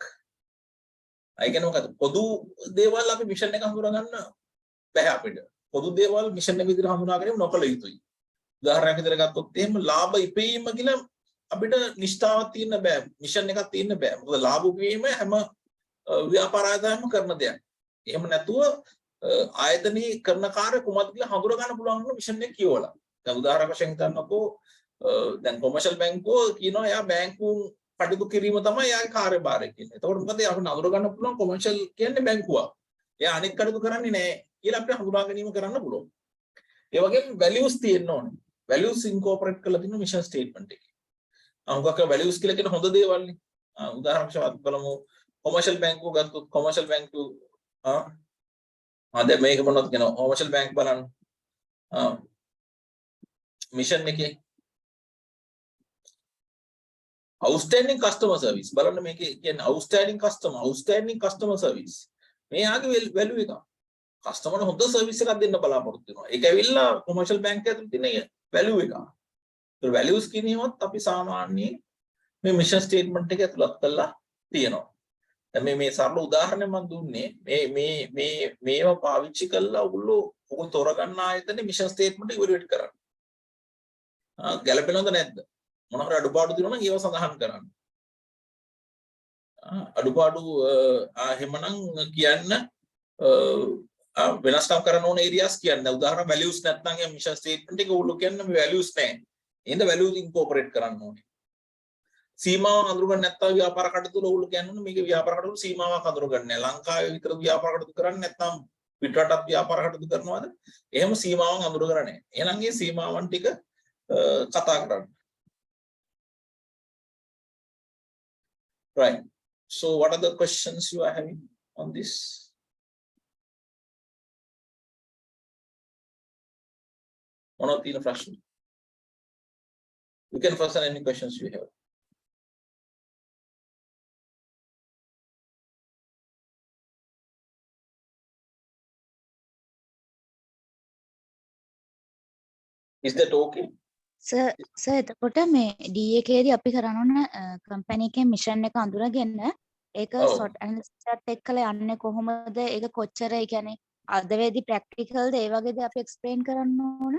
[SPEAKER 1] I can මොකද පොදු දේවල් අපි මිෂන් එක හඳුනා ගන්න බෑ අපිට. පොදු දේවල් මිෂන් එක විදිහට හඳුනා ගැනීම නොකළ යුතුයි. උදාහරණයක් විදිහට ගත්තොත් එහෙම ලාභ ඉපීම කියලා අපිට නිෂ්ඨාවක් තියෙන්න බෑ. මිෂන් එකක් තියෙන්න බෑ. මොකද ලාභ ඉපීම හැම ව්‍යාපාර ආයතනයක්ම කරන දෙයක්. එහෙම නැතුව ආයතනයේ කරන කාර්ය කුමක්ද කියලා හඳුනා ගන්න පුළුවන් වෙන මිෂන් එක කියවලා. දැන් උදාහරණයක් වශයෙන් හිතන්නකෝ දැන් කොමර්ෂල් බැංකුව කියනවා එයා බැංකුන් කටයුතු කිරීම තමයි එයාගේ කාර්යභාරය කියන්නේ. එතකොට මොකද අපිට හඳුනා ගන්න පුළුවන් කොමර්ෂල් කියන්නේ බැංකුවක්. එයා අනෙක් කටයුතු කරන්නේ නැහැ කියලා අපිට හඳුනා ගැනීම කරන්න පුළුවන්. ඒ වගේම values තියෙන්න ඕනේ. values incorporate කරලා තියෙන mission statement එකේ. අමුකක values කියලා කියන හොඳ දේවල් නේ. උදාහරණයක් වශයෙන් බලමු කොමර්ෂල් බැංකුව ගත්තොත් කොමර්ෂල් බැංකුව දැන් මේක මොනවද කියනවා කොමර්ෂල් බැංක් බලන්න. mission එකේ outstanding customer service බලන්න මේකේ කියන්නේ outstanding customer service. මේ ආගේ value එක. කස්ටමර් හොඳ සර්විස් එකක් දෙන්න බලාපොරොත්තු වෙනවා. ඒක ඇවිල්ලා කොමර්ෂල් බැංක් ඇතුළේ තියෙන වැලියු එක. ඒ වැලියුස් කියනේවත් අපි සාමාන්‍යයෙන් මේ මිෂන් ස්ටේට්මන්ට් එක ඇතුළත් කරලා තියෙනවා. දැන් මේ සරල උදාහරණයක් මම දුන්නේ මේවා පාවිච්චි කරලා ඔයගොල්ලෝ තෝරගන්න ආයතනේ මිෂන් ස්ටේට්මන්ට් එක ඉවරෙට කරන්න. ගැළපෙනවද නැද්ද? මොනවා හරි අඩුපාඩු තියෙනවා නම් ඒවා සඳහන් කරන්න. අඩුපාඩු එහෙමනම් කියන්න වෙනස්කම් කරන්න ඕන ඒරියාස් කියන්නේ උදාහරණ වැලියුස් නැත්නම් ඒ මිෂන් ස්ටේට්මන්ට් එක ඕගොල්ලෝ කියන්නේ මේ වැලියුස් නැහැ. එහෙනම් වැලියුස් ඉන්කෝපරේට් කරන්න ඕනේ. සීමාව හඳුනගන්න නැත්නම් ව්‍යාපාර කටයුතු වල ඕගොල්ලෝ කියන්නේ මේක ව්‍යාපාර කටයුතු සීමාවක් හඳුනගන්නේ නැහැ. ලංකාවේ විතර ව්‍යාපාර කටයුතු කරන්නේ නැත්නම් පිටරටත් ව්‍යාපාර කටයුතු කරනවද? එහෙම සීමාවන් හඳුනගන්න නැහැ. එහෙනම් මේ සීමාවන් ටික කතා කරන්න. Right. So what are the questions you are having on this? One of the question. You can first any questions you have. Is that okay?
[SPEAKER 8] Sir එතකොට මේ DA එකේදී අපි කරන්න ඕන කම්පැනි එකේ මිෂන් එක අඳුරගෙන ඒක සොට් ඇනලිසිස් එකත් එක්කලා යන්නේ කොහොමද ඒක කොච්චර ඒ කියන්නේ අද වේදී ප්‍රැක්ටිකල්ද ඒ වගේද අපි එක්ස්ප්ලেইন කරන්න ඕන.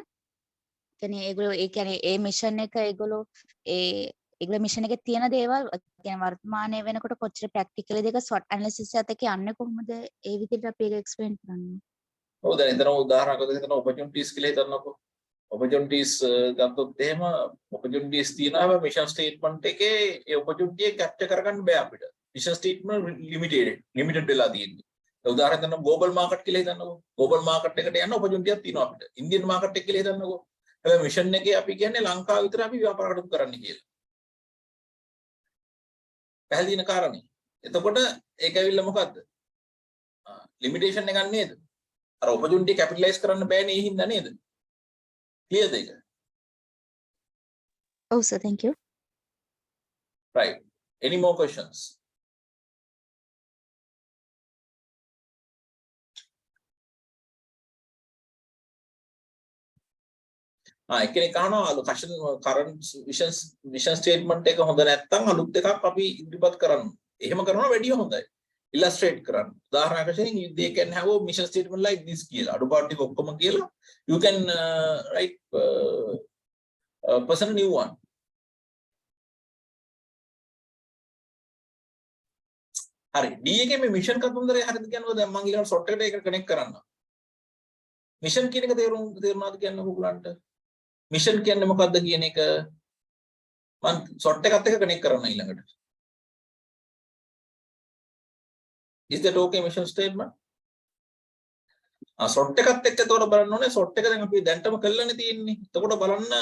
[SPEAKER 8] ඒගොල්ලෝ ඒ කියන්නේ ඒ මිෂන් එක ඒගොල්ලෝ මිෂන් එකේ තියෙන දේවල් කියන්නේ වර්තමානයේ වෙනකොට කොච්චර ප්‍රැක්ටිකලිද ඒක සොට් ඇනලිසිස් එකත් එක්ක යන්නේ කොහොමද ඒ විදිහට අපි ඒක එක්ස්ප්ලেইন කරන්න.
[SPEAKER 1] ඔව් දැන් එතන උදාහරණයක් විදිහට ඔපචුනිටිස් කියලා හිතන්නකෝ. opportunities ගත්තොත් එහෙම opportunities තියෙනවා මිෂන් ස්ටේට්මන්ට් එකේ ඒ opportunity එක capture කරගන්න බෑ අපිට. මිෂන් ස්ටේට්මන්ට් limited වෙලා තියෙන්නේ. උදාහරණයක් ගන්න global market කියලා හිතන්නකෝ. global market එකට යන්න opportunity එකක් තියෙනවා අපිට. Indian market එක කියලා හිතන්නකෝ. හැබැයි මිෂන් එකේ අපි කියන්නේ ලංකාව විතර අපි ව්‍යාපාර කටයුතු කරන්න කියලා. පැහැදිලි වෙන කාරණේ. එතකොට ඒක ඇවිල්ලා මොකද්ද? limitation එකක් නේද? අර opportunity capitalize කරන්න බෑනේ ඒ හින්දා නේද? Clear there?
[SPEAKER 8] Oh, sir, thank you.
[SPEAKER 1] Right. Any more questions? එකෙනෙක් අහනවා current vision statement එක හොඳ නැත්නම් අලුත් එකක් අපි ඉදිරිපත් කරන්න. එහෙම කරනවා වැඩිය හොඳයි. illustrate කරන්න. උදාහරණයක් වශයෙන් they can have a mission statement like this කියලා. අඩුපාඩු ටික ඔක්කොම කියලා you can write person new one. හරි D එකේ මේ මිෂන් කතන්දරේ හරිද කියනකොට දැන් මම ඊළඟ short එකට ඒක කනෙක්ට් කරන්න. මිෂන් කියන එක තේරුණාද කියන්න ඔයගොල්ලන්ට? මිෂන් කියන්නේ මොකක්ද කියන එක මම short එකත් එක්ක කනෙක්ට් කරන්න ඊළඟට. Is that okay mission statement? short එකත් එක්ක එතකොට බලන්න ඕනේ short එක දැන් අපි දැන්ටම කළානේ තියෙන්නේ. එතකොට බලන්න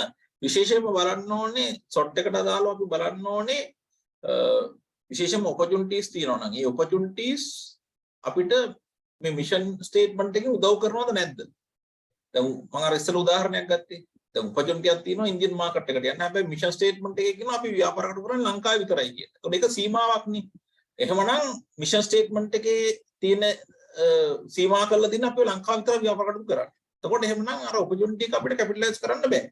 [SPEAKER 1] විශේෂයෙන්ම බලන්න ඕනේ short එකට අදාළව අපි බලන්න ඕනේ විශේෂයෙන්ම opportunities තියෙනවා නම් ඒ opportunities අපිට මේ mission statement එකේ උදව් කරනවද නැද්ද? දැන් මම අර ඉස්සෙල්ලා උදාහරණයක් ගත්තේ. දැන් opportunity එකක් තියෙනවා ඉන්දියන් මාකට් එකට යන්න. හැබැයි mission statement එකේ කියනවා අපි ව්‍යාපාර කටයුතු කරන්නේ ලංකාවේ විතරයි කියලා. ඒකට ඒක සීමාවක් නේ. එහෙමනම් mission statement එකේ තියෙන සීමා කරලා තියෙන අපි ලංකාව විතර ව්‍යාපාර කටයුතු කරන්නේ. එතකොට එහෙමනම් අර opportunity එක අපිට capitalize කරන්න බෑ.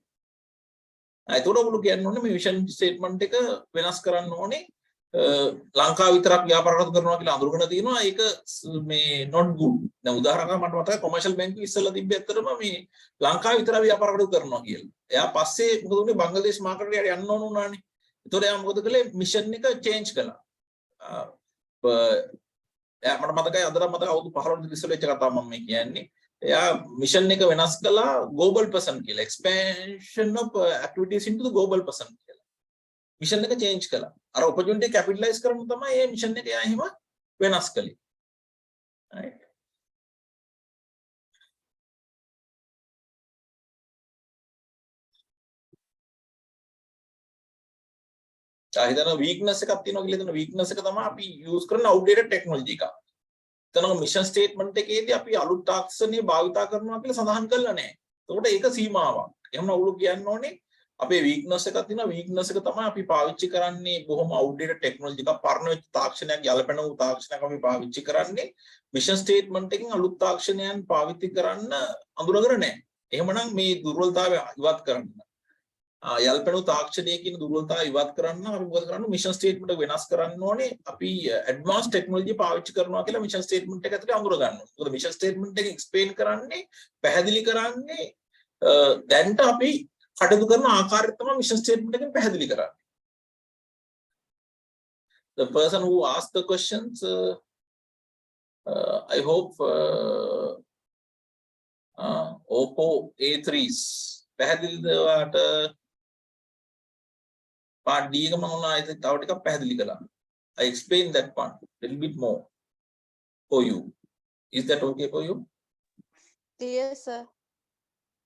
[SPEAKER 1] ඒතකොට ඔයගොල්ලෝ කියන්න ඕනේ මේ vision statement එක වෙනස් කරන්න ඕනේ. ලංකාව විතරක් ව්‍යාපාර කටයුතු කරනවා කියලා අඳුරගෙන තියෙනවා. ඒක මේ not good. දැන් උදාහරණයක් මට මතකයි commercial bank ඉස්සෙල්ලා තිබ්බේ ඇත්තටම මේ ලංකාව විතර ව්‍යාපාර කටයුතු කරනවා කියලා. එයා පස්සේ මොකද උනේ බංග්ලාදේශ මාකට් එකට යන්න ඕන උනානේ. ඒතකොට එයා මොකද කළේ mission එක change කළා. මට මතකයි අදට මතක අවුරුදු 15 කට ඉස්සෙල්ලා වෙච්ච කතාව මම මේ කියන්නේ. එයා මිෂන් එක වෙනස් කළා global person කියලා. expansion of activities into the global person කියලා. මිෂන් එක change කළා. අර opportunity capitalize කරමු තමයි මේ මිෂන් එක එයා එහෙම වෙනස් කළේ. right. හිතන weakness එකක් තියෙනවා කියලා හිතන weakness එක තමයි අපි use කරන outdated technology එක. එතන mission statement එකේදී අපි අලුත් තාක්ෂණය භාවිතා කරනවා කියලා සඳහන් කරලා නැහැ. ඒකට ඒක සීමාවක්. එහෙනම් ඔයගොල්ලෝ කියන්න ඕනේ අපේ weakness එකක් තියෙනවා. weakness එක තමයි අපි පාවිච්චි කරන්නේ බොහොම outdated technology එකක් පරණ වෙච්ච තාක්ෂණයක් යලපෙන වූ තාක්ෂණයක් අපි පාවිච්චි කරන්නේ mission statement එකකින් අලුත් තාක්ෂණයන් පාවිච්චි කරන්න අඳුරගෙන නැහැ. එහෙමනම් මේ දුර්වලතාවය ඉවත් කරන්න යල්පෙනු තාක්ෂණයකින් දුර්වලතාවය ඉවත් කරන්න අපි මොකද කරන්නේ මිෂන් ස්ටේට්මන්ට් එක වෙනස් කරන්න ඕනේ අපි ඇඩ්වාන්ස් ටෙක්නොලොජි පාවිච්චි කරනවා කියලා මිෂන් ස්ටේට්මන්ට් එක ඇතුලේ අඳුර ගන්න ඕනේ. මොකද මිෂන් ස්ටේට්මන්ට් එක එක්ස්ප්ලেইন කරන්නේ පැහැදිලි කරන්නේ දැන්ට අපි කටයුතු කරන ආකාරය තමයි මිෂන් ස්ටේට්මන්ට් එකෙන් පැහැදිලි කරන්නේ. The person who asked the questions I hope Oppo A3s පැහැදිලිද ඔයාට part D එක මම ආයෙත් තව ටිකක් පැහැදිලි කළා. I explained that part a little bit more for you. Is that okay for you?
[SPEAKER 11] Yes, sir.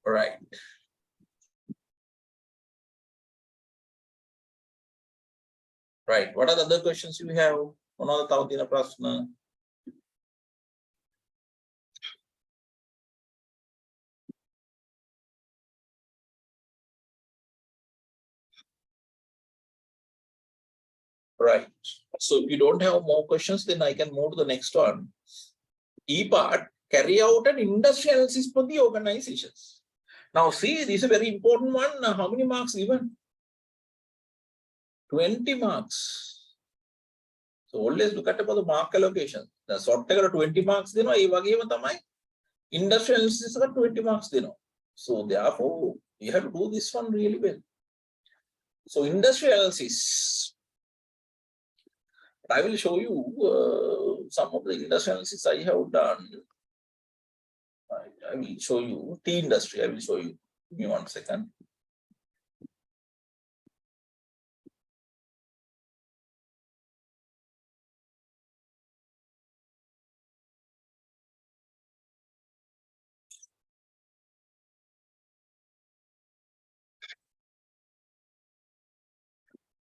[SPEAKER 1] Right. Right. What are the other questions you have? මොනවද තව තියෙන ප්‍රශ්න? Right. So if you don't have more questions, then I can move to the next one. E part, carry out an industry analysis for the organizations. Now see, this is a very important one. How many marks given? 20 marks. So always look at about the mark allocation. The sort of 20 marks, you know, industry analysis 20 marks, you know. So therefore, you have to do this one really well. So industry analysis. I will show you some of the industry analysis I have done. I will show you tea industry. I will show you. Give me 1 second.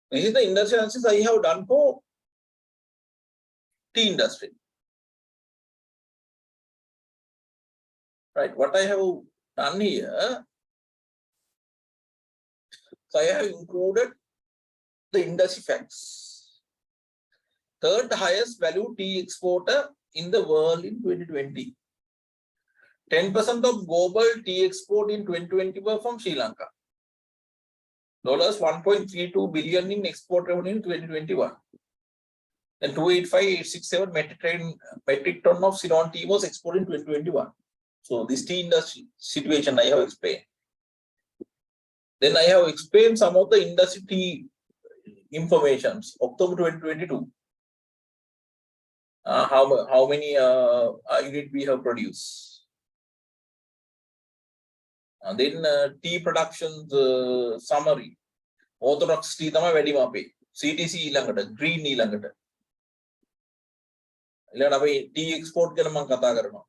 [SPEAKER 1] This is the industry analysis I have done for tea industry. Right, what I have done here, so I have included the industry facts. Third highest value tea exporter in the world in 2020. 10% of global tea export in 2020 were from Sri Lanka. $1.32 billion in export revenue in 2021. And 285,867 metric ton of Ceylon tea was exported in 2021. So this tea industry situation I have explained. Then I have explained some of the industry tea informations. October 2022. how many unit we have produced. And then tea production summary. Orthodox tea tama වැඩිම අපේ. CTC ඊළඟට green ඊළඟට. ඊළඟට අපි tea export ගැන මම කතා කරනවා.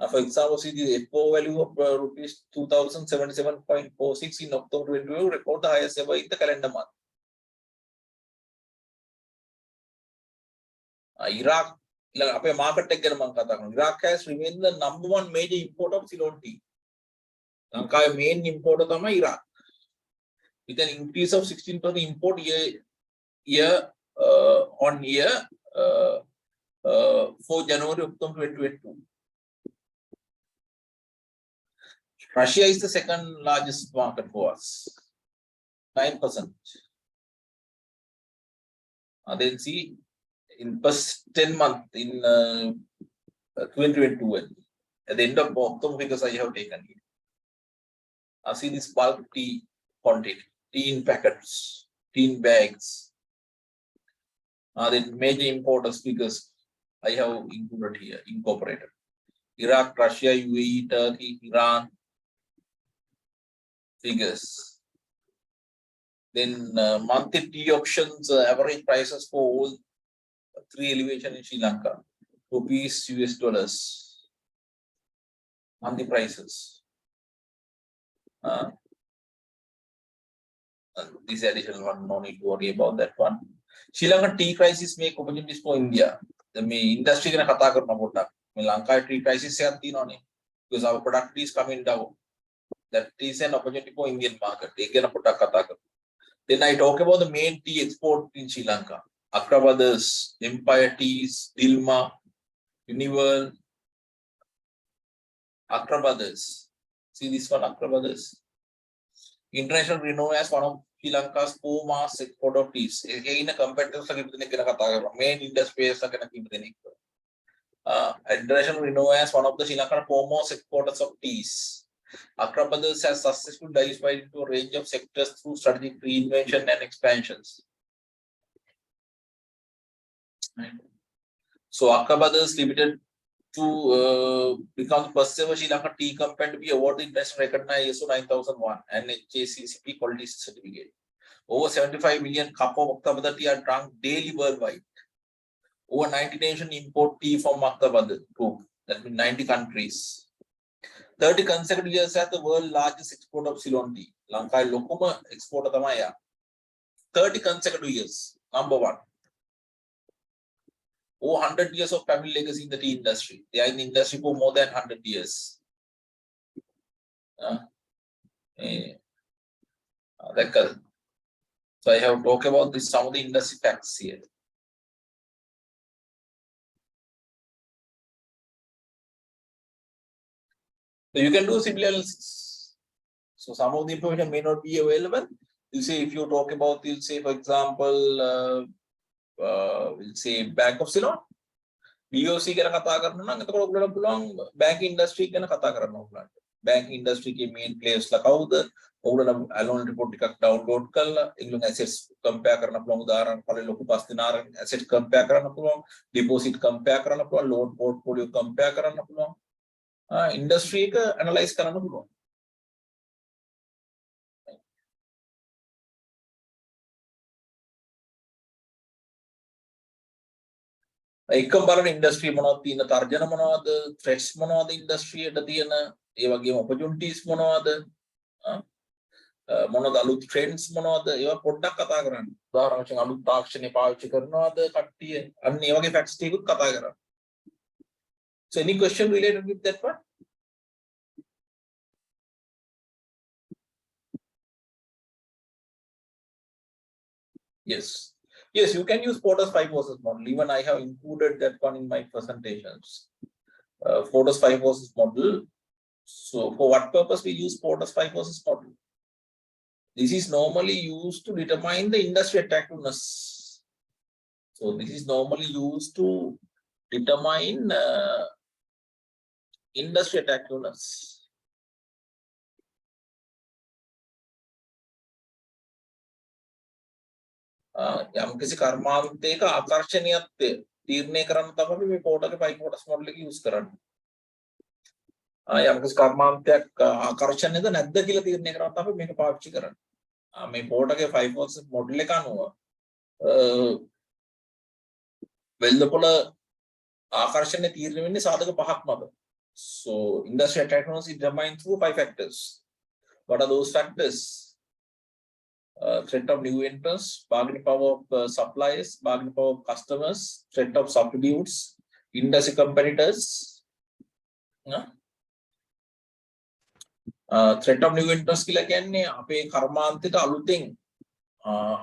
[SPEAKER 1] For example, see the FO value of rupees 2077.46 in October 2022 record the highest ever in the calendar month. Iraq, අපේ market එක ගැන මම කතා කරනවා. Iraq has remained the number one major importer of Ceylon tea. ලංකාවේ main importer තමයි Iraq. With an increase of 16% import year on year for January October 2022. Russia is the second largest market for us, 9%. And then see in first 10 months in 2022, at the end of October figures I have taken here. I see this bulk tea quantity, tea in packets, tea in bags. Then major importers figures I have included here, incorporated. Iraq, Russia, UAE, Turkey, Iran figures. Then monthly tea auctions, average prices for all three elevation in Sri Lanka, rupees, US dollars, monthly prices. This additional one, no need to worry about that one. Sri Lankan tea crisis make opportunities for India. The industry gonna kata karna pota. Lanka tea crisis se atti because our product is coming down. That is an opportunity for Indian market. Then I talk about the main tea export in Sri Lanka. Accra Brothers, Empire Teas, Dilma, Uniworld, Accra Brothers. See this one, Accra Brothers. International renowned as one of Sri Lanka's foremost export of teas. Again, a competitor main industry is international renowned as one of the Sri Lankan foremost exporters of teas. Accra Brothers has successfully diversified into a range of sectors through strategic reinvention and expansions. So Accra Brothers Limited to become the first ever Sri Lankan tea company to be awarded internationally recognized ISO 9001 and HACCP quality certificate. Over 75 million cup of Accra Brothers tea are drunk daily worldwide. Over 90 nations import tea from Accra Brothers group. That means 90 countries. 30 consecutive years as the world's largest exporter of Ceylon tea. Lanka lokuma exporter tamaya. 30 consecutive years, number one. Over 100 years of family legacy in the tea industry. They are in the industry for more than 100 years. So I have talked about this, some of the industry facts here. So you can do similar analysis. So some of the information may not be available. You say if you talk about, you say for example, we'll say Bank of Ceylon. BOC ගැන කතා කරනවා නම් එතකොට ඔයගොල්ලන්ට පුළුවන් banking industry ගැන කතා කරන්න ඕගොල්ලන්ට. Banking industry එකේ main players ලා කවුද? ඔයගොල්ලෝ annual report ටිකක් download කරලා ඒගොල්ලෝ assets compare කරන්න පුළුවන්. උදාහරණ පරිදි ලොකු පස් දිනාරන් asset compare කරන්න පුළුවන්. Deposit compare කරන්න පුළුවන්. Loan portfolio compare කරන්න පුළුවන්. Industry එක analyze කරන්න පුළුවන්. එකම බලන ඉන්ඩස්ට්‍රි මොනවද තියෙන තර්ජන මොනවද threats මොනවද ඉන්ඩස්ට්‍රි එකට තියෙන ඒ වගේම opportunities මොනවද මොනවද අලුත් trends මොනවද ඒවා පොඩ්ඩක් කතා කරන්න උදාහරණ වශයෙන් අලුත් තාක්ෂණය පාවිච්චි කරනවද කට්ටිය අන්න ඒ වගේ facts ටිකකුත් කතා කරන්න. So any question related with that one? Yes. Yes, you can use Porter's 5 forces model. Even I have included that one in my presentations. Porter's 5 forces model. So for what purpose we use Porter's 5 forces model? This is normally used to determine the industry attractiveness. So this is normally used to determine industry attractiveness. යම් කිසි කර්මාන්තයක ආකර්ෂණීයත්වය තීරණය කරන්න තමයි අපි මේ පෝටගේ 5 කොටස් model එක use කරන්නේ. යම්කිසි කර්මාන්තයක් ආකර්ෂණයද නැද්ද කියලා තීරණය කරන්න තමයි මේක පාවිච්චි කරන්නේ. මේ පෝටගේ 5 කොටස් මොඩල් එක අනුව වෙළඳපොළ ආකර්ෂණය තීරණය වෙන්නේ සාධක පහක් මත. So industry attractiveness is determined through 5 factors. What are those factors? Threat of new entrants, bargaining power of suppliers, bargaining power of customers, threat of substitutes, industry competitors. Threat of new entrants කියලා කියන්නේ අපේ කර්මාන්තයට අලුතෙන්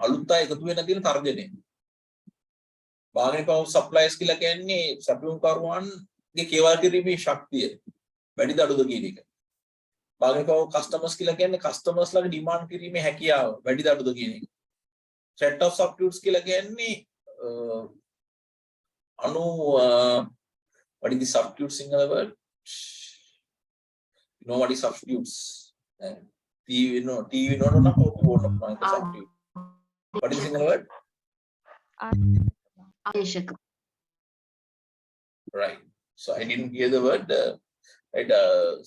[SPEAKER 1] අලුත් අය එකතු වෙන තියෙන තර්ජනය. bargaining power of suppliers කියලා කියන්නේ සැපයුම්කරුවන්ගේ කේවල් කිරීමේ ශක්තිය වැඩිද අඩුද කියන එක. bargaining power of customers කියලා කියන්නේ customers ලාගේ demand කිරීමේ හැකියාව වැඩිද අඩුද කියන එක. threat of substitutes කියලා කියන්නේ what is the substitute Sinhala word? You know what is substitutes? TV no substitute. What is Sinhala word? Right. So I didn't hear the word. Right.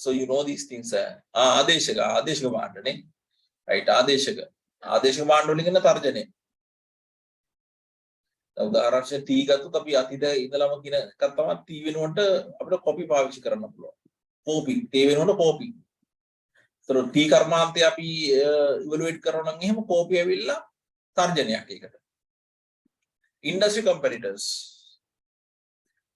[SPEAKER 1] So you know these things. ආදේශක භාණ්ඩනේ. Right. ආදේශක භාණ්ඩ වලින් එන තර්ජනය. උදාහරණයක් T ගත්තොත් අපි අතීත ඉඳලම කියන එකක් තමයි T වෙනුවට අපිට copy පාවිච්චි කරන්න පුළුවන්. copy T වෙනුවට copy. ඒතර T කර්මාන්තය අපි evaluate කරනවා නම් එහෙම copy ඇවිල්ලා තර්ජනයක් ඒකට. Industry competitors.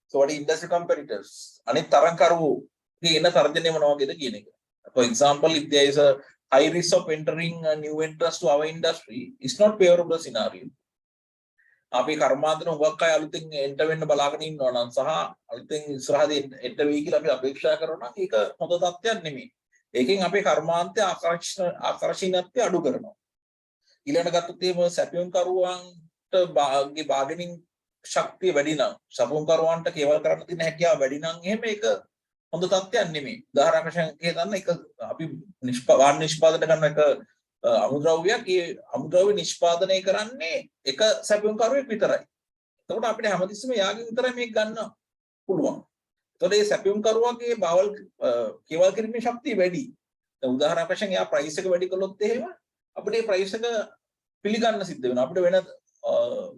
[SPEAKER 1] So what is industry competitors? අනිත් තරංකරුවෝගේ එන තර්ජනය මොන වගේද කියන එක. For example, if there is a high risk of entering a new entrants to our industry, it's not favorable scenario. අපි කර්මාන්තන උගක් අය අලුතෙන් එන්ටර් වෙන්න බලාගෙන ඉන්නවා නම් සහ අලුතෙන් ඉස්සරහදී එන්ටර් වෙයි කියලා අපි අපේක්ෂා කරනවා නම් ඒක හොඳ තත්ත්වයක් නෙමෙයි. ඒකෙන් අපේ කර්මාන්තය ආකර්ෂණීයත්වය අඩු කරනවා. ඊළඟට ගත්තොත් එහෙම සැපයුම්කරුවන්ට ගේ බාගනින් ශක්තිය වැඩි නම් සැපයුම්කරුවන්ට කේවල් කරන්න තියෙන හැකියාව වැඩි නම් එහෙම ඒක හොඳ තත්ත්වයක් නෙමෙයි. උදාහරණයක් වශයෙන් කියන්න එක අපි නිෂ්පාදනය කරන එක අමුද්‍රව්‍යයක් ඒ අමුද්‍රව්‍ය නිෂ්පාදනය කරන්නේ එක සැපයුම්කරුවෙක් විතරයි. එතකොට අපිට හැමතිස්සෙම යාගේ විතරයි මේක ගන්න පුළුවන්. එතකොට මේ සැපයුම්කරුවාගේ බවල් කේවල් කිරීමේ ශක්තිය වැඩි. දැන් උදාහරණයක් වශයෙන් එයා ප්‍රයිස් එක වැඩි කළොත් එහෙම අපිට මේ ප්‍රයිස් එක පිළිගන්න සිද්ධ වෙනවා. අපිට වෙන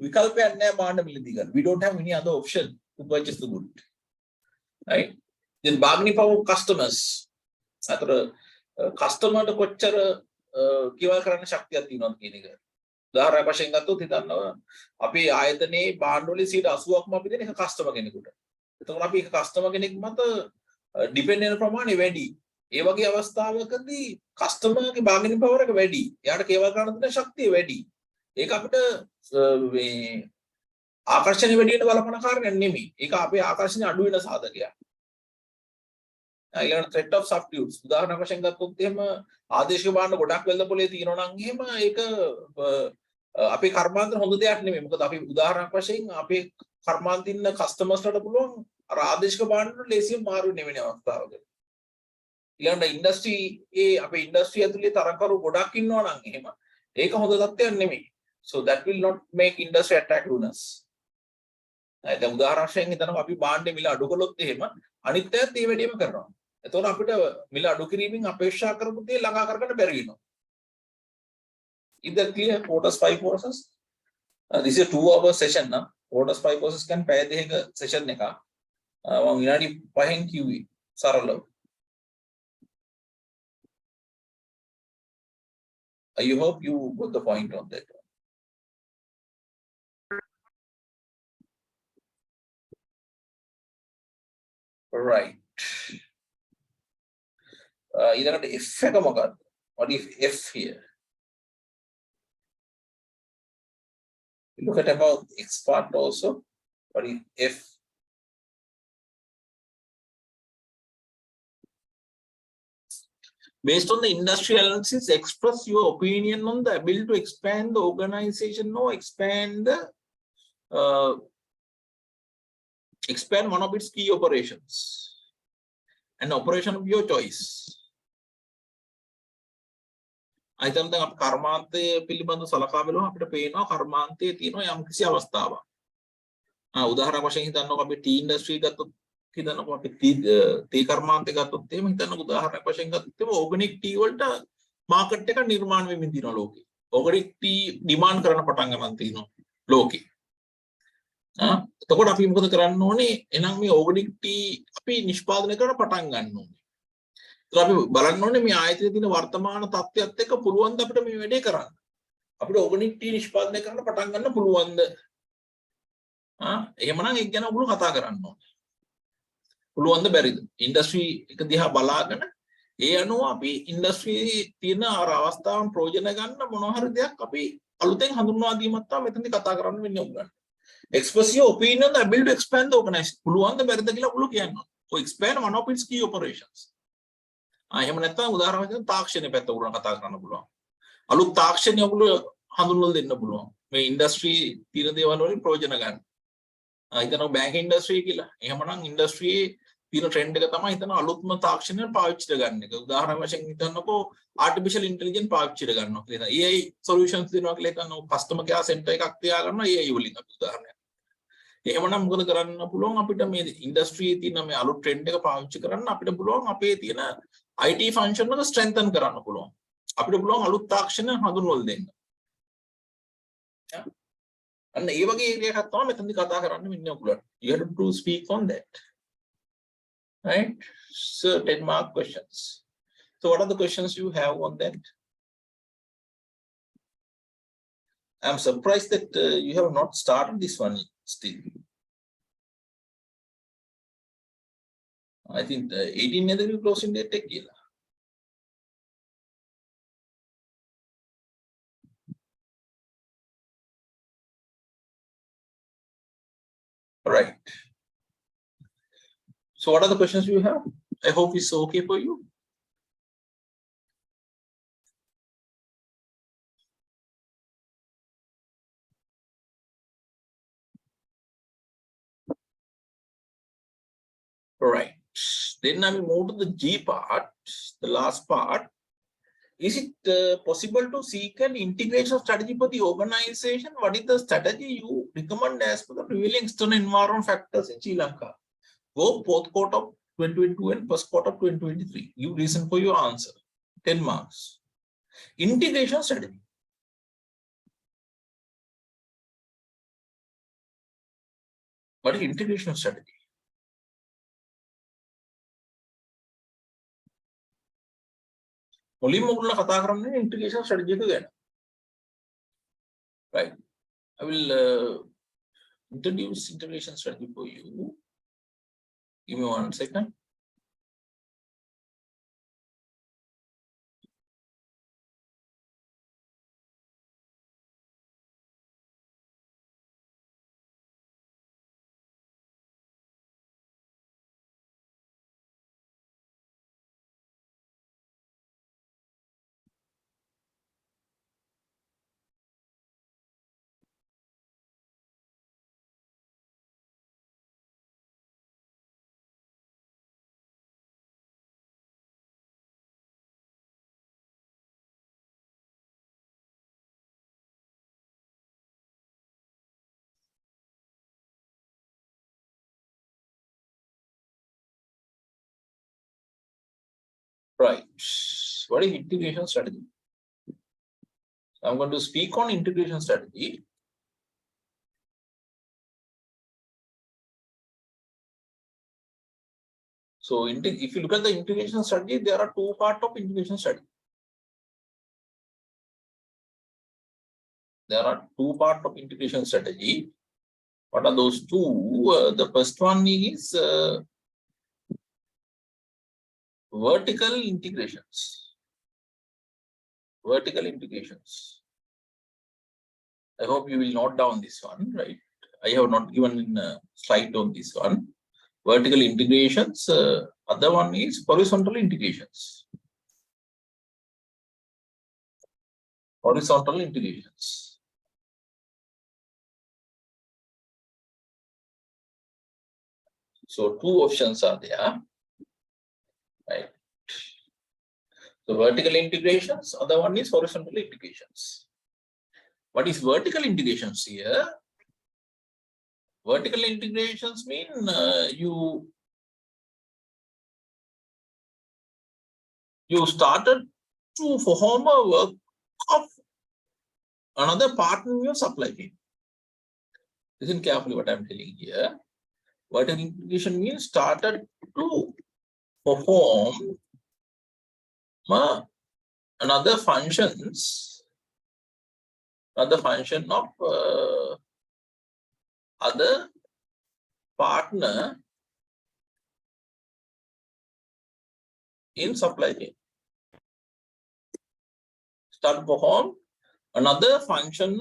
[SPEAKER 1] විකල්පයක් නැහැ භාණ්ඩ මිලදී ගන්න. We don't have any other option to purchase the good. Right? Then bargaining power of customers. අතර කස්ටමර්ට කොච්චර කේවල් කරන්න ශක්තියක් තියෙනවද කියන එක. උදාහරණයක් වශයෙන් ගත්තොත් හිතන්නවා අපේ ආයතනයේ භාණ්ඩ වලින් 80%ක්ම අපි දෙන එක කස්ටමර් කෙනෙකුට. එතකොට අපි එක කස්ටමර් කෙනෙක් මත ඩිපෙන්ඩ් වෙන ප්‍රමාණය වැඩි. ඒ වගේ අවස්ථාවකදී කස්ටමර්ගේ බාගනින් පවර් එක වැඩි. එයාට කේවල් කරන්න තියෙන ශක්තිය වැඩි. ඒක අපිට මේ ආකර්ෂණය වැඩි වෙන බලපන කාරණයක් නෙමෙයි. ඒක අපේ ආකර්ෂණය අඩු වෙන සාධකයක්. ඊළඟ threat of substitutes. උදාහරණයක් වශයෙන් ගත්තොත් එහෙම ආදේශික භාණ්ඩ ගොඩක් වෙළඳපොලේ තියෙනවා නම් එහෙම ඒක අපේ කර්මාන්තර හොඳ දෙයක් නෙමෙයි. මොකද අපි උදාහරණයක් වශයෙන් අපේ කර්මාන්තේ ඉන්න කස්ටමර්ස්ලට පුළුවන් අර ආදේශික භාණ්ඩ ලේසියෙන් මාරු වෙන අවස්ථාවක. ඊළඟට ඉන්ඩස්ට්‍රි අපේ ඉන්ඩස්ට්‍රි ඇතුලේ තරකරු ගොඩක් ඉන්නවා නම් එහෙම ඒක හොඳ තත්ත්වයක් නෙමෙයි. So that will not make industry attractiveness. දැන් උදාහරණයක් වශයෙන් හිතනවා අපි භාණ්ඩේ මිල අඩු කළොත් එහෙම අනිත් අයත් ඒ වැඩේම කරනවා. එතකොට අපිට මිල අඩු කිරීමෙන් අපේක්ෂා කරපු දේ ළඟා කරගන්න බැරි වෙනවා. Is that clear? Porter's 5 process. This is a 2-hour session now. Porter's 5 process can පැය දෙකක session එකක්. මම විනාඩි 5න් කිව්වේ සරලව. I hope you got the point on that. Right. ඊළඟට F එක මොකක්ද? What if F here? Look at about X part also. What if F? Based on the industrial analysis, express your opinion on the ability to expand the organization or expand one of its key operations. An operation of your choice. I think that කර්මාන්තය පිළිබඳව සලකා බලුවම අපිට පේනවා කර්මාන්තයේ තියෙන යම්කිසි අවස්ථාවක්. උදාහරණ වශයෙන් හිතන්නකො අපි ටී ඉන්ඩස්ට්‍රි ගත්තොත් හිතන්නකො අපි තේ කර්මාන්තය ගත්තොත් එහෙම හිතන්නකො උදාහරණයක් වශයෙන් ගත්තොත් එහෙම ඕගනික් ටී වලට මාකට් එක නිර්මාණය වෙමින් තියෙනවා ලෝකේ. ඕගනික් ටී ඩිමාන්ඩ් කරන පටන් ගන්න තියෙනවා ලෝකේ. එතකොට අපි මොකද කරන්න ඕනේ? එහෙනම් මේ ඕගනික් ටී අපි නිෂ්පාදනය කරන්න පටන් ගන්න ඕනේ. ඒත් අපි බලන්න ඕනේ මේ ආයතනයේ තියෙන වර්තමාන තත්ත්වයට එක්ක පුළුවන් ද අපිට මේ වැඩේ කරන්න. අපිට ඕගනික් ටී නිෂ්පාදනය කරන්න පටන් ගන්න පුළුවන්ද? එහෙමනම් ඒක ගැන ඔයගොල්ලෝ කතා කරන්න ඕනේ. පුළුවන්ද බැරිද? ඉන්ඩස්ට්‍රි එක දිහා බලාගෙන ඒ අනුව අපි ඉන්ඩස්ට්‍රියේ තියෙන අර අවස්ථාවන් ප්‍රයෝජන ගන්න මොනවා හරි දෙයක් අපි අලුතෙන් හඳුන්වා දීමක් තමයි මෙතනදී කතා කරන්න වෙන්නේ ඔයගොල්ලන්ට. Express your opinion on the ability to expand the organization. පුළුවන්ද බැරිද කියලා ඔයගොල්ලෝ කියන්න. ඔය expand one of its key operations. එහෙම නැත්නම් උදාහරණ වශයෙන් තාක්ෂණය පැත්ත උගලන කතා කරන්න පුළුවන්. අලුත් තාක්ෂණය ඔයගොල්ලෝ හඳුන්වලා දෙන්න පුළුවන්. මේ ඉන්ඩස්ට්‍රි තියෙන දේවල් වලින් ප්‍රයෝජන ගන්න. හිතනවා බැංක ඉන්ඩස්ට්‍රි කියලා. එහෙමනම් ඉන්ඩස්ට්‍රියේ තියෙන ට්‍රෙන්ඩ් එක තමයි හිතන අලුත්ම තාක්ෂණය පාවිච්චි කරගන්න එක. උදාහරණ වශයෙන් හිතන්නකෝ ආටිෆිෂල් ඉන්ටෙලිජන්ස් පාවිච්චි කරගන්නවා කියලා. AI solutions දෙනවා කියලා හිතනවා කස්ටමර් කෙයා සෙන්ටර් එකක් තියා ගන්නවා AI වලින් අපි උදාහරණයක්. එහෙමනම් මොකද කරන්න පුළුවන් අපිට මේ ඉන්ඩස්ට්‍රියේ තියෙන මේ අලුත් ට්‍රෙන්ඩ් එක පාවිච්චි කරන්න අපිට පුළුවන් අපේ තියෙන IT ෆන්ක්ෂන් එක ස්ට්‍රෙන්තන් කරන්න පුළුවන්. අපිට පුළුවන් අලුත් තාක්ෂණ හඳුන්වලා දෙන්න. අන්න ඒ වගේ එකක් තමයි මෙතනදී කතා කරන්න වෙන්නේ ඔයගොල්ලන්ට. You have to speak on that. Right? So 10 mark questions. So what are the questions you have on that? I'm surprised that you have not started this one still. I think 18 nether you closing date ekila. All right. So what are the questions you have? I hope it's okay for you. All right. Then I will move to the G part, the last part. Is it possible to seek an integration strategy for the organization? What is the strategy you recommend as per the prevailing external environment factors in Sri Lanka? Go fourth quarter of 2022 and first quarter of 2023. Give reason for your answer. 10 marks. Integration strategy. What is integration strategy? මුලින්ම ඔයගොල්ලෝ කතා කරන්නේ integration strategy එක ගැන. Right. I will introduce integration strategy for you. Give me 1 second. Right. What is integration strategy? I'm going to speak on integration strategy. So if you look at the integration strategy, there are two parts of integration strategy. There are two parts of integration strategy. What are those two? The first one is vertical integrations. Vertical integrations. I hope you will note down this one, right? I have not given a slide on this one. Vertical integrations. Other one is horizontal integrations. Horizontal integrations. So two options are there. Right. So vertical integrations, other one is horizontal integrations. What is vertical integrations here? vertical integrations mean you started to perform a work of another partner in your supply chain. Listen carefully what I'm telling here. Vertical integration means started to perform another function of other partner in supply chain. Start to perform another function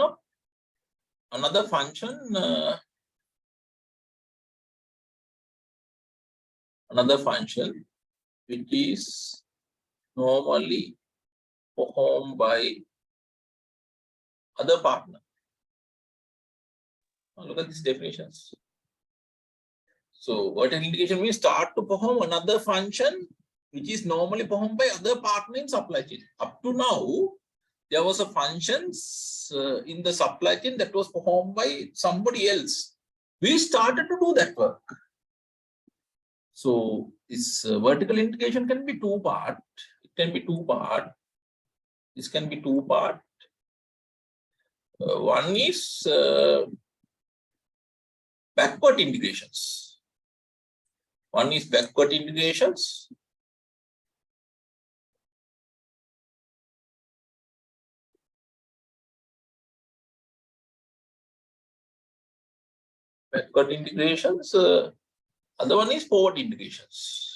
[SPEAKER 1] which is normally performed by other partner. Now look at these definitions. So vertical integration means start to perform another function which is normally performed by other partner in supply chain. Up to now, there was a functions in the supply chain that was performed by somebody else. We started to do that work. So this vertical integration can be two part. It can be two part. This can be two part. One is backward integrations. One is backward integrations. Backward integrations. Other one is forward integrations.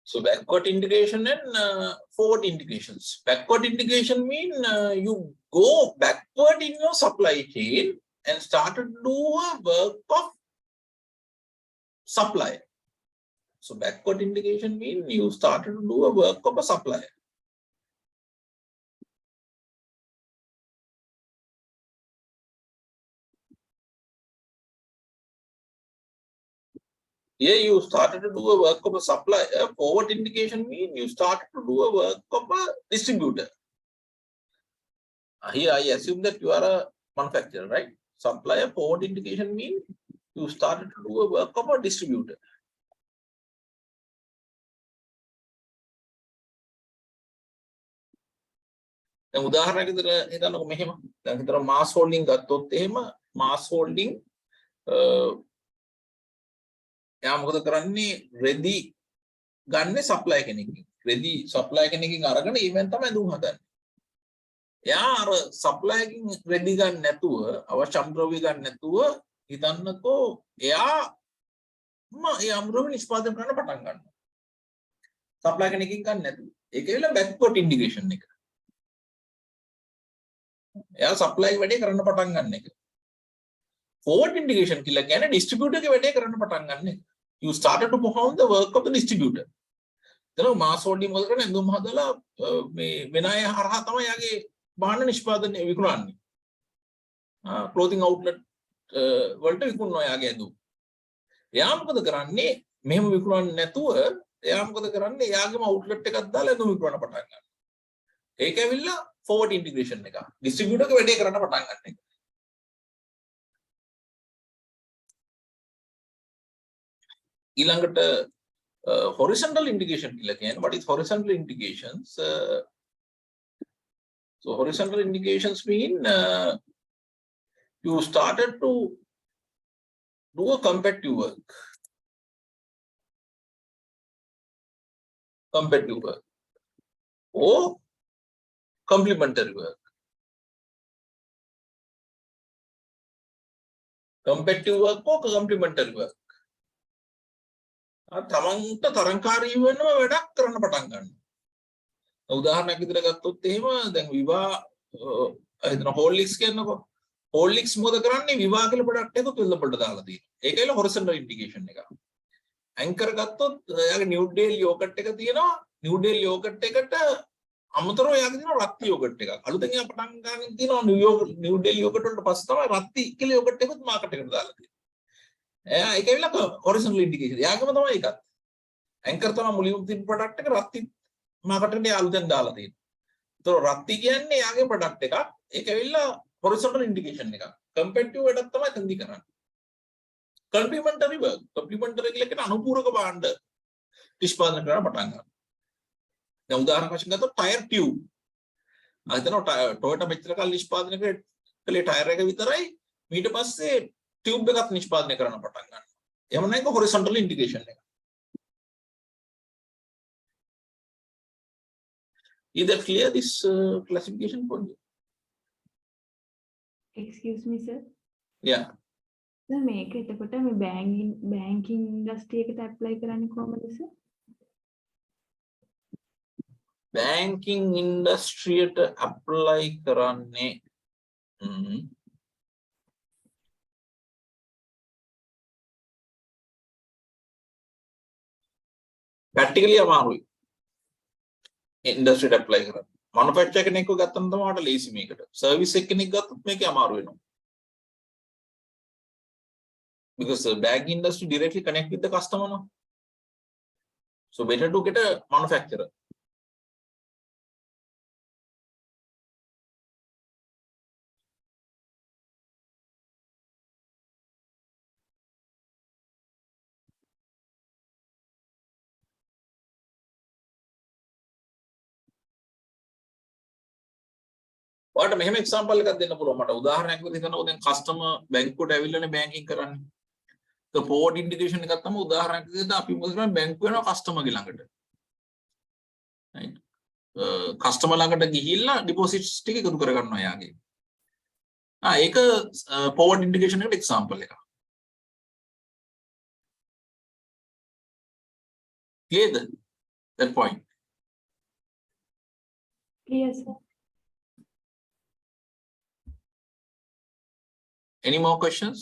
[SPEAKER 1] So backward integration and forward integrations. Backward integration mean you go backward in your supply chain and started to do a work of supplier. So backward integration mean you started to do a work of a supplier. Here you started to do a work of a supplier. Forward integration means you started to do a work of a distributor. Here I assume that you are a manufacturer, right? Supplier. Forward integration means you started to do a work of a distributor. දැන් උදාහරණයක් විදිහට හිතන්නකො මෙහෙම. දැන් හිතන මාස් holding ගත්තොත් එහෙම මාස් holding එයා මොකද කරන්නේ රෙදි ගන්න සප්ලයි කෙනෙක්ගෙන්. රෙදි සප්ලයි කෙනෙක්ගෙන් අරගෙන ඊවෙන් තමයි දුම් හදන්නේ. එයා අර සප්ලයි එකකින් රෙදි ගන්න නැතුව අවශ්‍ය අමුද්‍රව්‍ය ගන්න නැතුව හිතන්නකෝ එයා ඒ අමුද්‍රව්‍ය නිෂ්පාදනය කරන්න පටන් ගන්නවා. සප්ලයි කෙනෙක්ගෙන් ගන්න නැතුව. ඒක විල බෑක්වර්ඩ් ඉන්ටිග්‍රේෂන් එක. එයා සප්ලයි වැඩේ කරන්න පටන් ගන්න එක. forward integration කියලා කියන්නේ distributor ගේ වැඩේ කරන්න පටන් ගන්න එක. You started to perform the work of the distributor. එතන මාස් හෝල්ඩින් මොකද කරන්නේ? ඇඳුම් හදලා මේ වෙන අය හරහා තමයි යාගේ භාණ්ඩ නිෂ්පාදනය විකුණන්නේ. clothing outlet වලට විකුණනවා යාගේ ඇඳුම්. එයා මොකද කරන්නේ? මෙහෙම විකුණන්නේ නැතුව එයා මොකද කරන්නේ? එයාගේම outlet එකක් දාලා ඇඳුම් විකුණන්න පටන් ගන්නවා. ඒක ඇවිල්ලා forward integration එක. distributor ගේ වැඩේ කරන්න පටන් ගන්න එක. ඊළඟට horizontal integration කියලා කියන්නේ what is horizontal integrations? So horizontal integrations mean you started to do a competitive work. Or complementary work. Competitive work or complementary work. තමන්ට තරංකාරී වෙනම වැඩක් කරන්න පටන් ගන්නවා. උදාහරණයක් විදිහට ගත්තොත් එහෙම දැන් විවා හිතන හෝල්ලික්ස් කියනකො හෝල්ලික්ස් මොකද කරන්නේ විවා කියලා ප්‍රොඩක්ට් එකක් වෙළඳපොළට දාලා තියෙනවා. ඒකයිල හොරිසොන්ටල් ඉන්ටිග්‍රේෂන් එක. ඇන්කර් ගත්තොත් එයාගේ නිව්ඩේල් යෝගට් එක තියෙනවා. නිව්ඩේල් යෝගට් එකට අමතරව එයාගේ තියෙනවා රත්ති යෝගට් එකක්. අලුතෙන් එයා පටන් ගන්න තියෙනවා නිව්ඩේල් යෝගට් වලට පස්සේ තමයි රත්ති කියලා යෝගට් එකත් මාකට් එකට දාලා තියෙන්නේ. එයා ඒක ඇවිල්ලා හොරිසොන්ටල් ඉන්ඩිකේෂන්. එයාගේම තමයි ඒකත්. ඇන්කර් තමයි මුලින්ම තිබ්බ ප්‍රොඩක්ට් එක රත්ති මාකට් එකට අලුතෙන් දාලා තියෙන්නේ. ඒතකොට රත්ති කියන්නේ එයාගේ ප්‍රොඩක්ට් එකක්. ඒක ඇවිල්ලා හොරිසොන්ටල් ඉන්ඩිකේෂන් එකක්. කම්පැටිටිව් වැඩක් තමයි තෙන්දි කරන්නේ. කම්ප්ලිමන්ටරි වර්ක්. කම්ප්ලිමන්ටරි කියලා කියන අනුපූරක භාණ්ඩ නිෂ්පාදනය කරන්න පටන් ගන්නවා. දැන් උදාහරණයක් වශයෙන් ගත්තොත් ටයර් ටියුබ්. අද ටොයෝටා මෙච්චර කල් නිෂ්පාදනය කළේ ටයර් එක විතරයි. ඊට පස්සේ ටියුබ් එකක් නිෂ්පාදනය කරන්න පටන් ගන්නවා. එහෙම නැත්නම් හොරිසොන්ටල් ඉන්ඩිකේෂන් එක. Is that clear, this classification for you?
[SPEAKER 12] Excuse me, sir.
[SPEAKER 1] Yeah.
[SPEAKER 12] දැන් මේක එතකොට මේ බැංකින් ඉන්ඩස්ට්‍රි එකට ඇප්ලයි කරන්නේ කොහොමද සර්?
[SPEAKER 1] බැංකින් ඉන්ඩස්ට්‍රියට ඇප්ලයි කරන්නේ ප්‍රැක්ටිකලි අමාරුයි. ඉන්ඩස්ට්‍රියට ඇප්ලයි කරන්න. මනුෆැක්චරර් කෙනෙක්ව ගත්තම තමයි ඔයාලට ලේසි මේකට. සර්විස් එක කෙනෙක් ගත්තොත් මේකේ අමාරු වෙනවා. Because the banking industry directly connect with the customer, no? So better to get a manufacturer. ඔයාලට මෙහෙම එක්සැම්පල් එකක් දෙන්න පුළුවන් මට උදාහරණයක් විදිහට හිතනවා දැන් කස්ටමර් බැංකුවට ඇවිල්ලානේ බැංකින් කරන්නේ. The forward indication එකක් තමයි උදාහරණයක් විදිහට අපි මොකද කරන්නේ බැංකුව වෙනවා කස්ටමර්ගේ ළඟට. right? කස්ටමර් ළඟට ගිහිල්ලා ඩිපොසිට්ස් ටික එකතු කර ගන්නවා යාගේ. ඒක forward indication එකට එක්සැම්පල් එකක්. Clear that point?
[SPEAKER 12] Clear, sir.
[SPEAKER 1] Any more questions?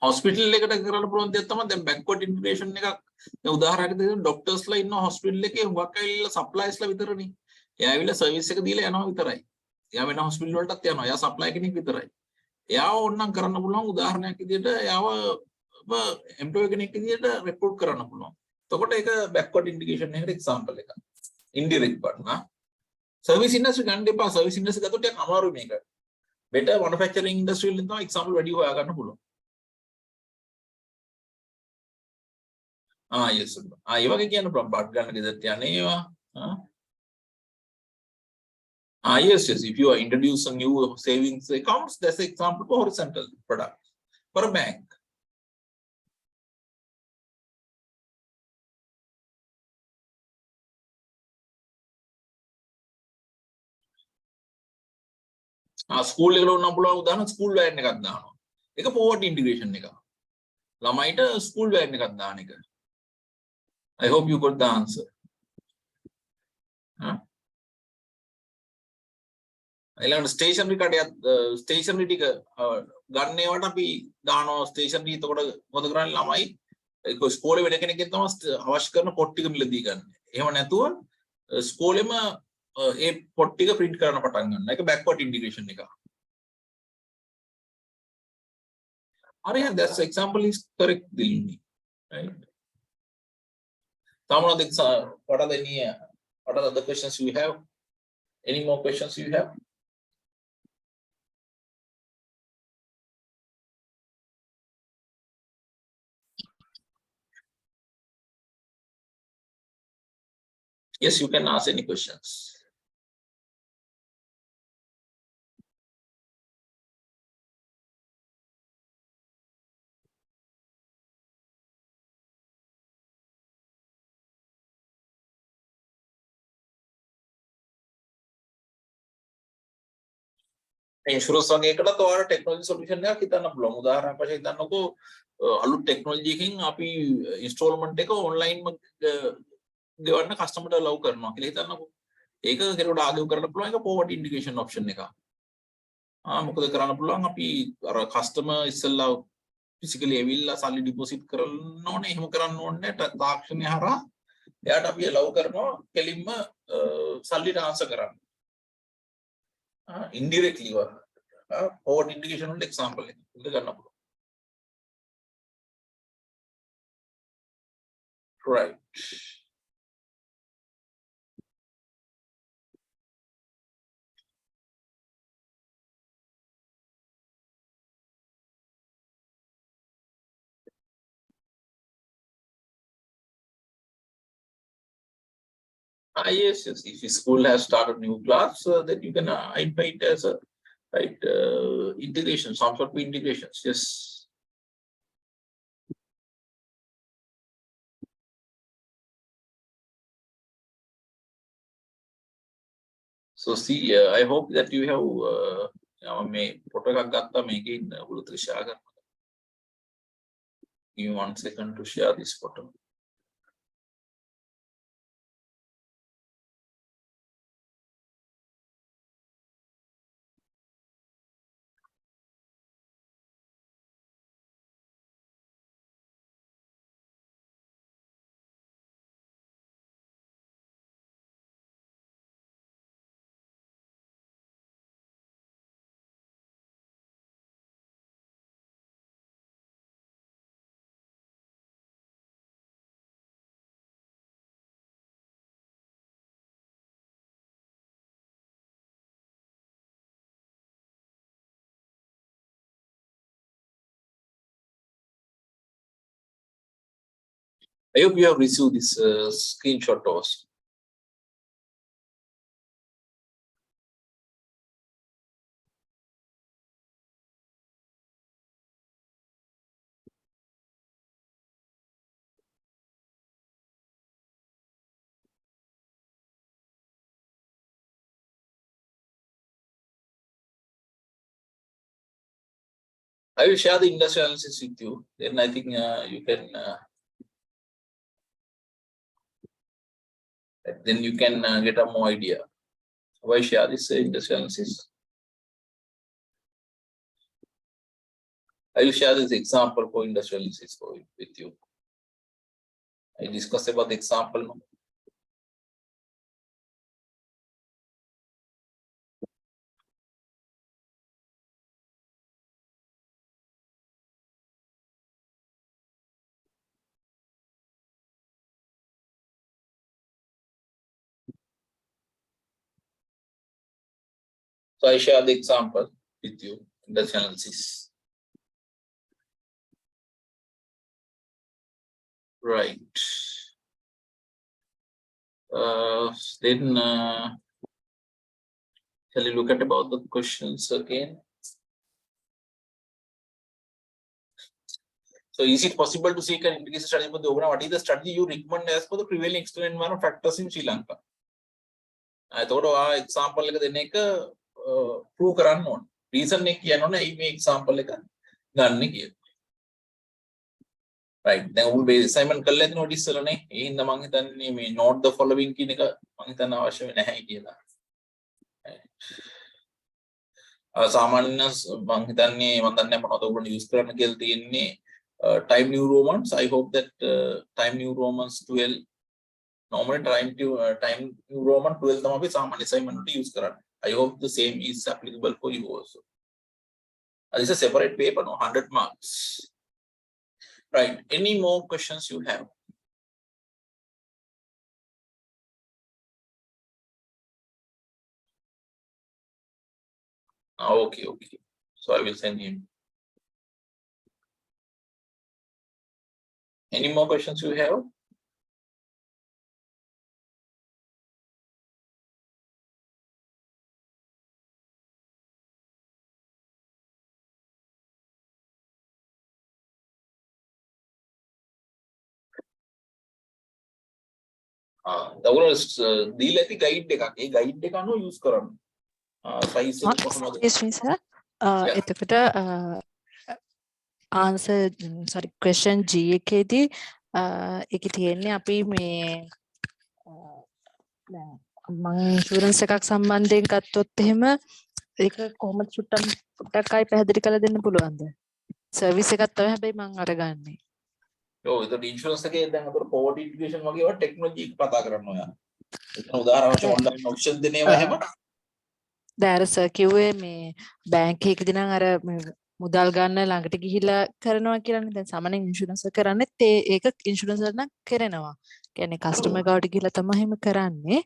[SPEAKER 1] Hospital එකට කරන්න පුළුවන් දෙයක් තමයි දැන් backward integration එකක්. දැන් උදාහරණයක් දෙන්න ඩොක්ටර්ස්ලා ඉන්නවා hospital එකේ හුඟක් ඇවිල්ලා සප්ලයිස්ලා විතරනේ. එයා ඇවිල්ලා සර්විස් එක දීලා යනවා විතරයි. එයා වෙන hospital වලටත් යනවා. එයා සප්ලයි කෙනෙක් විතරයි. එයාව ඕනනම් කරන්න පුළුවන් උදාහරණයක් විදිහට එයාව එම්ප්ලොයි කෙනෙක් විදිහට රෙක්‍රූට් කරන්න පුළුවන්. එතකොට ඒක backward integration එකට example එකක්. Indirect part නා. Service industry ගන්න එපා. Service industry ගත්තොත් ටිකක් අමාරුයි මේක. better manufacturing industry වලින් තමයි example වැඩි හොයා ගන්න පුළුවන්. Yes. ඒ වගේ කියන්න පුළුවන්. බඩ් ගන්න ගෙදරට යන්නේ ඒවා. Yes. If you are introducing new savings accounts, that's an example for horizontal product for a bank. School එකට උනම් පුළුවන් උදාහරණ ස්කූල් වෑන් එකක් දානවා. ඒක forward integration එක. ළමයිට ස්කූල් වෑන් එකක් දාන එක. I hope you got the answer. ඊළඟට ස්ටේෂනරි කඩයක් ස්ටේෂනරි ටික ගන්න ඒවාට අපි දානවා ස්ටේෂනරි. එතකොට මොකද කරන්නේ ළමයි ඒක ස්කෝලේ වැඩ කෙනෙක්ගෙන් තමයි අවශ්‍ය කරන පොත් ටික මිලදී ගන්න. එහෙම නැතුව ස්කෝලේම ඒ පොත් ටික print කරන්න පටන් ගන්නවා. ඒක backward integration එක. Arya, that's example is correct, Dilini. Right? What are the other questions you have? Any more questions you have? Yes, you can ask any questions. Insurance වගේ එකකට ඔයාලා ටෙක්නොලොජි සොලියුෂන් එකක් හිතන්න පුළුවන්. උදාහරණයක් වශයෙන් හිතන්නකෝ අලුත් ටෙක්නොලොජි එකකින් අපි ඉන්ස්ටෝල්මන්ට් එක ඔන්ලයින්ම ගෙවන්න කස්ටමර්ට ලව් කරනවා කියලා හිතන්නකෝ. ඒක කෙනෙකුට ආගියු කරන්න පුළුවන්. ඒක forward integration option එක. මොකද කරන්න පුළුවන් අපි අර කස්ටමර් ඉස්සෙල්ලා physically ඇවිල්ලා සල්ලි deposit කරන්න ඕනේ. එහෙම කරන්න ඕනේ නැහැ. තාක්ෂණය හරහා එයාට අපි allow කරනවා කෙලින්ම සල්ලි transfer කරන්න. indirectly forward integration වල example එක ගන්න පුළුවන්. Right. Yes. If the school has started new class, then you can invite as a integration, some sort of integrations. Yes. So see, I hope that you have මේ photo එකක් ගත්තා මේකේ ඔයගොල්ලෝ share කරන්න. Give me 1 second to share this photo. I hope you have received this screenshot also. I will share the industrial analysis with you. Then I think you can. Then you can get a more idea. Why share this industrial analysis? I will share this example for industrial analysis with you. I discuss about the example now. So I share the example with you, industrial analysis. Right. Then shall you look at about the questions again? So is it possible to seek an integration strategy for the overall? What is the strategy you recommend as for the prevailing external environment factors in Sri Lanka? I thought of example like the prove කරන්න ඕන. Reason එක කියන්න ඕන මේ example එක ගන්න කියලා. Right. දැන් උන් මේ assignment කරලා තියෙන notice වලනේ. ඒ හින්දා මම හිතන්නේ මේ note the following කියන එක මම හිතන්නේ අවශ්‍ය නැහැ කියලා. සාමාන්‍ය මම හිතන්නේ මම දන්නේ මොනවද ඔයගොල්ලෝ use කරන්න කියලා තියෙන්නේ time new romans. I hope that time new romans 12 normally time new roman 12 තමයි අපි සාමාන්‍ය assignment වලට use කරන්නේ. I hope the same is applicable for you also. This is a separate paper, no 100 marks. Right. Any more questions you have? Okay. So I will send him. Any more questions you have? දවුන දීලා ඇති guide එකක්. ඒ guide එක අනුව use කරන්න. Size එක කොහොමද?
[SPEAKER 5] Excuse me, sir. එතකොට answer sorry question G එකේදී ඒකේ තියෙන්නේ අපි මේ මම ඉන්ෂුරන්ස් එකක් සම්බන්ධයෙන් ගත්තොත් එහෙම ඒක කොහොමද චුට්ටක් ආයි පැහැදිලි කරලා දෙන්න පුළුවන්ද? සර්විස් එකක් තමයි හැබැයි මම අරගන්නේ.
[SPEAKER 1] ඔව් ඒතකොට ඉන්ෂුරන්ස් එකේ දැන් අතට පොවර්ටි ඉන්ටිග්‍රේෂන් වගේ ඒවා ටෙක්නොලොජි කතා කරන්න ඔයා. එතන උදාහරණ වශයෙන් ඔන්ලයින් ඔප්ෂන් දෙන ඒවා එහෙම.
[SPEAKER 5] දැන් අර සර් කිව්වේ මේ බැංක් එකකදී නම් අර මුදල් ගන්න ළඟට ගිහිල්ලා කරනවා කියලානේ. දැන් සාමාන්‍යයෙන් ඉන්ෂුරන්ස් එක කරන්නේත් ඒක ඉන්ෂුරන්ස් වල නම් කරනවා. කියන්නේ කස්ටමර් ගාවට ගිහිල්ලා තමයි එහෙම කරන්නේ.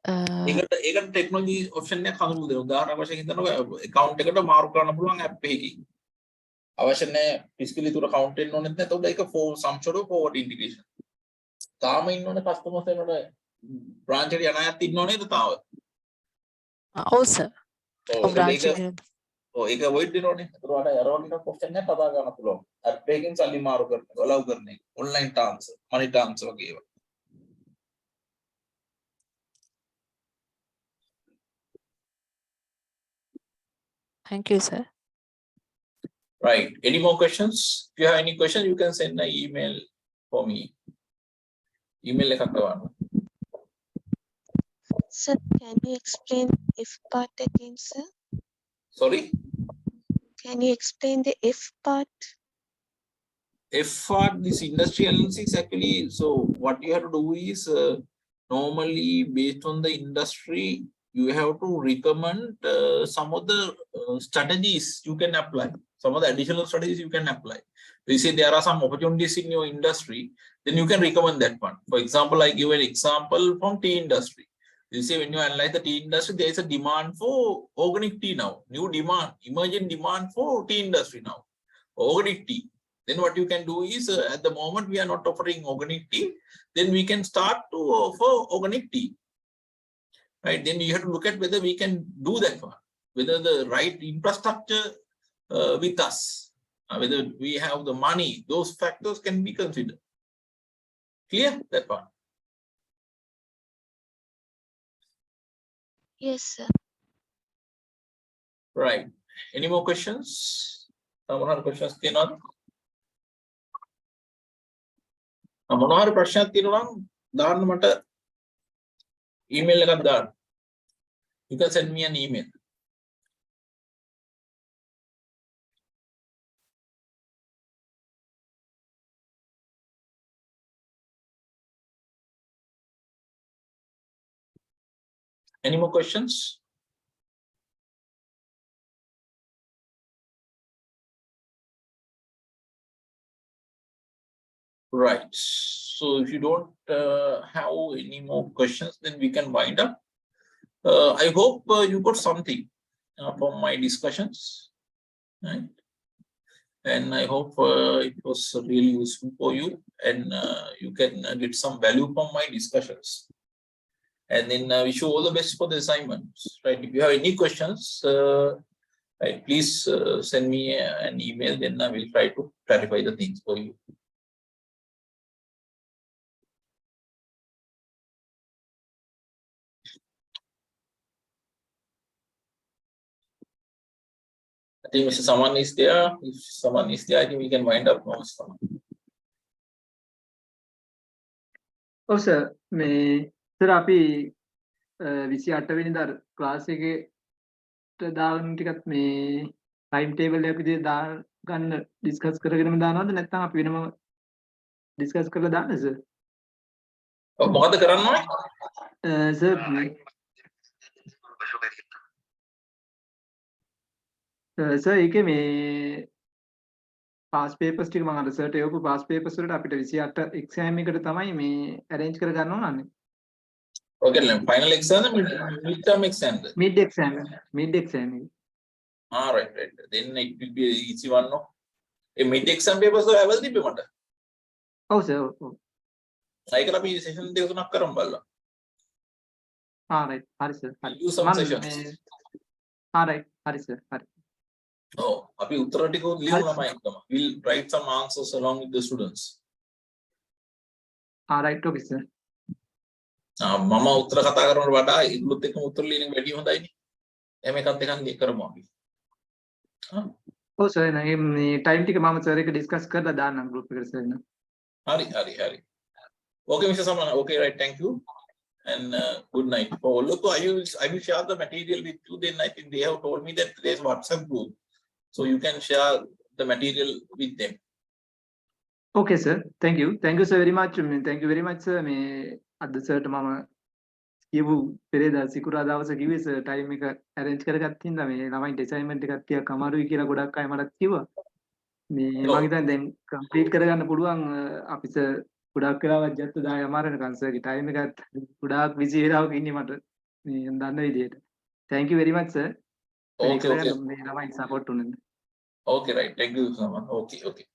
[SPEAKER 1] ඒකට ටෙක්නොලොජි ඔප්ෂන් එකක් හඳුන්වලා දෙනවා. උදාහරණ වශයෙන් හිතනවා account එකට මාරු කරන්න පුළුවන් app එකකින්. අවශ්‍ය නැහැ ෆිසිකලි තුර account එන්න ඕනෙත් නැහැ. එතකොට ඒක some sort of forward integration. තාම ඉන්න ඕනේ customers එනකොට branch එකට යන අයත් ඉන්න ඕනේ නේද තාම?
[SPEAKER 5] ඔව් සර්. ඔව් branch එක.
[SPEAKER 1] ඔව් ඒක avoid වෙනෝනේ. ඒතකොට වඩා අර වගේ එකක් ඔප්ෂන් එකක් කතා ගන්න පුළුවන්. app එකකින් සල්ලි මාරු කරන එක, allow කරන එක, online transfer, money transfer වගේ ඒවා.
[SPEAKER 5] Thank you, sir.
[SPEAKER 1] Right. Any more questions? If you have any questions, you can send an email for me. Email එකක් කරන්න.
[SPEAKER 7] Sir, can you explain if part again, sir?
[SPEAKER 1] Sorry?
[SPEAKER 7] Can you explain the if part?
[SPEAKER 1] If for this industry analysis actually, so what you have to do is normally based on the industry, you have to recommend some of the strategies you can apply. Some of the additional strategies you can apply. You say there are some opportunities in your industry, then you can recommend that one. For example, I give an example from tea industry. You say when you analyze the tea industry, there is a demand for organic tea now. New demand, emerging demand for tea industry now. Organic tea. Then what you can do is at the moment we are not offering organic tea, then we can start to offer organic tea. Right? Then you have to look at whether we can do that one, whether the right infrastructure with us, whether we have the money, those factors can be considered. Clear that one?
[SPEAKER 7] Yes, sir.
[SPEAKER 1] Right. Any more questions? Someone have questions? මොනවාරි ප්‍රශ්නයක් තියෙනවා නම් දාන්න මට email එකක් දාන්න. You can send me an email. Any more questions? Right. So if you don't have any more questions, then we can wind up. I hope you got something from my discussions, right? And I hope it was really useful for you, and you can get some value from my discussions. And then wish you all the best for the assignments. Right? If you have any questions, right, please send me an email. Then I will try to clarify the things for you. I think Mr. Saman is there. If someone is there, I think we can wind up now.
[SPEAKER 13] Oh, sir. Sir, අපි 28 වෙනිදා class එකේ දාන ටිකත් මේ time table එක විදිහට දා ගන්න ඩිස්කස් කරගෙනම දානවද නැත්නම් අපි වෙනම ඩිස්කස් කරලා දාන්නද සර්?
[SPEAKER 1] ඔව් මොකද කරන්න ඕනේ?
[SPEAKER 13] සර් සර් ඒකේ මේ පාස් පේපර්ස් ටික මම අර සර්ට එවපු පාස් පේපර්ස් වලට අපිට 28 එක්සෑම් එකට තමයි මේ arrange කර ගන්න ඕනන්නේ.
[SPEAKER 1] Okay, final exam or mid-term exam?
[SPEAKER 13] Mid exam.
[SPEAKER 1] Ah, right. Then it will be an easy one, no? A mid exam papers are available.
[SPEAKER 13] Oh, sir.
[SPEAKER 1] I can be session දෙක තුනක් කරමු බලලා.
[SPEAKER 13] Ah, right. හරි sir. හරි.
[SPEAKER 1] Use some sessions.
[SPEAKER 13] Ah, right. හරි sir. හරි.
[SPEAKER 1] Oh, අපි උත්තර ටික ලියමු ළමයි එකම. We'll write some answers along with the students.
[SPEAKER 13] Ah, right. Okay, sir.
[SPEAKER 1] මම උත්තර කතා කරනවට වඩා ඒගොල්ලොත් එක්කම උත්තර ලියන එක වැඩි හොඳයිනේ. එහෙම එකක් දෙකක් කරමු අපි.
[SPEAKER 13] ඔව් සර් මේ ටයිම් ටික මම සර් එක ඩිස්කස් කරලා දාන්නම් ගෲප් එකට සර් නේ.
[SPEAKER 1] හරි. Okay, Mr. Saman. Okay, right. Thank you. And good night. Oh, look, I will share the material with you. Then I think they have told me that there's WhatsApp group. So you can share the material with them.
[SPEAKER 13] Okay, sir. Thank you. Thank you, sir, very much. Thank you very much, sir. මේ අද සර්ට මම කියපු පෙරේදා සිකුරාදා දවසේ කිව්වේ sir time එක arrange කරගත්ත හින්දා මේ ළමයින්ට assignment එකක් ටිකක් අමාරුයි කියලා ගොඩක් අය මටත් කිව්වා. මේ මම හිතන්නේ දැන් complete කරගන්න පුළුවන් අපි සර් ගොඩක් වෙලාවක් ජත්ත 10 අමාරනකන් සර්ගේ ටයිම් එකත් ගොඩාක් busy වෙලාවක ඉන්නේ මට මේ දන්න විදියට. Thank you very much, sir.
[SPEAKER 1] Okay, okay.
[SPEAKER 13] මේ ළමයි support උනන.
[SPEAKER 1] Okay, right. Thank you so much. Okay, okay.